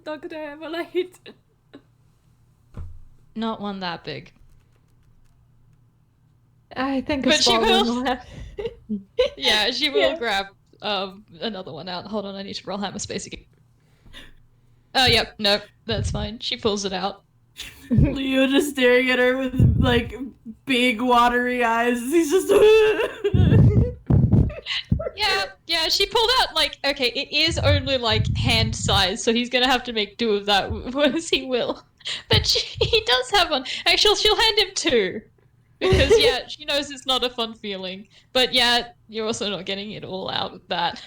Dr. Everlight?
Not one that big.
I think
But
a
she
small one
will.
will have.
Yeah, she will
Yeah.
grab another one out. Hold on, I need to roll hammer space again. Oh, yep, nope, that's fine. She pulls it out.
Leo just staring at her with like big watery eyes. He's just
Yeah, she pulled out, like, okay, it is only, like, hand size, so he's gonna have to make do of that as he will. But he does have one. Actually, she'll hand him two. Because, yeah, she knows it's not a fun feeling. But, yeah, you're also not getting it all out with that.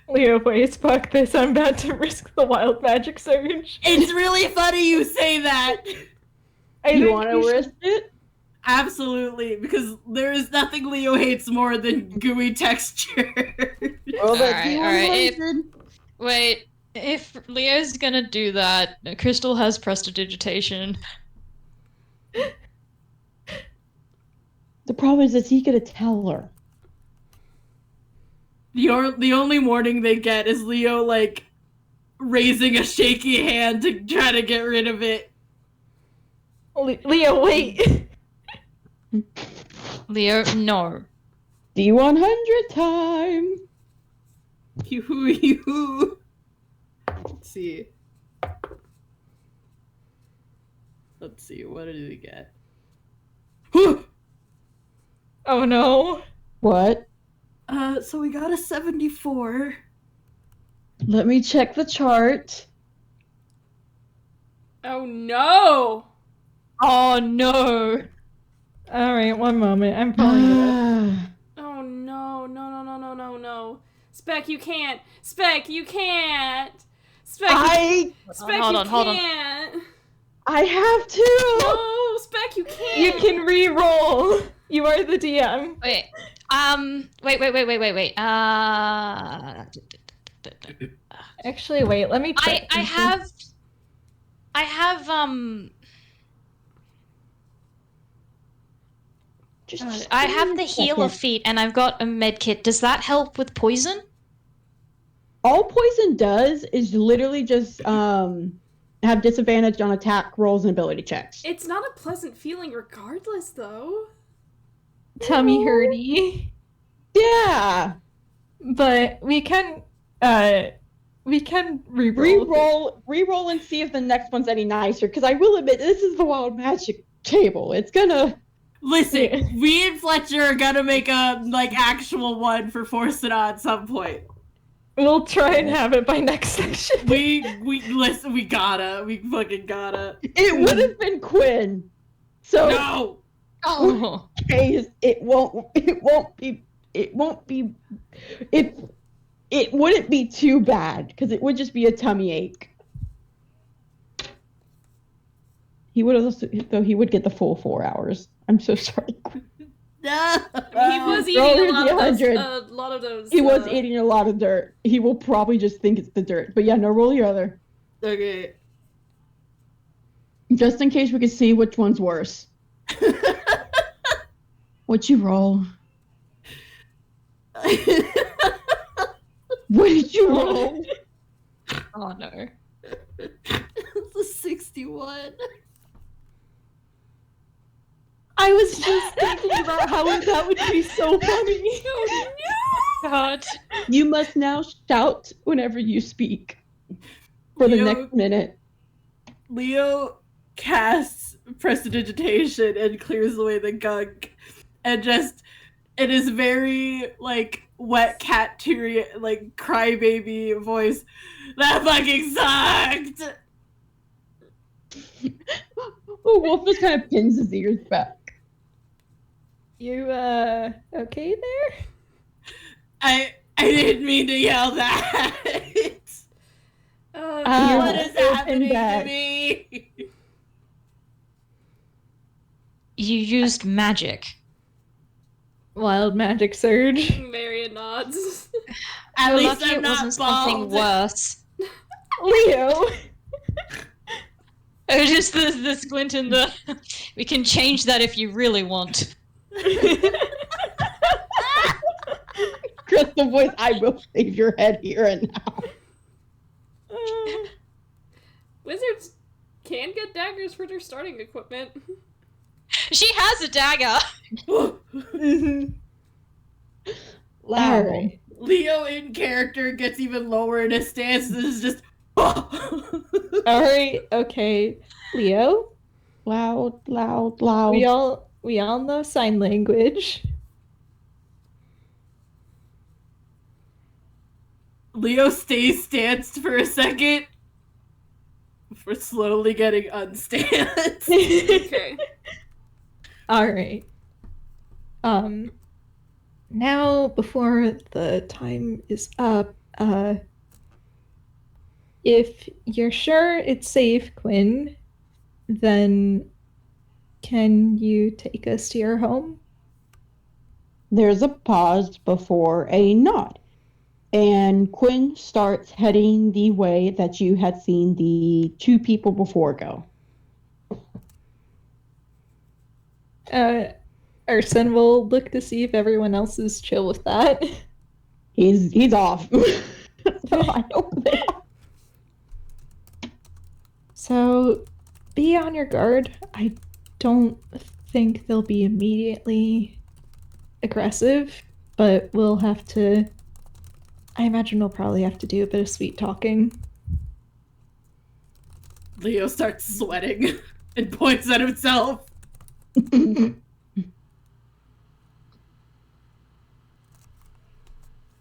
Leo, wait, fuck this. I'm about to risk the wild magic surge.
It's really funny you say that.
You want to risk it?
Absolutely, because there is nothing Leo hates more than gooey texture.
Roll that
Alright,
D100.
Wait, if Leo's gonna do that, Crystal has prestidigitation.
The problem is he gonna tell her?
The only warning they get is Leo like raising a shaky hand to try to get rid of it.
Leo, wait.
Leo, no.
D100 time.
You. Let's see. What did he get?
Oh no.
What?
So we got a 74.
Let me check the chart.
Oh no!
Oh no!
Alright, one moment. I'm pulling it up.
Oh no. Spec, you can't! Spec, you can't! Spec, Spec,
Hold
you
on, hold on.
can't!
I have to.
No, Spec, you can't!
You can re-roll. You are the DM.
Wait. Wait.
Actually, wait. Let me check.
I have
Just
I have the
a
healer
second.
feat and I've got a med kit. Does that help with poison?
All poison does is literally just have disadvantage on attack rolls and ability checks.
It's not a pleasant feeling regardless, though.
Tummy hurty.
Yeah.
But we can re-roll.
Reroll and see if the next one's any nicer. Because I will admit, this is the wild magic table. It's gonna.
Listen, we and Fletcher are gonna make a actual one for Force-It at some point.
We'll try and have it by next session.
We fucking gotta.
It would have been Quinn. So
No.
Oh.
case it wouldn't be too bad because it would just be a tummy ache. He would also, though he would get the full 4 hours. I'm so sorry.
No.
He was eating
roll
a lot of
your
those. A lot of those.
He was eating a lot of dirt. He will probably just think it's the dirt. But yeah, no, roll your other.
Okay.
Just in case we can see which one's worse. What'd you roll? What did you roll?
Oh no.
It's a 61.
I was just thinking about how that would be so funny.
God.
You must now shout whenever you speak for the
Leo-
next minute.
Leo casts prestidigitation and clears away the gunk, and just it is very like wet cat teary like crybaby voice. That fucking sucked.
Oh, Wolf just kind of pins his ears back.
You, okay there?
I didn't mean to yell that. What is
You're
happening to
back.
me?
You used magic.
Wild magic surge.
Marian nods.
At
You're
least
lucky
I'm
it
not
wasn't something
bald.
worse.
Leo!
Oh, just the squint in the... We can change that if you really want.
Crystal voice, I will save your head here and now.
Wizards can get daggers for their starting equipment.
She has a dagger!
Loud.
Alright.
Leo in character gets even lower in his stance. This is just.
Alright, okay. Leo,
Loud, loud, loud.
we all know sign language.
Leo stays stanced for a second. Before slowly getting unstanced.
Okay.
Alright. Now, before the time is up, if you're sure it's safe, Quinn, then can you take us to your home?
There's a pause before a nod. And Quinn starts heading the way that you had seen the two people before go.
Arsene will look to see if everyone else is chill with that.
He's off. So I know they are.
So, be on your guard. I don't think they'll be immediately aggressive, but we'll have to... I imagine we'll probably have to do a bit of sweet talking.
Leo starts sweating and points at himself.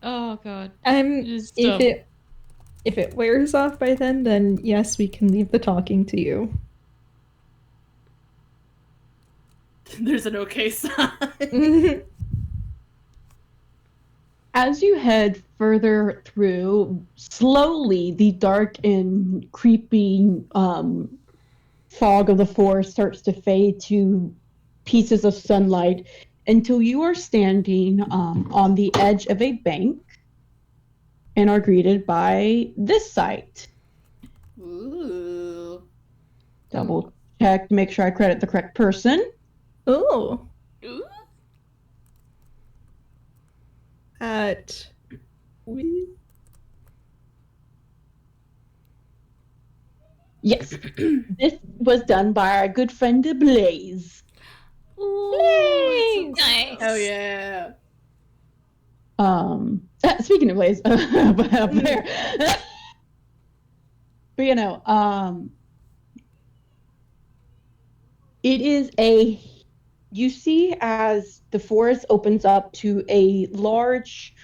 Oh god.
If it wears off by then yes, we can leave the talking to you.
There's an okay sign.
As you head further through, slowly the dark and creepy fog of the forest starts to fade to pieces of sunlight until you are standing on the edge of a bank and are greeted by this sight.
Ooh.
Double check to make sure I credit the correct person.
Oh.
Ooh.
Yes, this was done by our good friend Blaze.
Ooh,
Nice.
Oh yeah.
Speaking of Blaze, but up there. But you know, it is you see as the forest opens up to a large,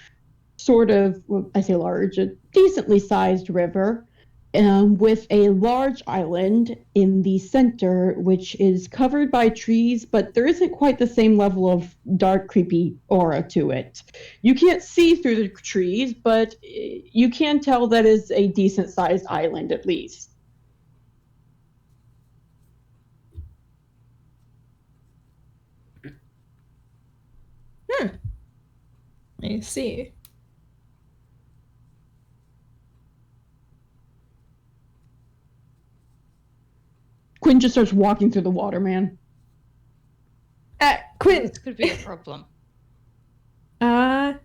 sort of, well, I say large, a decently sized river, with a large island in the center, which is covered by trees, but there isn't quite the same level of dark, creepy aura to it. You can't see through the trees, but you can tell that is a decent sized island at least.
I see.
Quinn just starts walking through the water, man.
Quinn!
This could be a problem.
Yeah,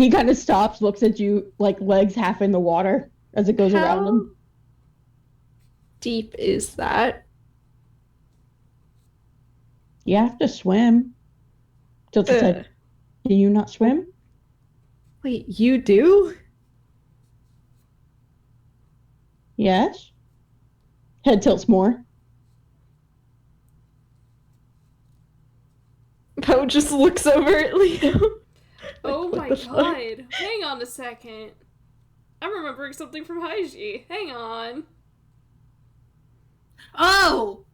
He kind of stops, looks at you, like legs half in the water as it goes around him.
Deep is that?
You have to swim. Tilted said, "Do you not swim?"
Wait, you do?
Yes. Head tilts more.
Poe just looks over at Leo.
Oh
what
my
the fuck?
god. Hang on a second. I'm remembering something from Haiji. Hang on.
Oh!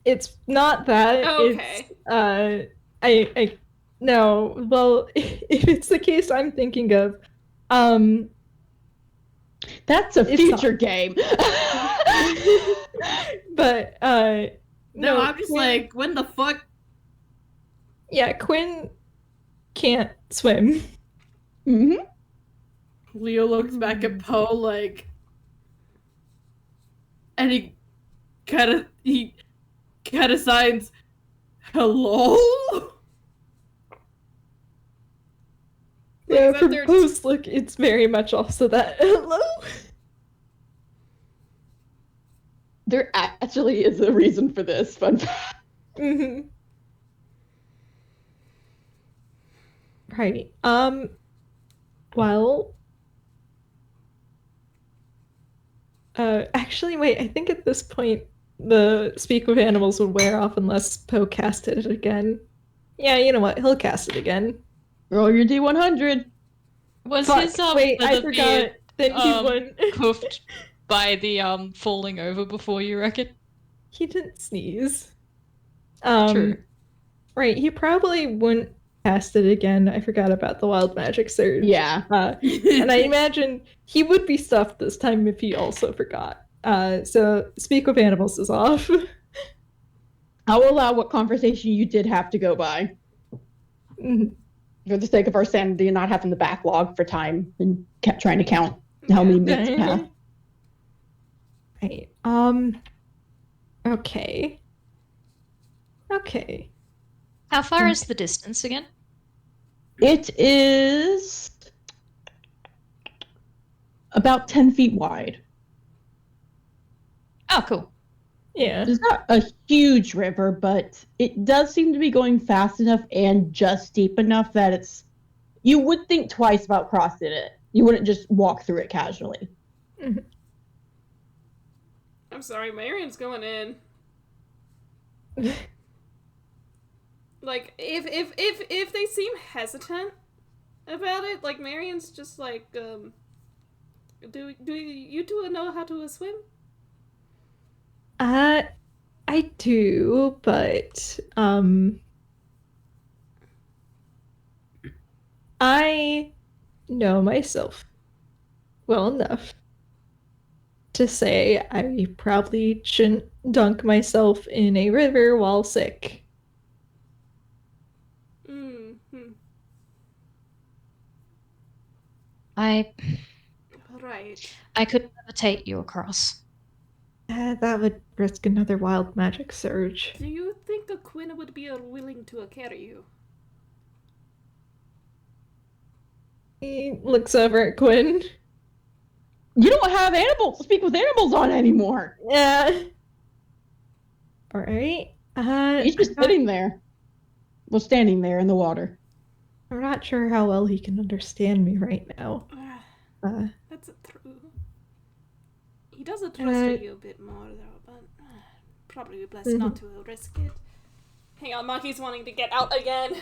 It's not that.
Okay.
It's, no, well, if it's the case I'm thinking of,
That's a
It's
future
not-
game.
but,
No, I'm just like, when the fuck?
yeah, Quinn can't swim.
Mm-hmm.
Leo looks back at Poe like, and he kind of signs, "Hello."
Yeah,
that
from
their-
Poe's look, it's very much also that, hello?
There actually is a reason for this. Fun fact.
Mm-hmm. Right. Well, actually, wait, I think at this point, the Speak with Animals would wear off unless Poe casted it again. Yeah, you know what? He'll cast it again.
Roll your D100.
Was
Fuck,
his
wait, I
the
forgot.
beard
Then he won.
cuffed by the falling over before, you reckon?
He didn't sneeze.
True.
Right, he probably wouldn't cast it again. I forgot about the wild magic surge.
Yeah.
And I imagine he would be stuffed this time if he also forgot. So Speak with Animals is off.
I will allow what conversation you did have to go by
Mhm.
for the sake of our sanity and not having the backlog for time and kept trying to count how many minutes passed.
Right. Okay. Okay.
How far is the distance again?
It is about 10 feet wide.
Oh, cool.
Yeah.
It's not a huge river, but it does seem to be going fast enough and just deep enough that it's. You would think twice about crossing it. You wouldn't just walk through it casually.
I'm sorry, Marian's going in. Like, if they seem hesitant about it, like, Marian's just like, do you two know how to swim?
I do, but I know myself well enough to say I probably shouldn't dunk myself in a river while sick.
Mm-hmm. Right.
I could levitate you across.
That would risk another wild magic surge.
Do you think a Quinn would be willing to carry you?
He looks over at Quinn.
You don't have animals to speak with animals on anymore.
Yeah. All right.
He's just sitting there. Well, standing there in the water.
I'm not sure how well he can understand me right now.
That's true. He doesn't trust
Uh,
you a bit more, though, but probably best not to risk it. Hang on, Maki's wanting to get out again.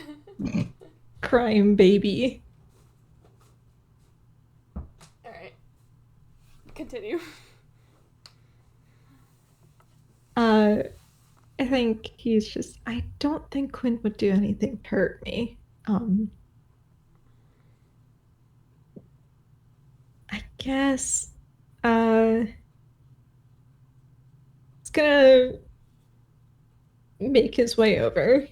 Crime baby.
Alright. Continue.
I think he's just. I don't think Quinn would do anything to hurt me. I guess. He's gonna make his way over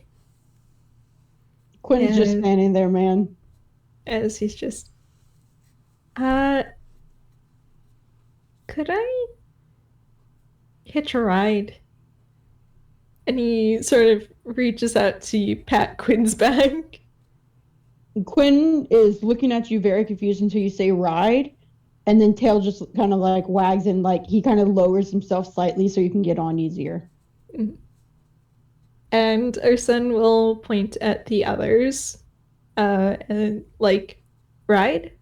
Quinn's just
Yeah.
standing there, man.
as he's just. Could I hitch a ride? And he sort of reaches out to pat Quinn's back.
Quinn is looking at you very confused until you say ride, and then Tail just kind of like wags and like he kind of lowers himself slightly so you can get on easier.
And Arsene will point at the others, and like, ride?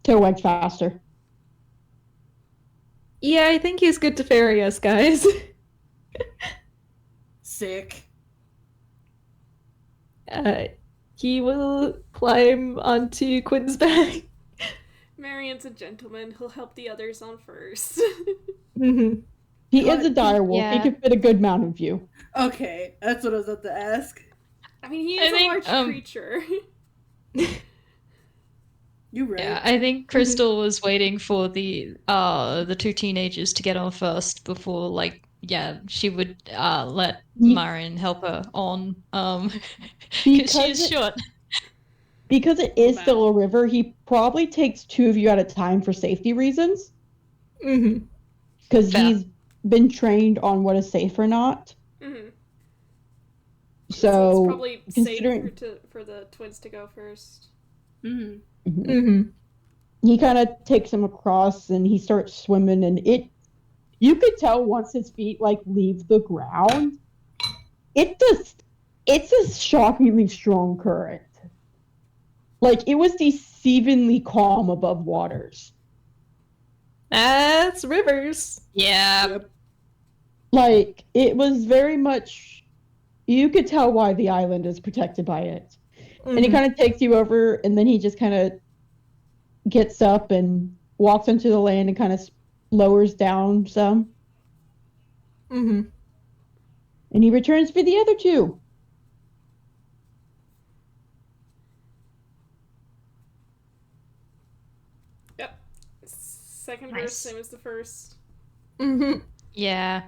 Tail wags faster.
Yeah, I think he's good to ferry us, guys.
Sick.
He will climb onto Quinn's back.
Marian's a gentleman. He'll help the others on first.
Mm-hmm.
He is a direwolf.
Yeah.
He can fit a good amount of you.
Okay, that's what I was about to ask.
I mean, he
I
is a
think,
large creature.
You right.
Yeah, I think Crystal was waiting for the two teenagers to get on first before, like, yeah, she would let Marian help her on, because she is short.
Because it is still a river, he probably takes two of you at a time for safety reasons.
Mm-hmm.
Because he's been trained on what is safe or not.
Mm-hmm.
So
it's probably safer for the twins to go first.
Mm-hmm.
Mm-hmm.
Mm-hmm.
He kind of takes him across and he starts swimming, and you could tell once his feet like leave the ground, it's a shockingly strong current. Like, it was deceivingly calm above waters.
That's rivers.
Yeah.
Yep.
Like, it was very much, you could tell why the island is protected by it.
Mm-hmm.
And he kind of takes you over, and then he just kind of gets up and walks onto the land and kind of lowers down some.
Mm-hmm.
And he returns for the other two.
Yep. Second
Nice.
verse, same as the first.
Mm-hmm.
Yeah.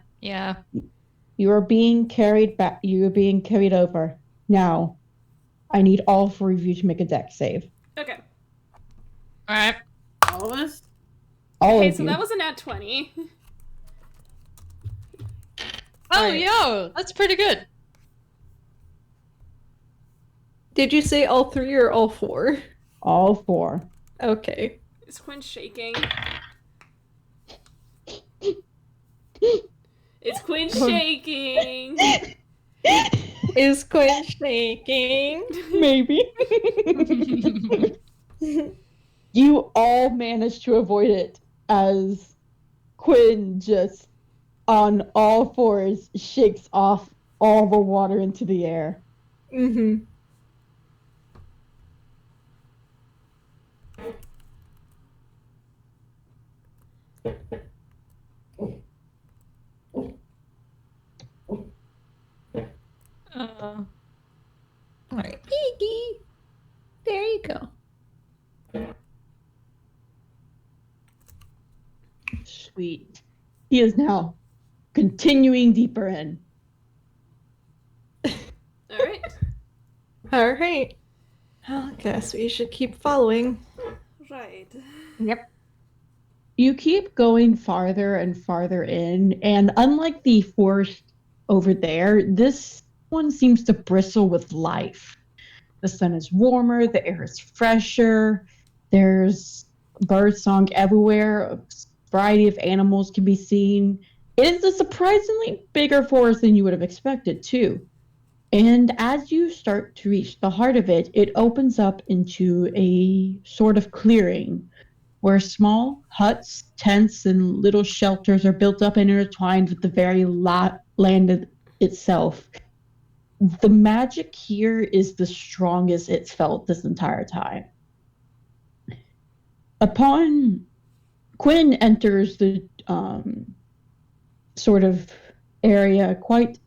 You are being carried back. You are being carried over. Now, I need all four of you to make a dex save.
Okay.
Alright.
All of us?
All
Okay,
of
so
you.
that was a nat 20.
Oh,
Alright.
yo, that's pretty good.
Did you say all three or all four?
All four.
Okay.
Is Quinn shaking? Is Quinn shaking?
Is Quinn shaking?
Maybe. You all managed to avoid it as Quinn just on all fours shakes off all the water into the air.
Mm-hmm. Alright. There you go.
Sweet. He is now continuing deeper in.
Alright.
Alright. I guess we should keep following.
Right.
Yep.
You keep going farther and farther in, and unlike the forest over there, this one seems to bristle with life. The sun is warmer, the air is fresher, there's bird song everywhere, a variety of animals can be seen. It is a surprisingly bigger forest than you would have expected, too. And as you start to reach the heart of it, it opens up into a sort of clearing where small huts, tents, and little shelters are built up and intertwined with the very land itself. The magic here is the strongest it's felt this entire time. Upon Quinn enters the sort of area quite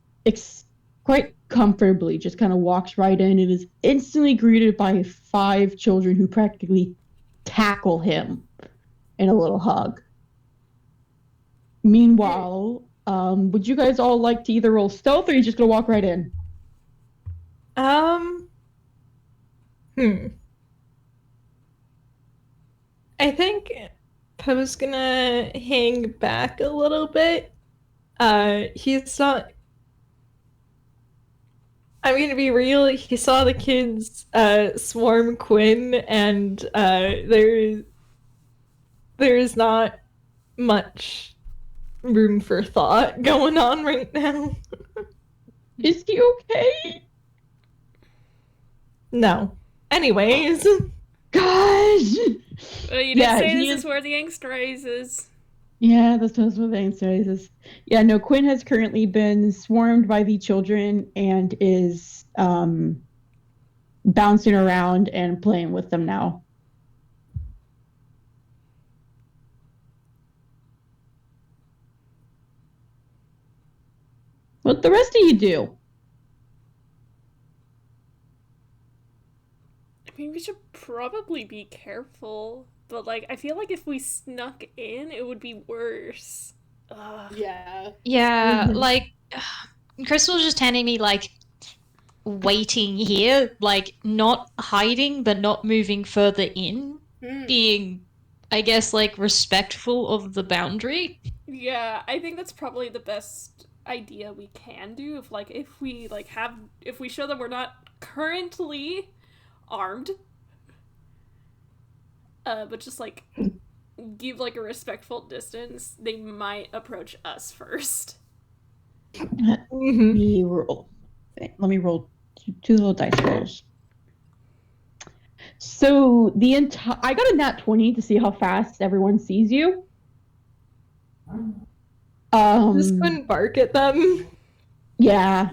comfortably, just kind of walks right in and is instantly greeted by 5 children who practically tackle him in a little hug. Meanwhile, would you guys all like to either roll stealth or are you just gonna walk right in?
I think Poe's gonna hang back a little bit. He's not. I'm gonna be real. He saw the kids swarm Quinn, and there is not much room for thought going on right now.
Is he okay?
No. Anyways,
Gosh!
You did
Yeah,
say
he
this
is-
is where the angst rises.
Yeah, that's what the answer is. Yeah, no, Quinn has currently been swarmed by the children and is bouncing around and playing with them now. What the rest of you do?
I mean, we should probably be careful, but like, I feel like if we snuck in, it would be worse. Ugh.
Yeah.
Yeah,
Mhm.
like Crystal's just handing me like waiting here, like not hiding but not moving further in, being I guess like respectful of the boundary.
Yeah, I think that's probably the best idea we can do. If we show them we're not currently armed, but just like give like a respectful distance, they might approach us first.
Let me roll. Let me roll two little dice rolls. So I got a nat 20 to see how fast everyone sees you.
just Quinn bark at them.
Yeah.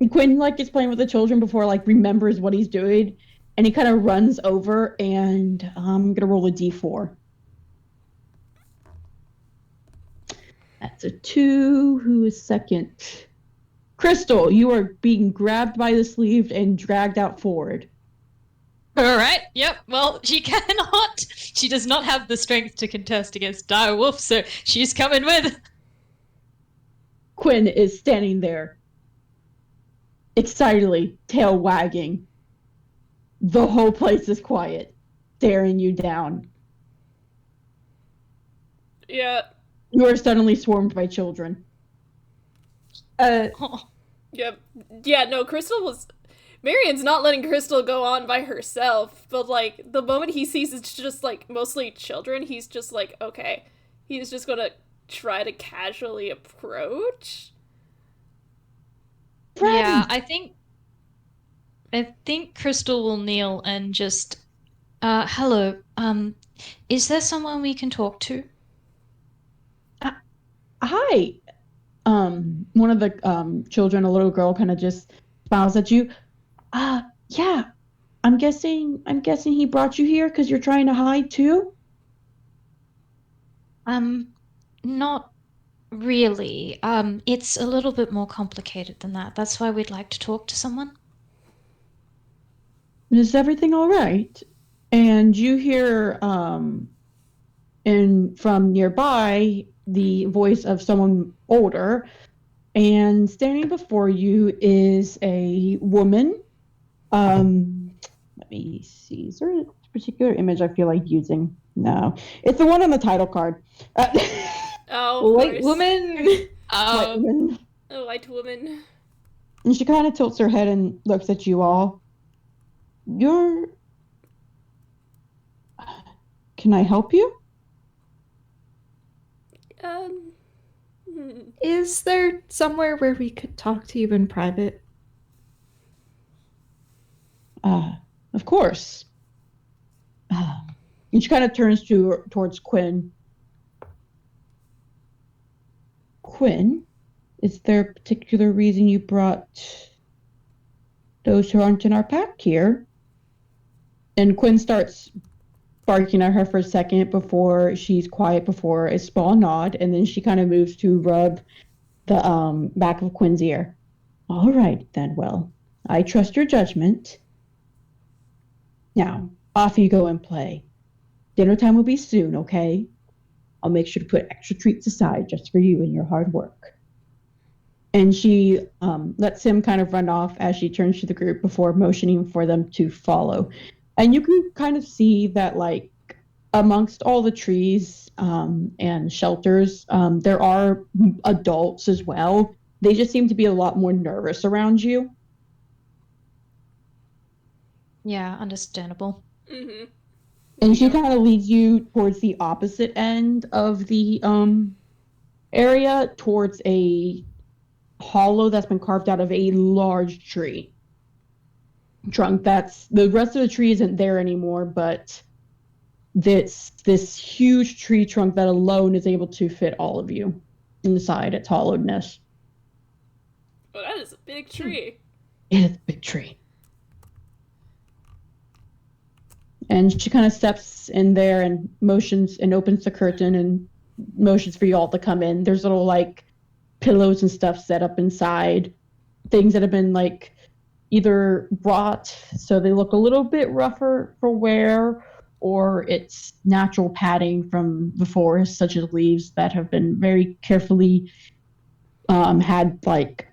Quinn like is playing with the children before like remembers what he's doing, and he kind of runs over and I'm gonna roll a d4. That's a 2. Who is second? Crystal, you are being grabbed by the sleeve and dragged out forward.
All right. Yep. Well, she cannot. She does not have the strength to contest against dire wolf, so she's coming with.
Quinn is standing there, excitedly, tail wagging. The whole place is quiet, staring you down.
Yeah.
You are suddenly swarmed by children.
Oh.
Yep. Yeah, no, Marian's not letting Crystal go on by herself, but like the moment he sees it's just like mostly children, he's just like, okay. He's just gonna try to casually approach.
Yeah, I think Crystal will kneel and just hello. Is there someone we can talk to?
Hi. One of the children, a little girl, kind of just smiles at you. Yeah. I'm guessing he brought you here because you're trying to hide too?
Not really. It's a little bit more complicated than that. That's why we'd like to talk to someone.
Is everything all right? And you hear from nearby the voice of someone older, and standing before you is a woman. Let me see. Is there a particular image I feel like using? No, it's the one on the title card.
Oh,
White woman.
White woman.
A white woman.
And she kind of tilts her head and looks at you all. Can I help you?
Is there somewhere where we could talk to you in private?
Of course. And she kind of turns towards Quinn. Quinn, is there a particular reason you brought those who aren't in our pack here? And Quinn starts barking at her for a second before she's quiet, before a small nod, and then she kind of moves to rub the back of Quinn's ear. All right, then. Well, I trust your judgment. Now, off you go and play. Dinner time will be soon, okay? I'll make sure to put extra treats aside just for you and your hard work. And she lets him kind of run off as she turns to the group before motioning for them to follow. And you can kind of see that, like, amongst all the trees and shelters, there are adults as well. They just seem to be a lot more nervous around you.
Yeah, understandable.
Mm-hmm.
And she kind of leads you towards the opposite end of the area, towards a hollow that's been carved out of a large tree. Trunk that's the rest of the tree isn't there anymore, but this huge tree trunk that alone is able to fit all of you inside its hollowness.
Oh, that is a big tree.
It is a big tree. And she kind of steps in there and motions and opens the curtain and motions for you all to come in. There's little like pillows and stuff set up inside, things that have been like either brought so they look a little bit rougher for wear, or it's natural padding from the forest, such as leaves that have been very carefully had like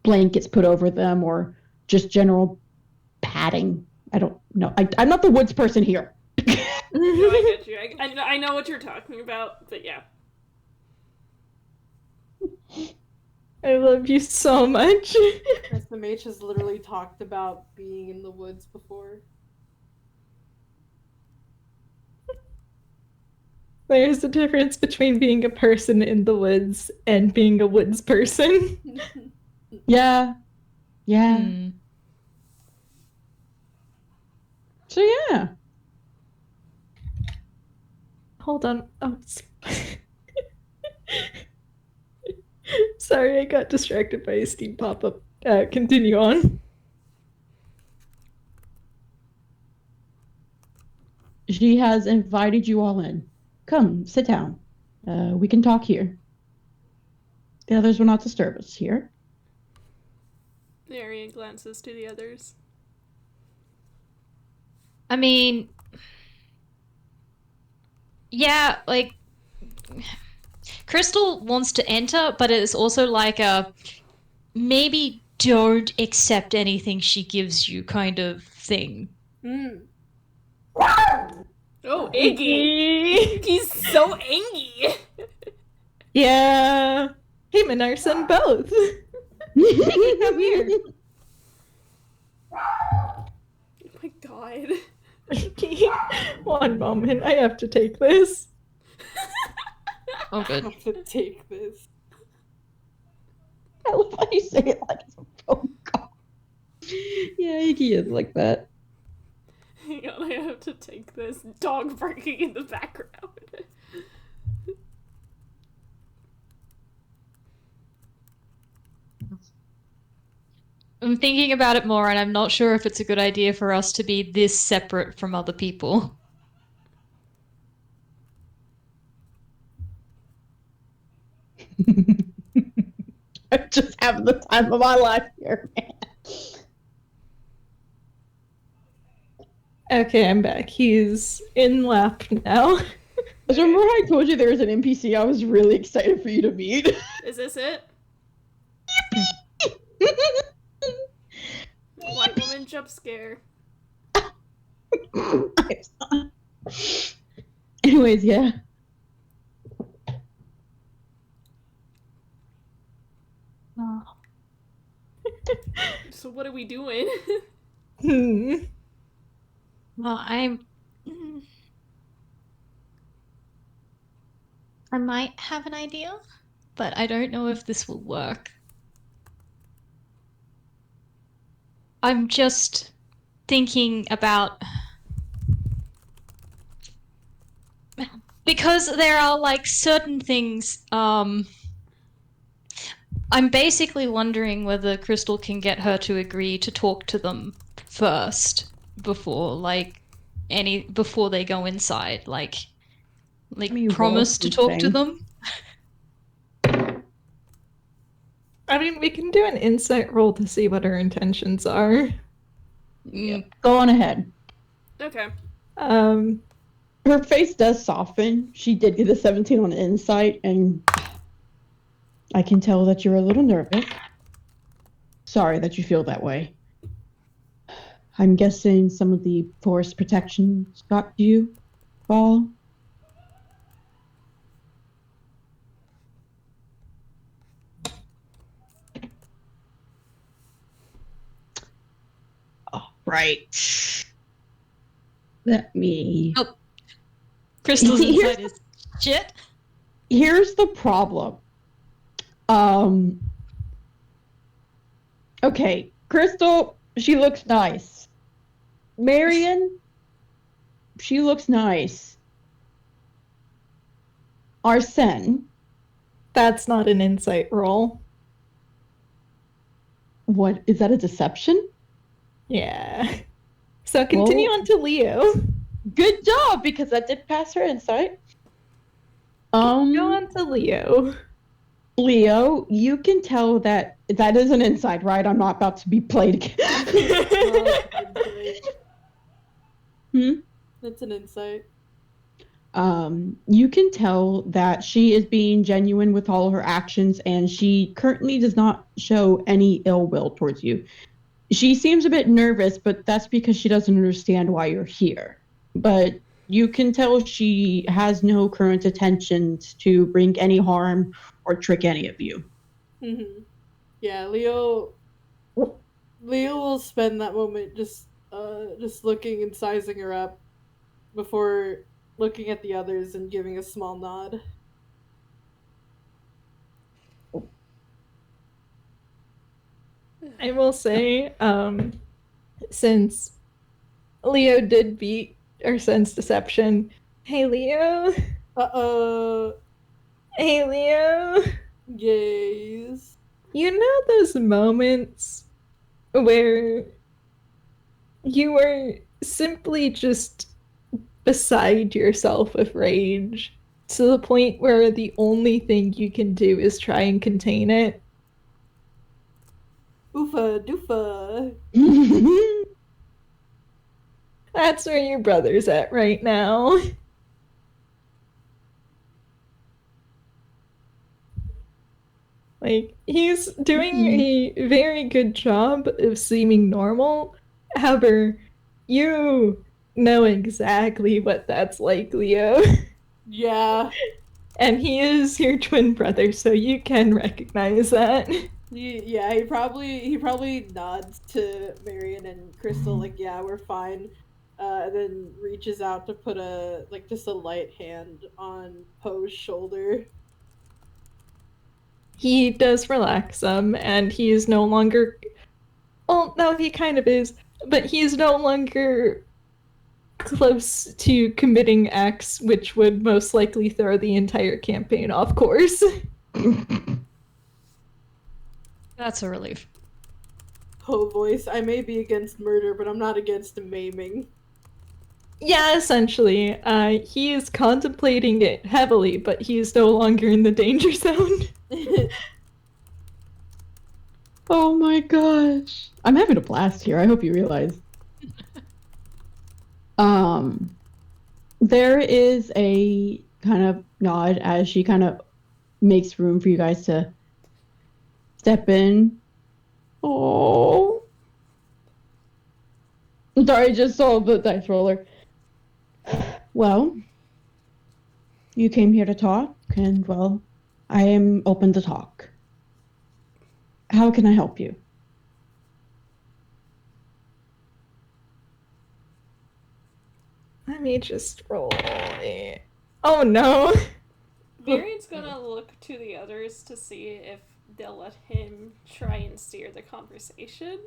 blankets put over them, or just general padding. I don't know. I'm not the woods person here.
No, I get you. I know what you're talking about, but yeah.
I love you so much.
The mage has literally talked about being in the woods before.
There's a difference between being a person in the woods and being a woods person.
Yeah. So yeah.
Hold on. Oh, sorry, I got distracted by a Steam pop-up. Continue on.
She has invited you all in. Come, sit down. We can talk here. The others will not disturb us here.
Marian glances to the others.
I mean, yeah, like, Crystal wants to enter, but it's also like a maybe don't accept anything she gives you kind of thing.
Oh, Iggy! He's so angy!
Yeah. Him and Arsene both.
Come here.
Oh my god.
One moment, I have to take this.
Oh,
I
good.
have to take this.
I love how you say it like it's a phone call. Yeah, Iggy is like that.
Hang on, I have to take this. Dog barking in the background.
I'm thinking about it more, and I'm not sure if it's a good idea for us to be this separate from other people.
I'm just having the time of my life here, man.
Okay, I'm back. He's in lap now.
Remember how I told you there was an NPC I was really excited for you to meet?
Is this it? White woman jump scare.
Anyways, yeah.
Oh.
So what are we doing?
Well, I might have an idea, but I don't know if this will work. I'm just thinking about... Because there are, like, certain things, I'm basically wondering whether Crystal can get her to agree to talk to them first before they go inside. Like promise to talk to them.
I mean, we can do an insight roll to see what her intentions are.
Go on ahead.
Okay.
Her face does soften. She did get a 17 on insight, and I can tell that you're a little nervous. Sorry that you feel that way. I'm guessing some of the forest protections got you, Ball? Right. Let me.
Oh. Crystal's inside is shit.
Here's the problem. Okay, Crystal, she looks nice. Marian, she looks nice. Arsene.
That's not an insight roll.
What, is that a deception?
Yeah. So continue
Well,
on to Leo.
Good job, because that did pass her insight.
Go on to Leo.
Leo, you can tell that is an insight, right? I'm not about to be played again.
That's an insight.
You can tell that she is being genuine with all her actions, and she currently does not show any ill will towards you. She seems a bit nervous, but that's because she doesn't understand why you're here. But you can tell she has no current intentions to bring any harm or trick any of you.
Mm-hmm. Yeah, Leo will spend that moment just looking and sizing her up before looking at the others and giving a small nod.
I will say, since Leo did beat Arsene's deception, hey Leo. Hey Leo.
Yes.
You know those moments where you were simply just beside yourself with rage to the point where the only thing you can do is try and contain it?
Oofa doofa.
That's where your brother's at right now. Like, he's doing a very good job of seeming normal. However, you know exactly what that's like, Leo.
Yeah.
And he is your twin brother, so you can recognize that.
Yeah, he probably nods to Marian and Crystal like, yeah, we're fine. And then reaches out to put just a light hand on Poe's shoulder.
He does relax and he is no longer... Well, no, he kind of is, but he is no longer close to committing acts which would most likely throw the entire campaign off course.
That's a relief.
Poe voice, I may be against murder, but I'm not against maiming.
Yeah, essentially. He is contemplating it heavily, but he is no longer in the danger zone.
Oh my gosh. I'm having a blast here. I hope you realize. There is a kind of nod as she kind of makes room for you guys to step in. Oh. Sorry, I just saw the dice roller. Well, you came here to talk, and well, I am open to talk. How can I help you?
Let me just roll it. Oh no!
Marian's gonna look to the others to see if they'll let him try and steer the conversation.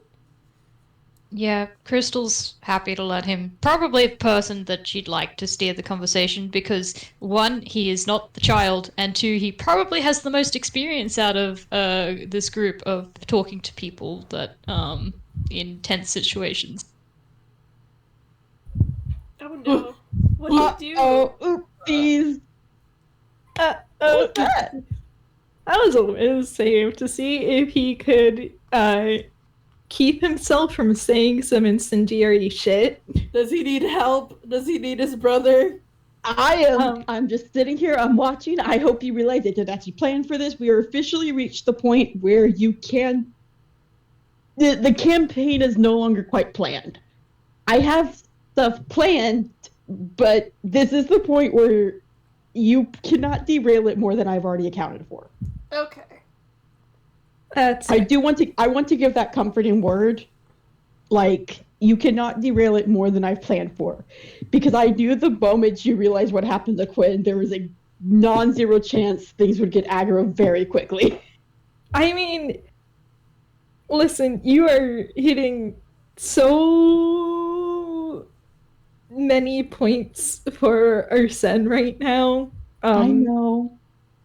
Yeah, Crystal's happy to let him. Probably the person that she'd like to steer the conversation because, one, he is not the child, and two, he probably has the most experience out of this group of talking to people that in tense situations.
Oh no. What do you do?
Oh, oopsies. What was that?
That was a whiz save to see if he could keep himself from saying some incendiary shit.
Does he need help? Does he need his brother?
I'm just sitting here, I'm watching. I hope you realize I did actually plan for this. We are officially reached the point where you can... The campaign is no longer quite planned. I have stuff planned, but this is the point where you cannot derail it more than I've already accounted for.
Okay.
That's
I want to give that comforting word. Like, you cannot derail it more than I've planned for. Because I knew the moment you realized what happened to Quinn, there was a non-zero chance things would get aggro very quickly.
I mean, listen, you are hitting so many points for Arsene right now.
I know.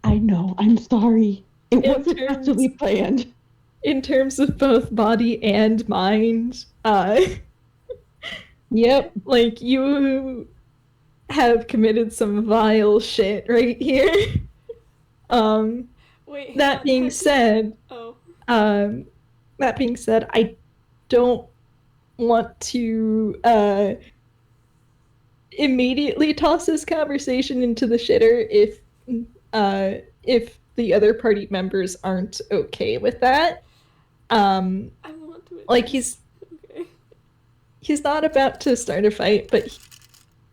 I'm sorry. It
In
wasn't
terms-
actually planned.
In terms of both body and mind,
Yep.
like, you have committed some vile shit right here.
Wait. hang
That
on.
being said,
Oh.
I don't want to immediately toss this conversation into the shitter if the other party members aren't okay with that.
I want to.
Like
Okay.
he's not about to start a fight, but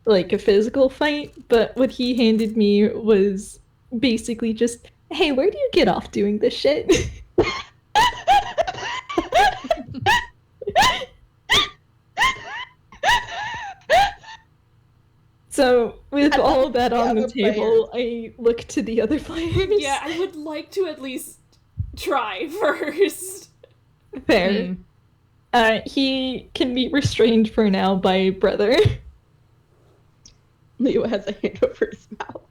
like a physical fight. But what he handed me was basically just, hey, where do you get off doing this shit? So, with all that on the table, I look to the other players.
Yeah, I would like to at least try first.
Fair. He can be restrained for now by brother.
Leo has a hand over his mouth.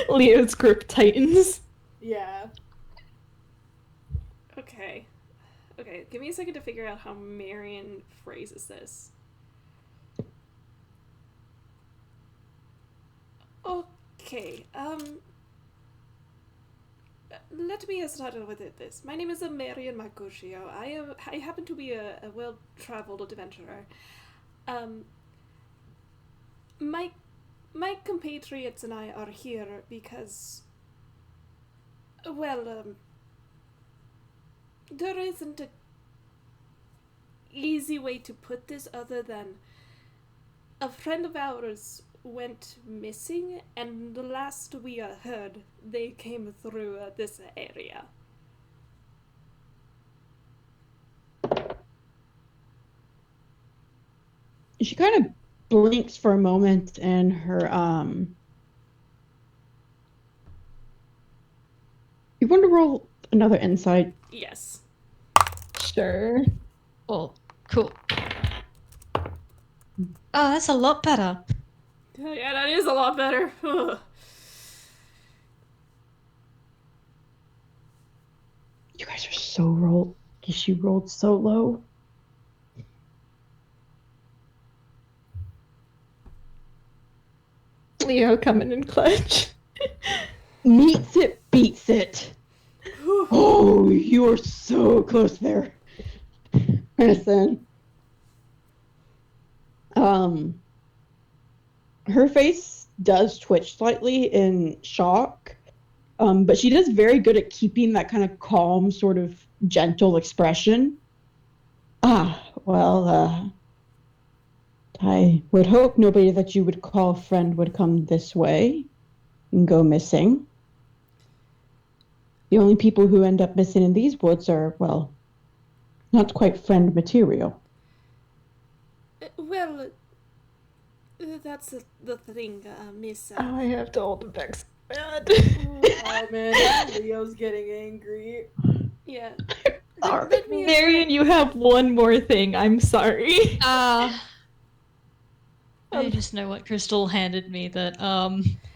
Leo's grip tightens.
Yeah.
Okay. Okay, give me a second to figure out how Marian phrases this. Okay, let me start with this. My name is Marian Marcutio. I happen to be a well-traveled adventurer. My compatriots and I are here because, well, there isn't a easy way to put this other than a friend of ours went missing, and the last we heard, they came through this area.
She kind of blinks for a moment, and her you want to roll another insight?
Yes.
Sure.
Oh, cool. Oh, that's a lot better.
Yeah, that is a lot better. Ugh.
You guys are so rolled. She rolled so low.
Leo coming in clutch.
Meets it, beats it. Oh, you are so close there. Arsene. Her face does twitch slightly in shock, but she does very good at keeping that kind of calm, sort of gentle expression. Well, I would hope nobody that you would call friend would come this way and go missing. The only people who end up missing in these woods are, well, not quite friend material.
Well, that's the thing, Miss.
Oh, I have to hold him back so bad.
Oh man, Leo's getting angry.
Yeah.
Sorry.
Let me
Marian, you have one more thing. I'm sorry.
I just know what Crystal handed me that,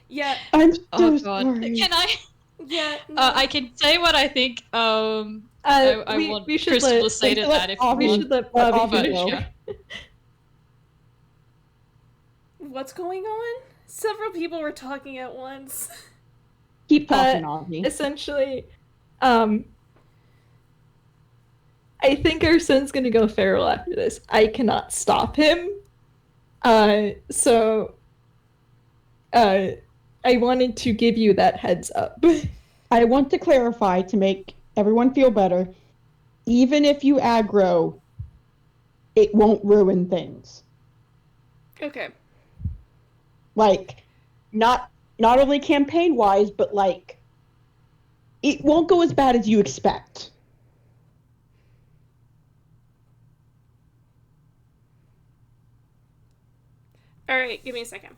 Yeah,
I'm so
oh god.
sorry.
Can I?
yeah. No.
I can say what I think, I want
we should
Crystal
let-
to say to
let
that if
Avi-
you
We
want.
should let
Let
Bobby
Avi
finish.
go.
Yeah.
What's going on? Several people were talking at once.
Keep talking, Avi.
Essentially, I think our son's gonna go feral after this. I cannot stop him. So I wanted to give you that heads up.
I want to clarify to make everyone feel better. Even if you aggro, it won't ruin things.
Okay.
Like, not only campaign-wise, but like, it won't go as bad as you expect.
Alright, give me a second.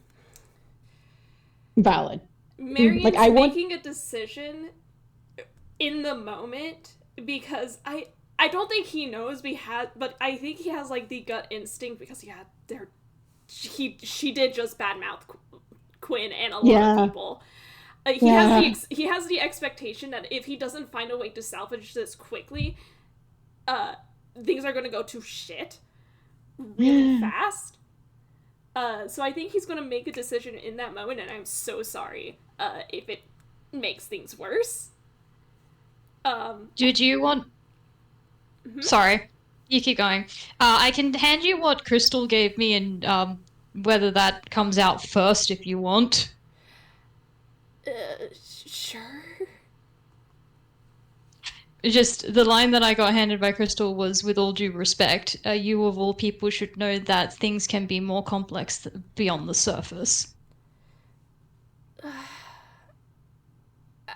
Valid.
Marian's
Like, I want-
making a decision in the moment because I don't think he knows but I think he has like the gut instinct because she did just badmouth Quinn and a lot of people. He has the expectation that if he doesn't find a way to salvage this quickly, things are gonna go to shit really fast. So I think he's gonna make a decision in that moment, and I'm so sorry if it makes things worse.
Did you want... Sorry, you keep going. I can hand you what Crystal gave me, and whether that comes out first if you want.
Sure.
Just the line that I got handed by Crystal was, with all due respect, you of all people should know that things can be more complex beyond the surface.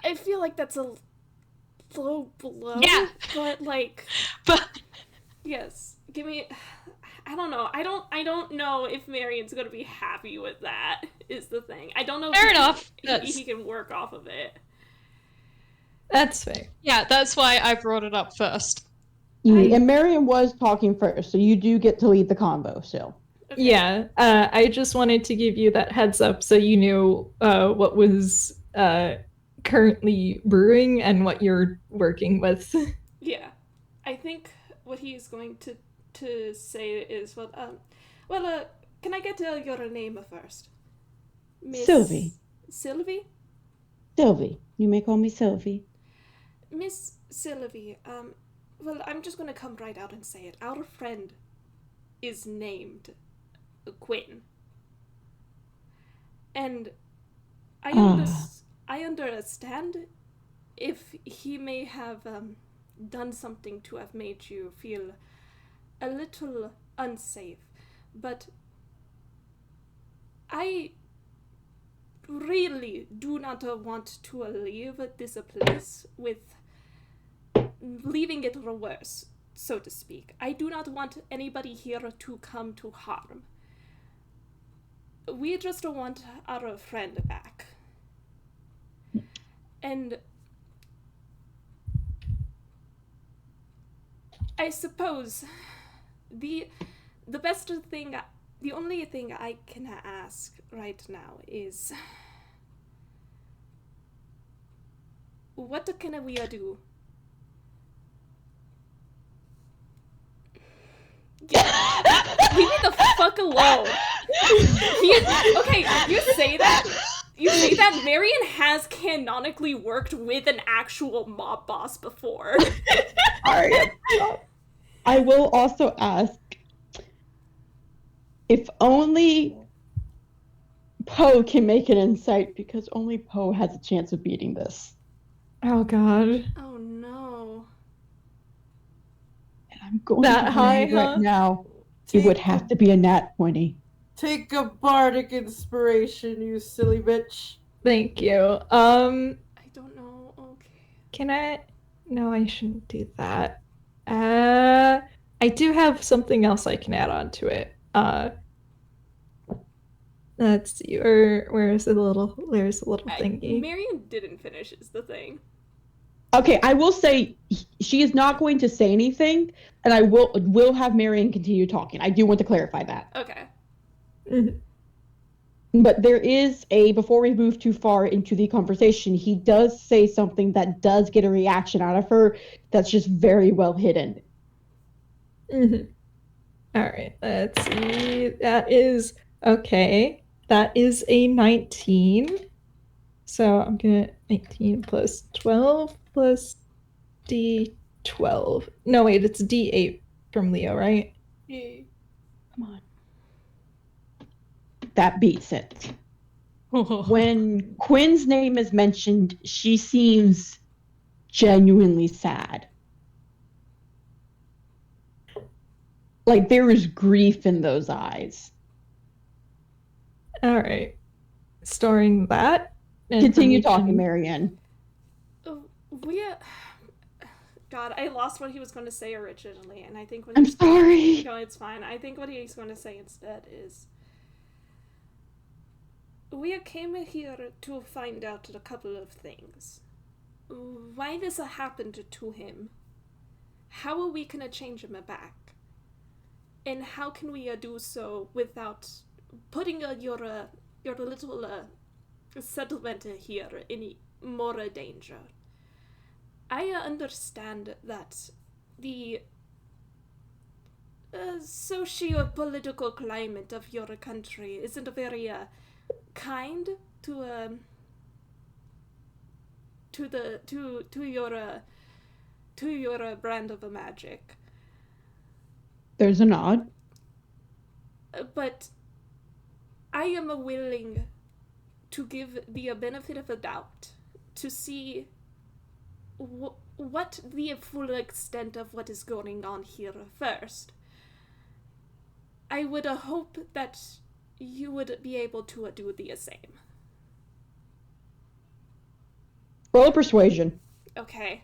I feel like that's a low blow.
Yeah.
But like,
But
yes, give me. I don't know. I don't know if Marian's gonna be happy with that. Is the thing. I don't know.
Fair enough.
He can work off of it.
That's fair.
Yeah, that's why I brought it up first.
And Marian was talking first, so you do get to lead the convo still.
Okay.
Yeah, I just wanted to give you that heads up so you knew what was currently brewing and what you're working with.
Yeah, I think what he's going to say is, can I get your name first? Miss
Sylvie.
Sylvie?
Sylvie. You may call me Sylvie.
Miss Sylvie, I'm just gonna come right out and say it. Our friend is named Quinn. And I understand if he may have done something to have made you feel a little unsafe, but I really do not want to leave this place with leaving it worse, so to speak. I do not want anybody here to come to harm. We just want our friend back. And I suppose the only thing I can ask right now is, what can we do? Leave me the fuck alone. You say that Marian has canonically worked with an actual mob boss before.
I will also ask if only Poe can make an insight, because only Poe has a chance of beating this.
Oh god.
Oh no.
And I'm going
That
to
high,
right
huh?
now. It would have to be a nat 20.
Take a bardic inspiration, you silly bitch.
Thank you.
I don't know. Okay.
Can I? No, I shouldn't do that. I do have something else I can add on to it. Let's see. Where's the little thingy?
Marian didn't finish is the thing.
Okay, I will say she is not going to say anything, and I will have Marian continue talking. I do want to clarify that.
Okay.
Mm-hmm.
But there is before we move too far into the conversation, he does say something that does get a reaction out of her that's just very well hidden.
Mm-hmm. All right, let's see. That is okay. That is a 19. So I'm gonna 19 plus 12 plus D12. No, wait, it's D8 from Leo, right?
Yeah.
Come on. That beats it. When Quinn's name is mentioned, she seems genuinely sad. Like there is grief in those eyes.
All right. Storing that.
Continue
information.
talking, Marianne.
God, I lost what he was going to say originally, and I think what
I'm sorry.
No, it's fine. I think what he's going to say instead is, We came here to find out a couple of things. Why this happened to him? How are we gonna change him back? And how can we do so without putting your little settlement here in more danger? I understand that the socio-political climate of your country isn't very kind to your brand of a magic.
There's a nod.
But I am willing to give the benefit of the doubt to see what the full extent of what is going on here first. I would hope that you would be able to do the same.
Roll a persuasion.
Okay.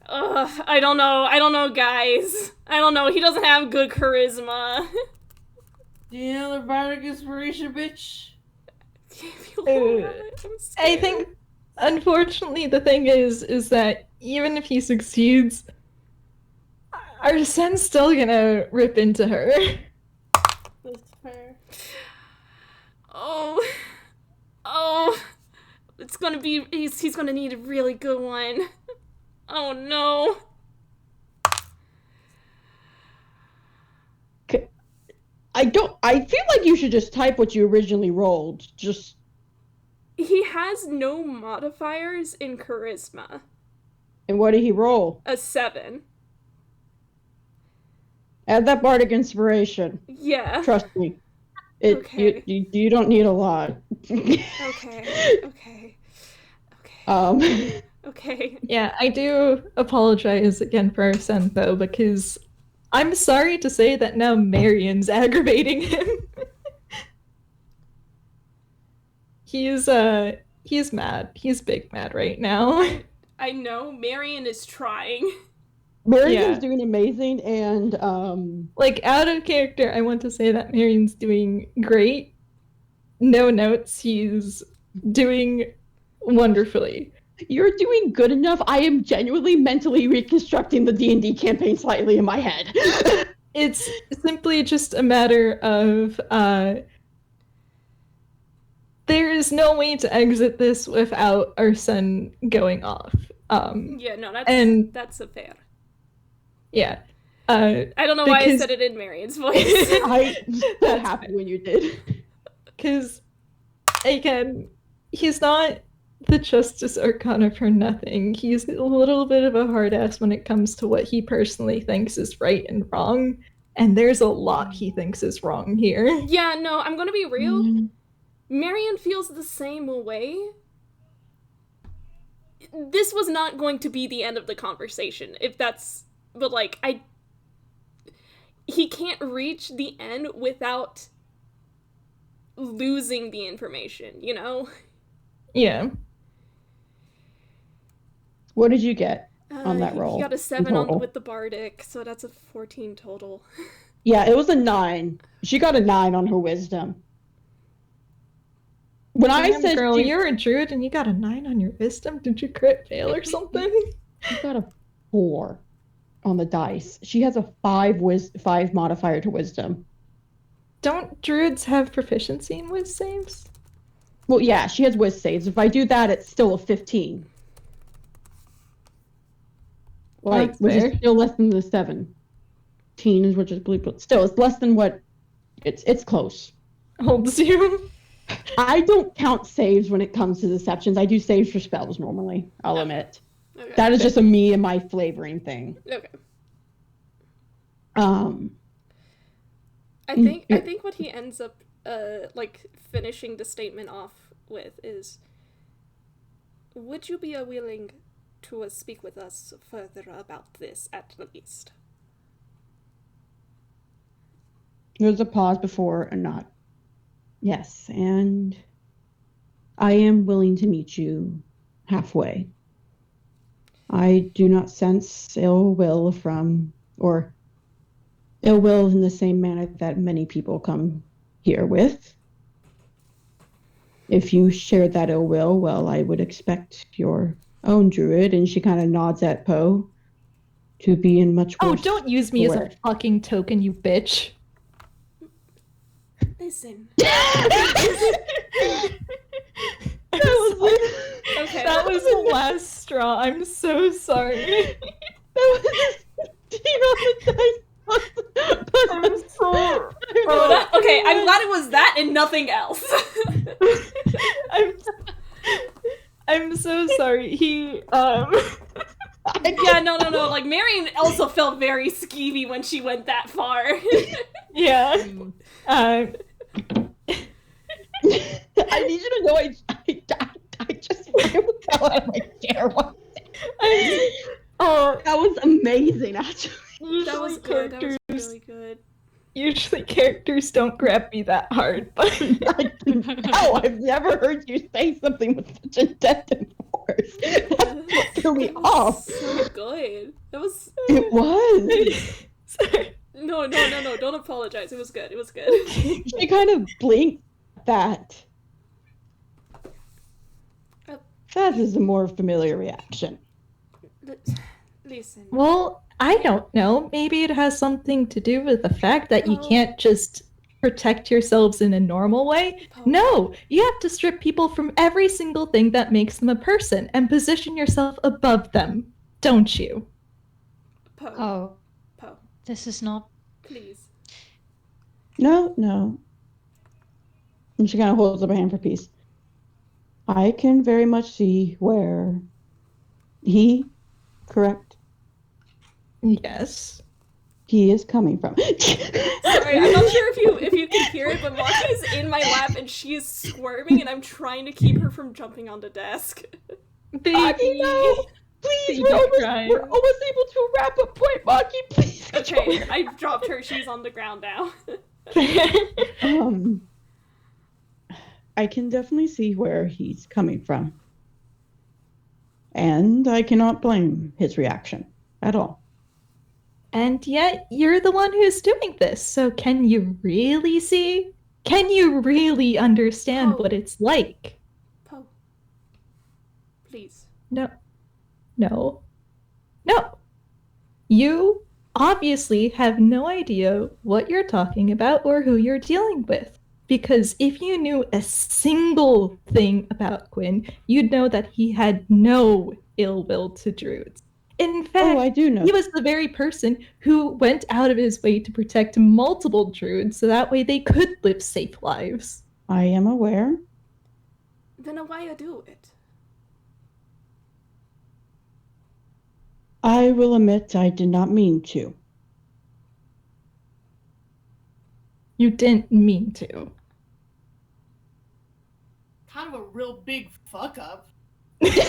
I don't know, guys. I don't know, he doesn't have good charisma.
You know the bardic inspiration, bitch?
I think, unfortunately, the thing is that even if he succeeds, Arsene's still gonna rip into her.
That's fair.
Oh, it's gonna be, he's gonna need a really good one. Oh no.
I feel like you should just type what you originally rolled. Just.
He has no modifiers in charisma.
And what did he roll?
A 7.
Add that bardic inspiration.
Yeah.
Trust me.
Okay.
You don't need a lot.
Okay. Okay.
Yeah, I do apologize again for Arsene, though, because I'm sorry to say that now Marian's aggravating him. He's mad. He's big mad right now.
I know, Marian is trying.
Marian's doing amazing, and
like, out of character, I want to say that Marian's doing great. No notes, he's doing wonderfully.
You're doing good enough. I am genuinely mentally reconstructing the D&D campaign slightly in my head.
It's simply just a matter of there is no way to exit this without Arsene going off.
That's a fair.
Yeah.
I don't know why I said it in Marian's voice.
I so happy when you did.
Because, again, he's not the Justice Arcana for nothing. He's a little bit of a hard ass when it comes to what he personally thinks is right and wrong. And there's a lot he thinks is wrong here.
Yeah, no, I'm gonna be real. Marian feels the same way. This was not going to be the end of the conversation, but like, he can't reach the end without losing the information, you know?
Yeah.
What did you get on that roll?
He got a 7 with the bardic, so that's a 14 total.
Yeah, it was a 9. She got a 9 on her wisdom. When I said,
girl, you're a druid and you got a 9 on your wisdom? Did you crit fail or something?
She got a 4 on the dice. She has a 5 modifier to wisdom.
Don't druids have proficiency in whiz saves?
Well, yeah, she has whiz saves. If I do that, it's still a 15. Like, which is still less than the 17, which is believe, but still, it's less than what. It's close.
Holds you.
I don't count saves when it comes to deceptions. I do saves for spells normally. I'll admit.
Okay.
That is just a me and my flavoring thing.
Okay. I think what he ends up like finishing the statement off with is, would you be willing to speak with us further about this at least?
There's a pause before a nod. Yes, and I am willing to meet you halfway. I do not sense ill will or ill will in the same manner that many people come here with. If you share that ill will, well, I would expect your own druid, and she kind of nods at Poe, to be in much worse.
Oh, don't use me as a fucking token, you bitch.
Listen.
That was the last straw. I'm so sorry.
That was a 16 on the dice.
I'm so...
Okay, I'm glad it was that and nothing else.
I'm so sorry. He
Yeah, no. Like, Marian also felt very skeevy when she went that far.
Yeah.
I need you to know I just fell out of my chair once. That was amazing, actually.
That was good. That was really good.
Usually characters don't grab me that hard, but
I've never heard you say something with such intent and force. That threw me off.
So good. That was.
It was.
Sorry.
No, don't apologize. It was good.
She kind of blinked at that. That is a more familiar reaction.
Listen.
Well, I don't know. Maybe it has something to do with the fact that you can't just protect yourselves in a normal way. No, you have to strip people from every single thing that makes them a person and position yourself above them, don't you?
Poe.
This is not...
Please.
No. And she kind of holds up a hand for peace. I can very much see where correct?
Yes.
He is coming from.
Sorry, I'm not sure if you can hear it, but Maki is in my lap and she is squirming and I'm trying to keep her from jumping on the desk.
Baby,
no! Please, we're almost able to wrap up point, Maki, please.
Okay, I dropped her. She's on the ground now.
I can definitely see where he's coming from. And I cannot blame his reaction at all.
And yet, you're the one who's doing this, so can you really see? Can you really understand what it's like?
Poe. Please.
No. You obviously have no idea what you're talking about or who you're dealing with. Because if you knew a single thing about Quinn, you'd know that he had no ill will to druids. In fact,
I do know.
He was the very person who went out of his way to protect multiple druids so that way they could live safe lives.
I am aware.
Then why you do it?
I will admit I did not mean to.
You didn't mean to.
Kind of a real big fuck up.
Sorry,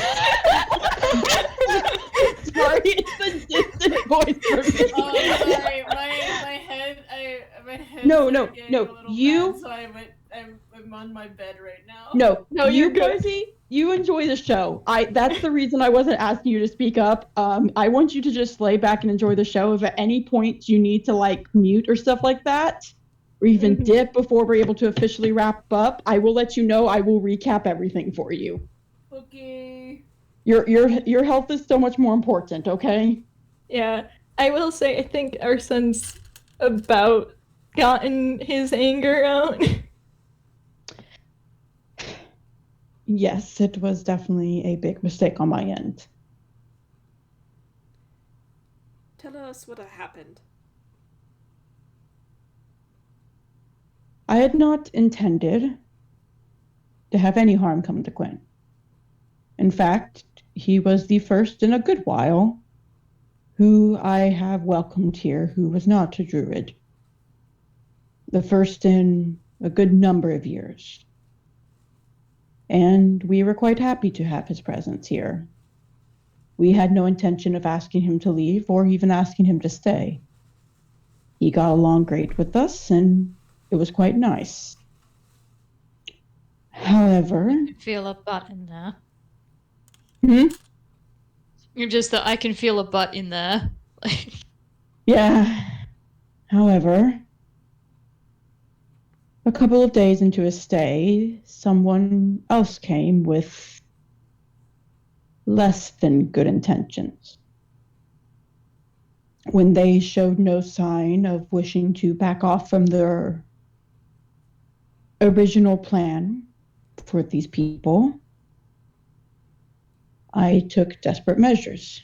it's a distant voice for me.
Oh, sorry, my head.
No, you.
Bad, so I'm on my bed right now.
No,
you're
you,
good.
Percy, you enjoy the show. That's the reason I wasn't asking you to speak up. I want you to just lay back and enjoy the show. If at any point you need to like mute or stuff like that, or even dip before we're able to officially wrap up, I will let you know. I will recap everything for you.
Okay.
Your health is so much more important, okay?
Yeah, I will say I think Arsene's about gotten his anger out.
Yes, it was definitely a big mistake on my end.
Tell us what happened.
I had not intended to have any harm come to Quinn. In fact, he was the first in a good while who I have welcomed here who was not a druid. The first in a good number of years. And we were quite happy to have his presence here. We had no intention of asking him to leave or even asking him to stay. He got along great with us, and it was quite nice. However...
I can feel a butt in there. You're just that I can feel a butt in there.
Yeah. However, A couple of days into his stay, someone else came with less than good intentions. When they showed no sign of wishing to back off from their original plan for these people, I took desperate measures.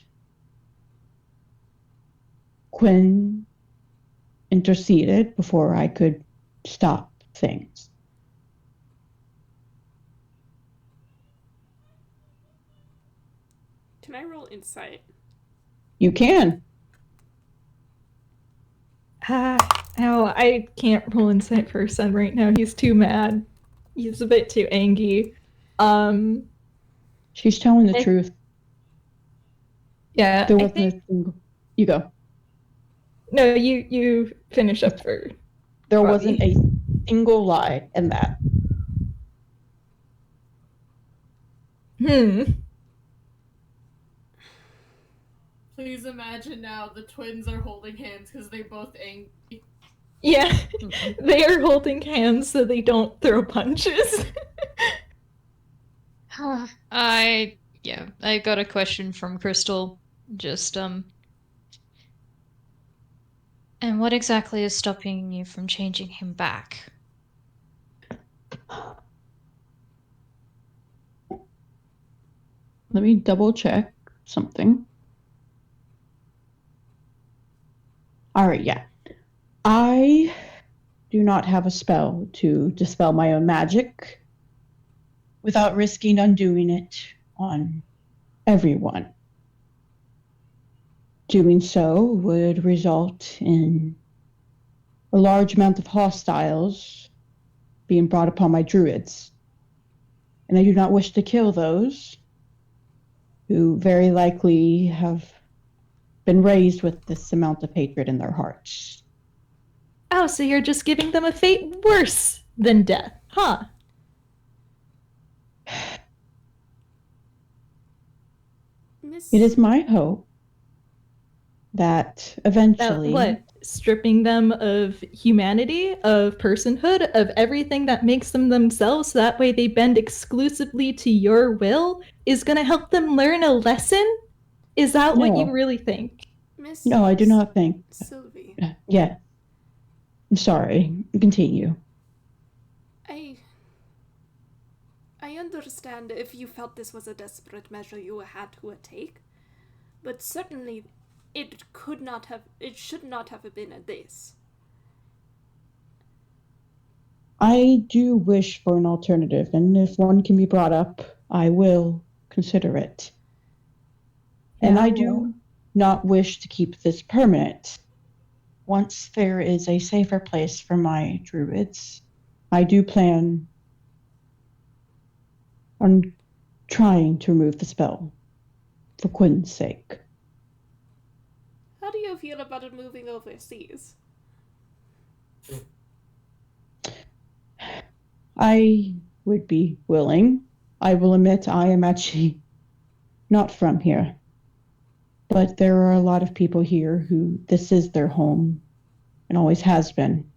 Quinn interceded before I could stop things.
Can I roll insight?
You can.
No, I can't roll insight for son right now. He's too mad. He's a bit too angry.
She's telling the truth.
Yeah,
There
I
wasn't
think...
a single. You go.
No, you finish up for.
There
Bobby.
wasn't a single lie in that.
Please imagine now the twins are holding hands because they both angry.
Yeah, they are holding hands so they don't throw punches.
I got a question from Crystal. Just and what exactly is stopping you from changing him back?
Let me double check something. All right, yeah. I do not have a spell to dispel my own magic without risking undoing it on everyone. Doing so would result in a large amount of hostiles being brought upon my druids. And I do not wish to kill those who very likely have been raised with this amount of hatred in their hearts.
Oh, so you're just giving them a fate worse than death, huh?
Miss...
It is my hope that eventually...
What? Stripping them of humanity, of personhood, of everything that makes them themselves, so that way they bend exclusively to your will, is going to help them learn a lesson? Is that what you really think?
Miss...
No, I do not think.
Sylvie.
Yeah. I'm sorry. Continue.
I understand if you felt this was a desperate measure you had to take, but certainly it should not have been this.
I do wish for an alternative, and if one can be brought up, I will consider it. And I do not wish to keep this permanent. Once there is a safer place for my druids, I do plan on trying to remove the spell for Quinn's sake.
How do you feel about it moving overseas?
I would be willing. I will admit I am actually not from here. But there are a lot of people here who this is their home and always has been.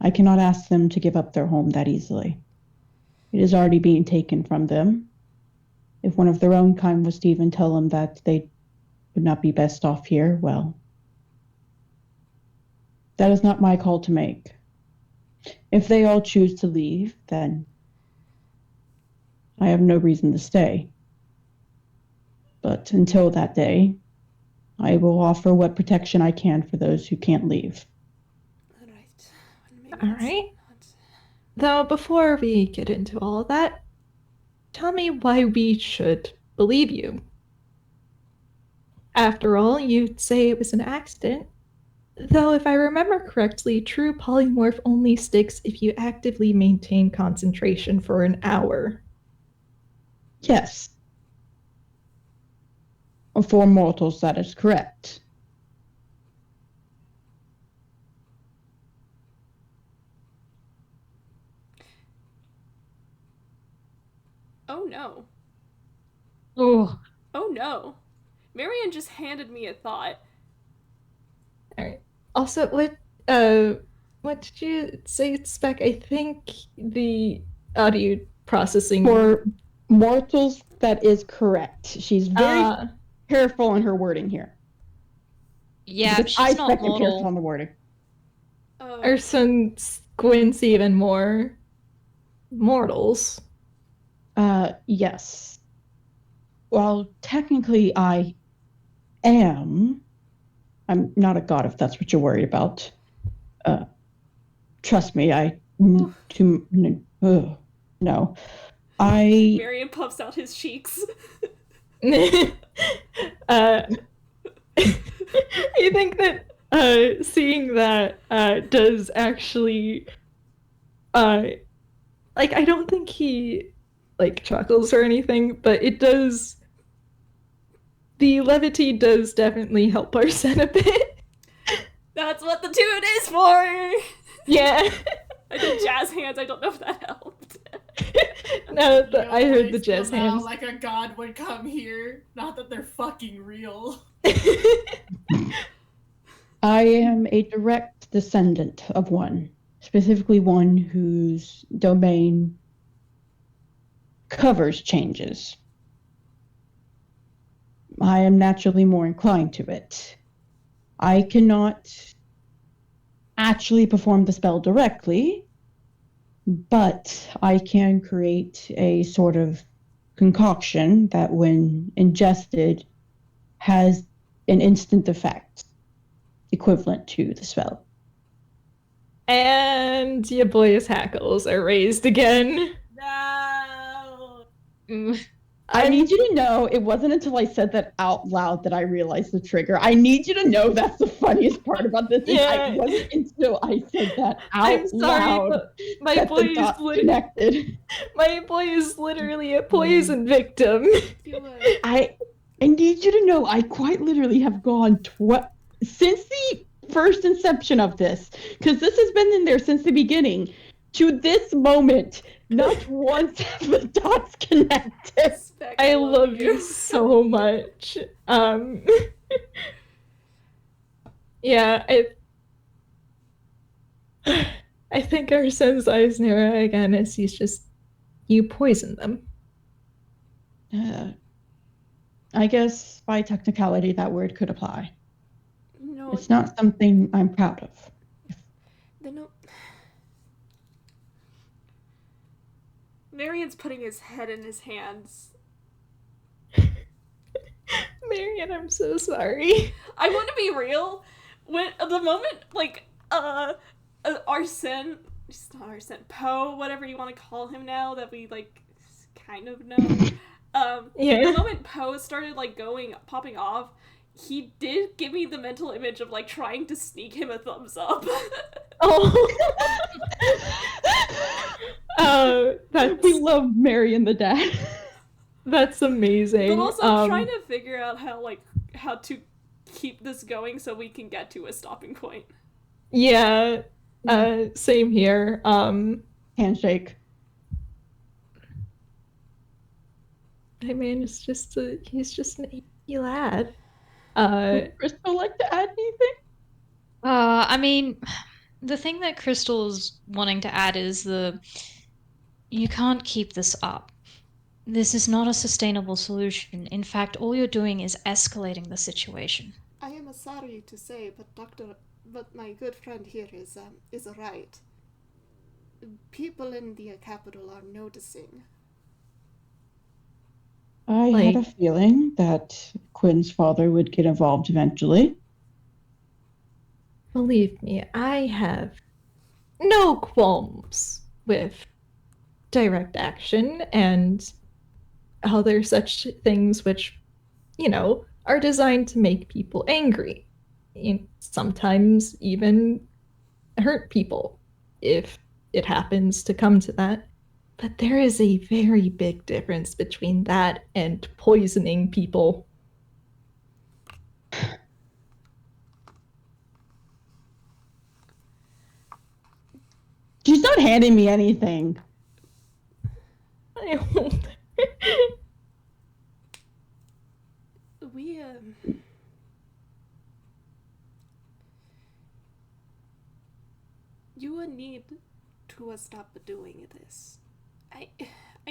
I cannot ask them to give up their home that easily. It is already being taken from them. If one of their own kind was to even tell them that they would not be best off here, well, that is not my call to make. If they all choose to leave, then I have no reason to stay. But until that day, I will offer what protection I can for those who can't leave.
All
right. Though before we get into all of that, tell me why we should believe you. After all, you'd say it was an accident. Though if I remember correctly, true polymorph only sticks if you actively maintain concentration for an hour.
Yes. For mortals, that is correct.
Oh no.
Oh.
Oh no. Marian just handed me a thought.
Alright. Also, what, What did you say, Spec? I think the audio processing
For mortals, that is correct. She's very
uh,
careful in her wording here.
Yeah,
Because
she's
I
not
Spec am careful
mortal.
on the wording.
Oh,
Arsene squints even more. Mortals.
Yes. Well, technically, I am. I'm not a god if that's what you're worried about. Trust me, no.
Marian puffs out his cheeks.
I think that seeing that does actually like I don't think he like chuckles or anything, but it does the levity does definitely help Arsene a bit.
That's what the tune is for!
Yeah.
I did jazz hands, I don't know if that helped.
No, I heard the
Voice
jazz
them out
hands.
like a god would come here. Not that they're fucking real.
I am a direct descendant of one, specifically one whose domain covers changes. I am naturally more inclined to it. I cannot actually perform the spell directly, but I can create a sort of concoction that, when ingested, has an instant effect equivalent to the spell.
And your boy's hackles are raised again.
No.
I need you to know it wasn't until I said that out loud that I realized the trigger. I need you to know that's the funniest part about this.
Yeah.
It wasn't until I said that out
I'm sorry,
loud
but my
that
boy
the
is
dots connected.
my boy is literally a poison victim.
I need you to know I quite literally have gone since the first inception of this, because this has been in there since the beginning, to this moment. Not once have the dots connected.
Spec,
I love you so much. Yeah, I think Arsene's eyes narrow again as he's just you poison them.
I guess by technicality that word could apply.
No,
It's not something I'm proud of.
no. Marian's putting his head in his hands.
Marian, I'm so sorry.
I want to be real. When the moment, like, Arsene, it's not Arsene, Poe, whatever you want to call him now, that we, like, kind of know.
Yeah.
The moment Poe started, like, popping off, he did give me the mental image of, like, trying to sneak him a thumbs up.
We love Marian the dad.
That's amazing.
But also trying to figure out how to keep this going so we can get to a stopping point.
Yeah. Same here.
Handshake.
I mean, he's just an easy lad.
Would Crystal like to add anything?
I mean, the thing that Crystal's wanting to add is you can't keep this up. This is not a sustainable solution. In fact, all you're doing is escalating the situation.
I am sorry to say, but my good friend here is right. People in the capital are noticing.
I had a feeling that Quinn's father would get involved eventually.
Believe me, I have no qualms with direct action and other such things which, are designed to make people angry. Sometimes even hurt people if it happens to come to that. But there is a very big difference between that and poisoning people.
She's not handing me anything.
I won't.
We, you need to stop doing this. I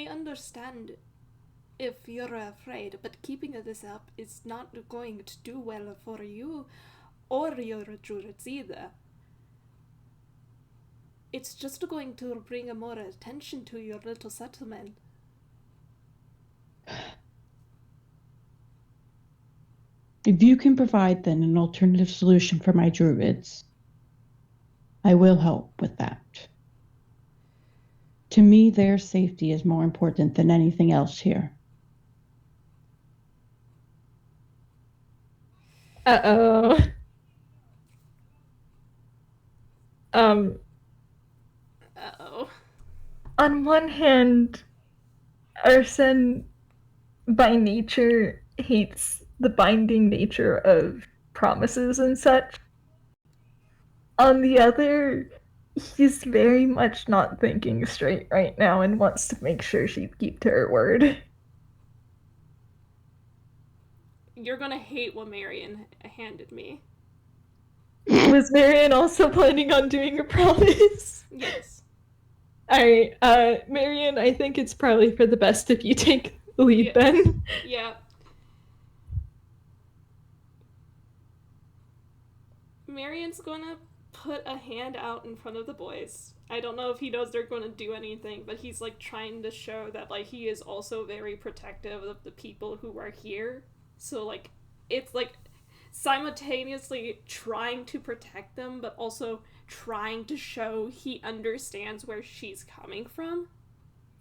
understand if you're afraid, but keeping this up is not going to do well for you or your druids either. It's just going to bring more attention to your little settlement.
If you can provide then an alternative solution for my druids, I will help with that. To me, their safety is more important than anything else here.
Uh-oh.
Uh-oh.
On one hand, Arsene by nature hates the binding nature of promises and such. On the other, he's very much not thinking straight right now and wants to make sure she keeps her word.
You're gonna hate what Marian handed me.
Was Marian also planning on doing a promise?
Yes.
Alright, Marian, I think it's probably for the best if you take the lead
Yeah.
then.
Yeah. Marian's gonna put a hand out in front of the boys. I don't know if he knows they're gonna do anything, but he's like trying to show that like he is also very protective of the people who are here. So like it's like simultaneously trying to protect them, but also trying to show he understands where she's coming from.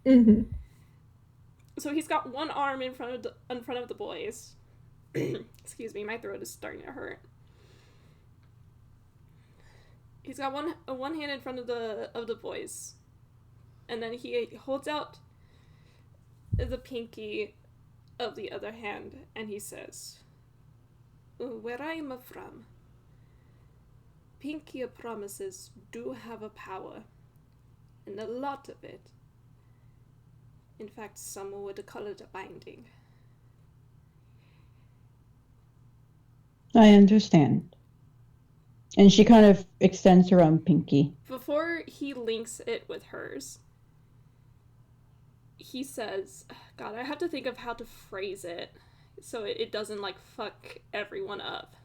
Mm-hmm.
So he's got one arm in front of the boys. Excuse me, my throat is starting to hurt. He's got one hand in front of the boys, and then he holds out the pinky of the other hand, and he says, "Where I'm from, pinky promises do have a power, and a lot of it. In fact, some would call it a binding."
I understand. And she kind of extends her own pinky.
Before he links it with hers, he says, God, I have to think of how to phrase it so it doesn't, like, fuck everyone up.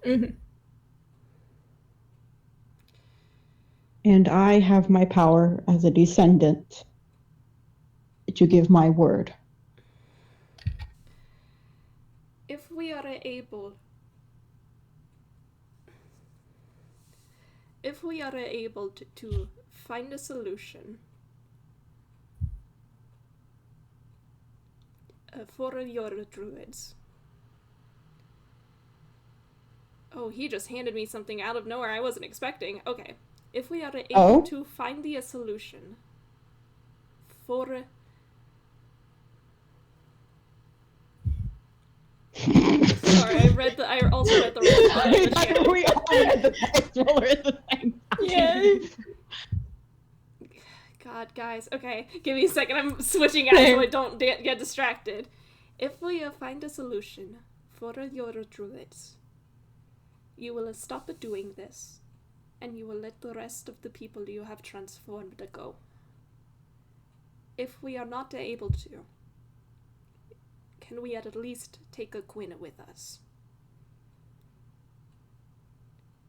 Mm-hmm.
And I have my power as a descendant to give my word.
If we are able to find a solution for your druids. Oh, he just handed me something out of nowhere I wasn't expecting. Okay. If we are able to find the solution for... Sorry, I also read the wrong one.
We all read the text roller at the same time.
Yeah.
God, guys. Okay, give me a second. I'm switching out so I don't get distracted. If we find a solution for your druids, you will stop doing this, and you will let the rest of the people you have transformed go. If we are not able to, can we at least take a Quinn with us?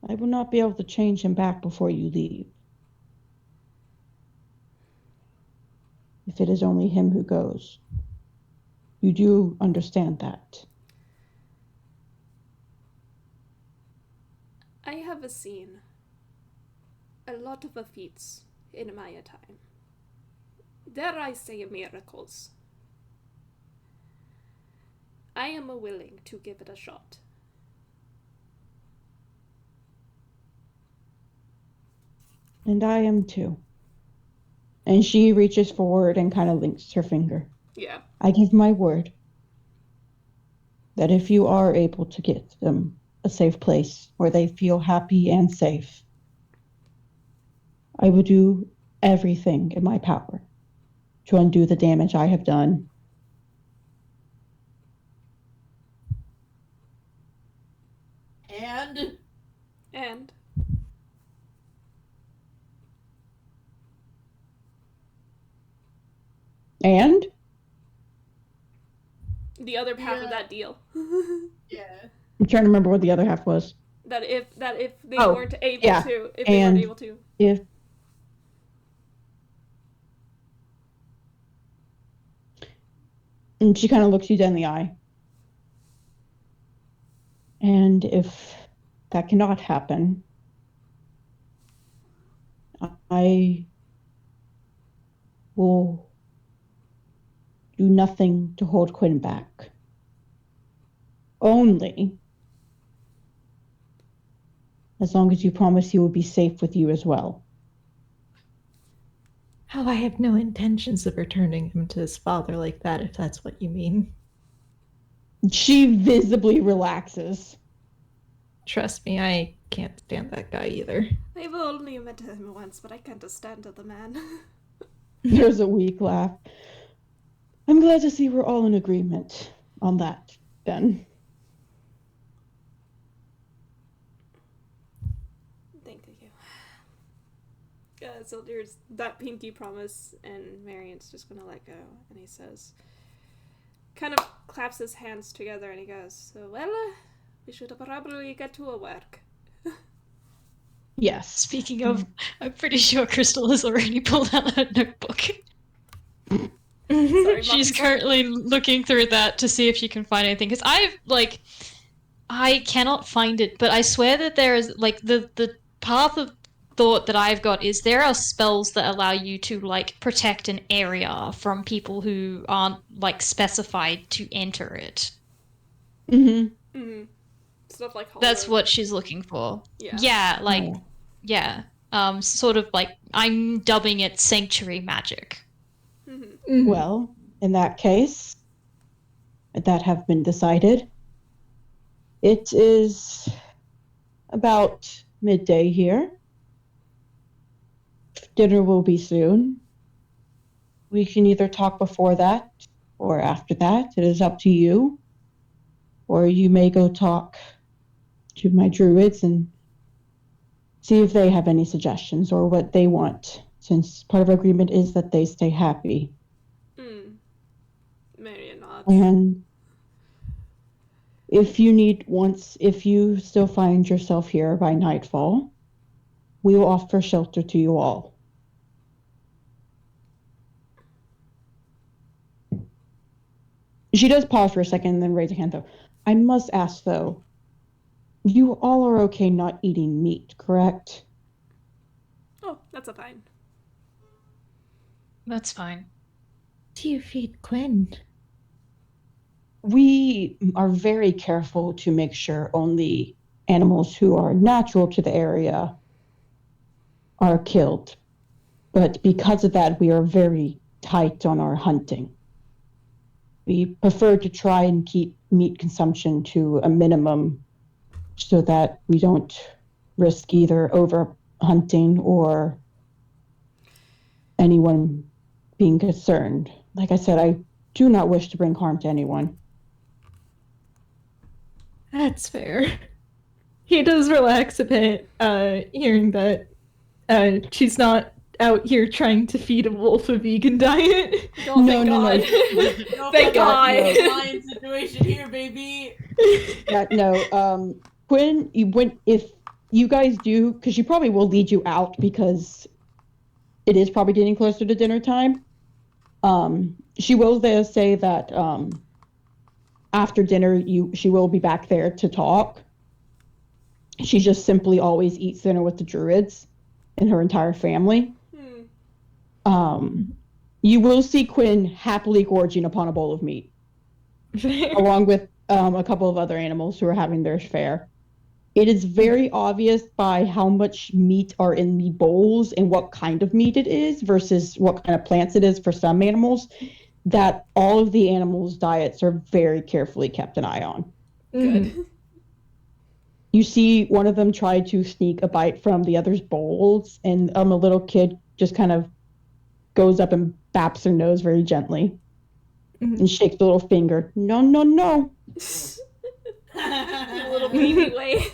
I will not be able to change him back before you leave. If it is only him who goes. You do understand that.
I have seen a lot of feats in my time. Dare I say miracles. I am willing to give it a shot.
And I am too. And she reaches forward and kind of links her finger.
Yeah.
I give my word that if you are able to get them a safe place where they feel happy and safe, I will do everything in my power to undo the damage I have done.
And
And?
The other half of
Yeah.
that deal.
Yeah.
I'm trying to remember what the other half was.
that if they
Oh,
weren't able
yeah,
to, if they
and-
weren't able to.
If and she kind of looks you dead in the eye. And if that cannot happen, I will do nothing to hold Quinn back. Only as long as you promise he will be safe with you as well.
Oh, I have no intentions of returning him to his father like that, if that's what you mean.
She visibly relaxes.
Trust me, I can't stand that guy either.
I've only met him once, but I can't stand the man.
There's a weak laugh. I'm glad to see we're all in agreement on that, then.
Thank you. So there's that pinky promise, and Marian's just gonna let go, and he says, kind of claps his hands together, and he goes, so, well, we should probably get to work.
Yes.
Speaking of, I'm pretty sure Crystal has already pulled out her notebook.
Sorry,
She's
Mom.
currently looking through that to see if she can find anything. Because I cannot find it, but I swear that there is, like, the path of thought that I've got is there are spells that allow you to, like, protect an area from people who aren't, like, specified to enter it.
Mm-hmm.
Mm-hmm. Stuff like
That's
hollow.
what she's looking for.
Yeah.
Yeah, like,
Oh.
yeah. Sort of like, I'm dubbing it sanctuary magic.
Mm-hmm.
Well, in that case, that have been decided. It is about midday here. Dinner will be soon. We can either talk before that or after that. It is up to you. Or you may go talk to my druids and see if they have any suggestions or what they want, since part of our agreement is that they stay happy.
Marian nods.
And if you still find yourself here by nightfall, we will offer shelter to you all. She does pause for a second and then raise a hand, though. I must ask, though, you all are okay not eating meat, correct?
Oh, that's a fine.
That's fine.
Do you feed Quinn?
We are very careful to make sure only animals who are natural to the area are killed. But because of that, we are very tight on our hunting. We prefer to try and keep meat consumption to a minimum so that we don't risk either over hunting or anyone being concerned. Like I said, I do not wish to bring harm to anyone.
That's fair. He does relax a bit, hearing that she's not out here trying to feed a wolf a vegan diet.
Oh,
No,
thank
no, no.
God.
No
Thank
fucking
God.
lion situation here, baby.
Yeah, no, Quinn, if you guys do, because she probably will lead you out because it is probably getting closer to dinner time. She will there say that after dinner she will be back there to talk. She just simply always eats dinner with the druids and her entire family. You will see Quinn happily gorging upon a bowl of meat, along with a couple of other animals who are having their fare. It is very obvious by how much meat are in the bowls and what kind of meat it is versus what kind of plants it is for some animals, that all of the animals' diets are very carefully kept an eye on.
Good.
You see one of them try to sneak a bite from the other's bowls, and a little kid just kind of goes up and baps her nose very gently and shakes the little finger. No, no, no.
A little baby way.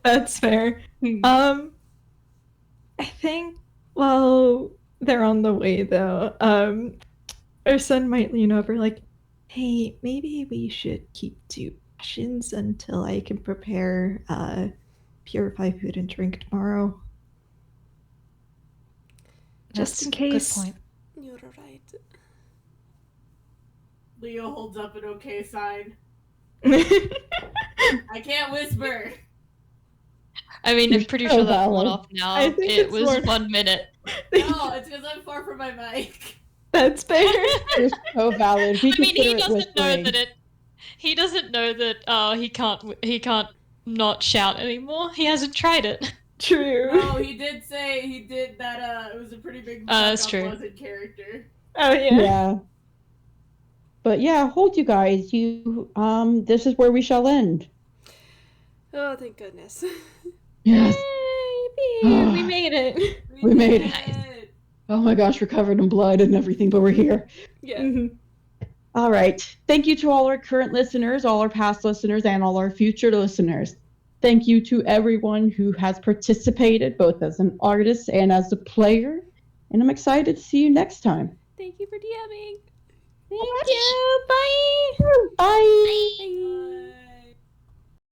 That's fair. I think while they're on the way, though, Arsene might lean over like, hey, maybe we should keep 2 rations until I can prepare purify food and drink tomorrow. Just in case.
Good point.
You're right.
Leo holds up an okay sign. I can't whisper.
I mean, I'm pretty sure that's one
valid.
off now.
I think
It
it's
was
more-
1 minute.
No, it's because I'm far from my mic.
That's fair.
You're so valid. We
I mean, he
consider it
doesn't know
whispering.
that it. He doesn't know that. He can't not shout anymore. He hasn't tried it.
True.
No, he did say he did that. It was a pretty big
That's
fuck
true.
up, wasn't character.
Oh yeah.
Yeah. But yeah, hold you guys. You this is where we shall end.
Oh, thank goodness.
Yes.
Yay, we made it.
We made
it.
Oh my gosh, we're covered in blood and everything, but we're here.
Yeah.
Mhm.
All right. Thank you to all our current listeners, all our past listeners, and all our future listeners. Thank you to everyone who has participated, both as an artist and as a player. And I'm excited to see you next time.
Thank you for DMing.
Thank you.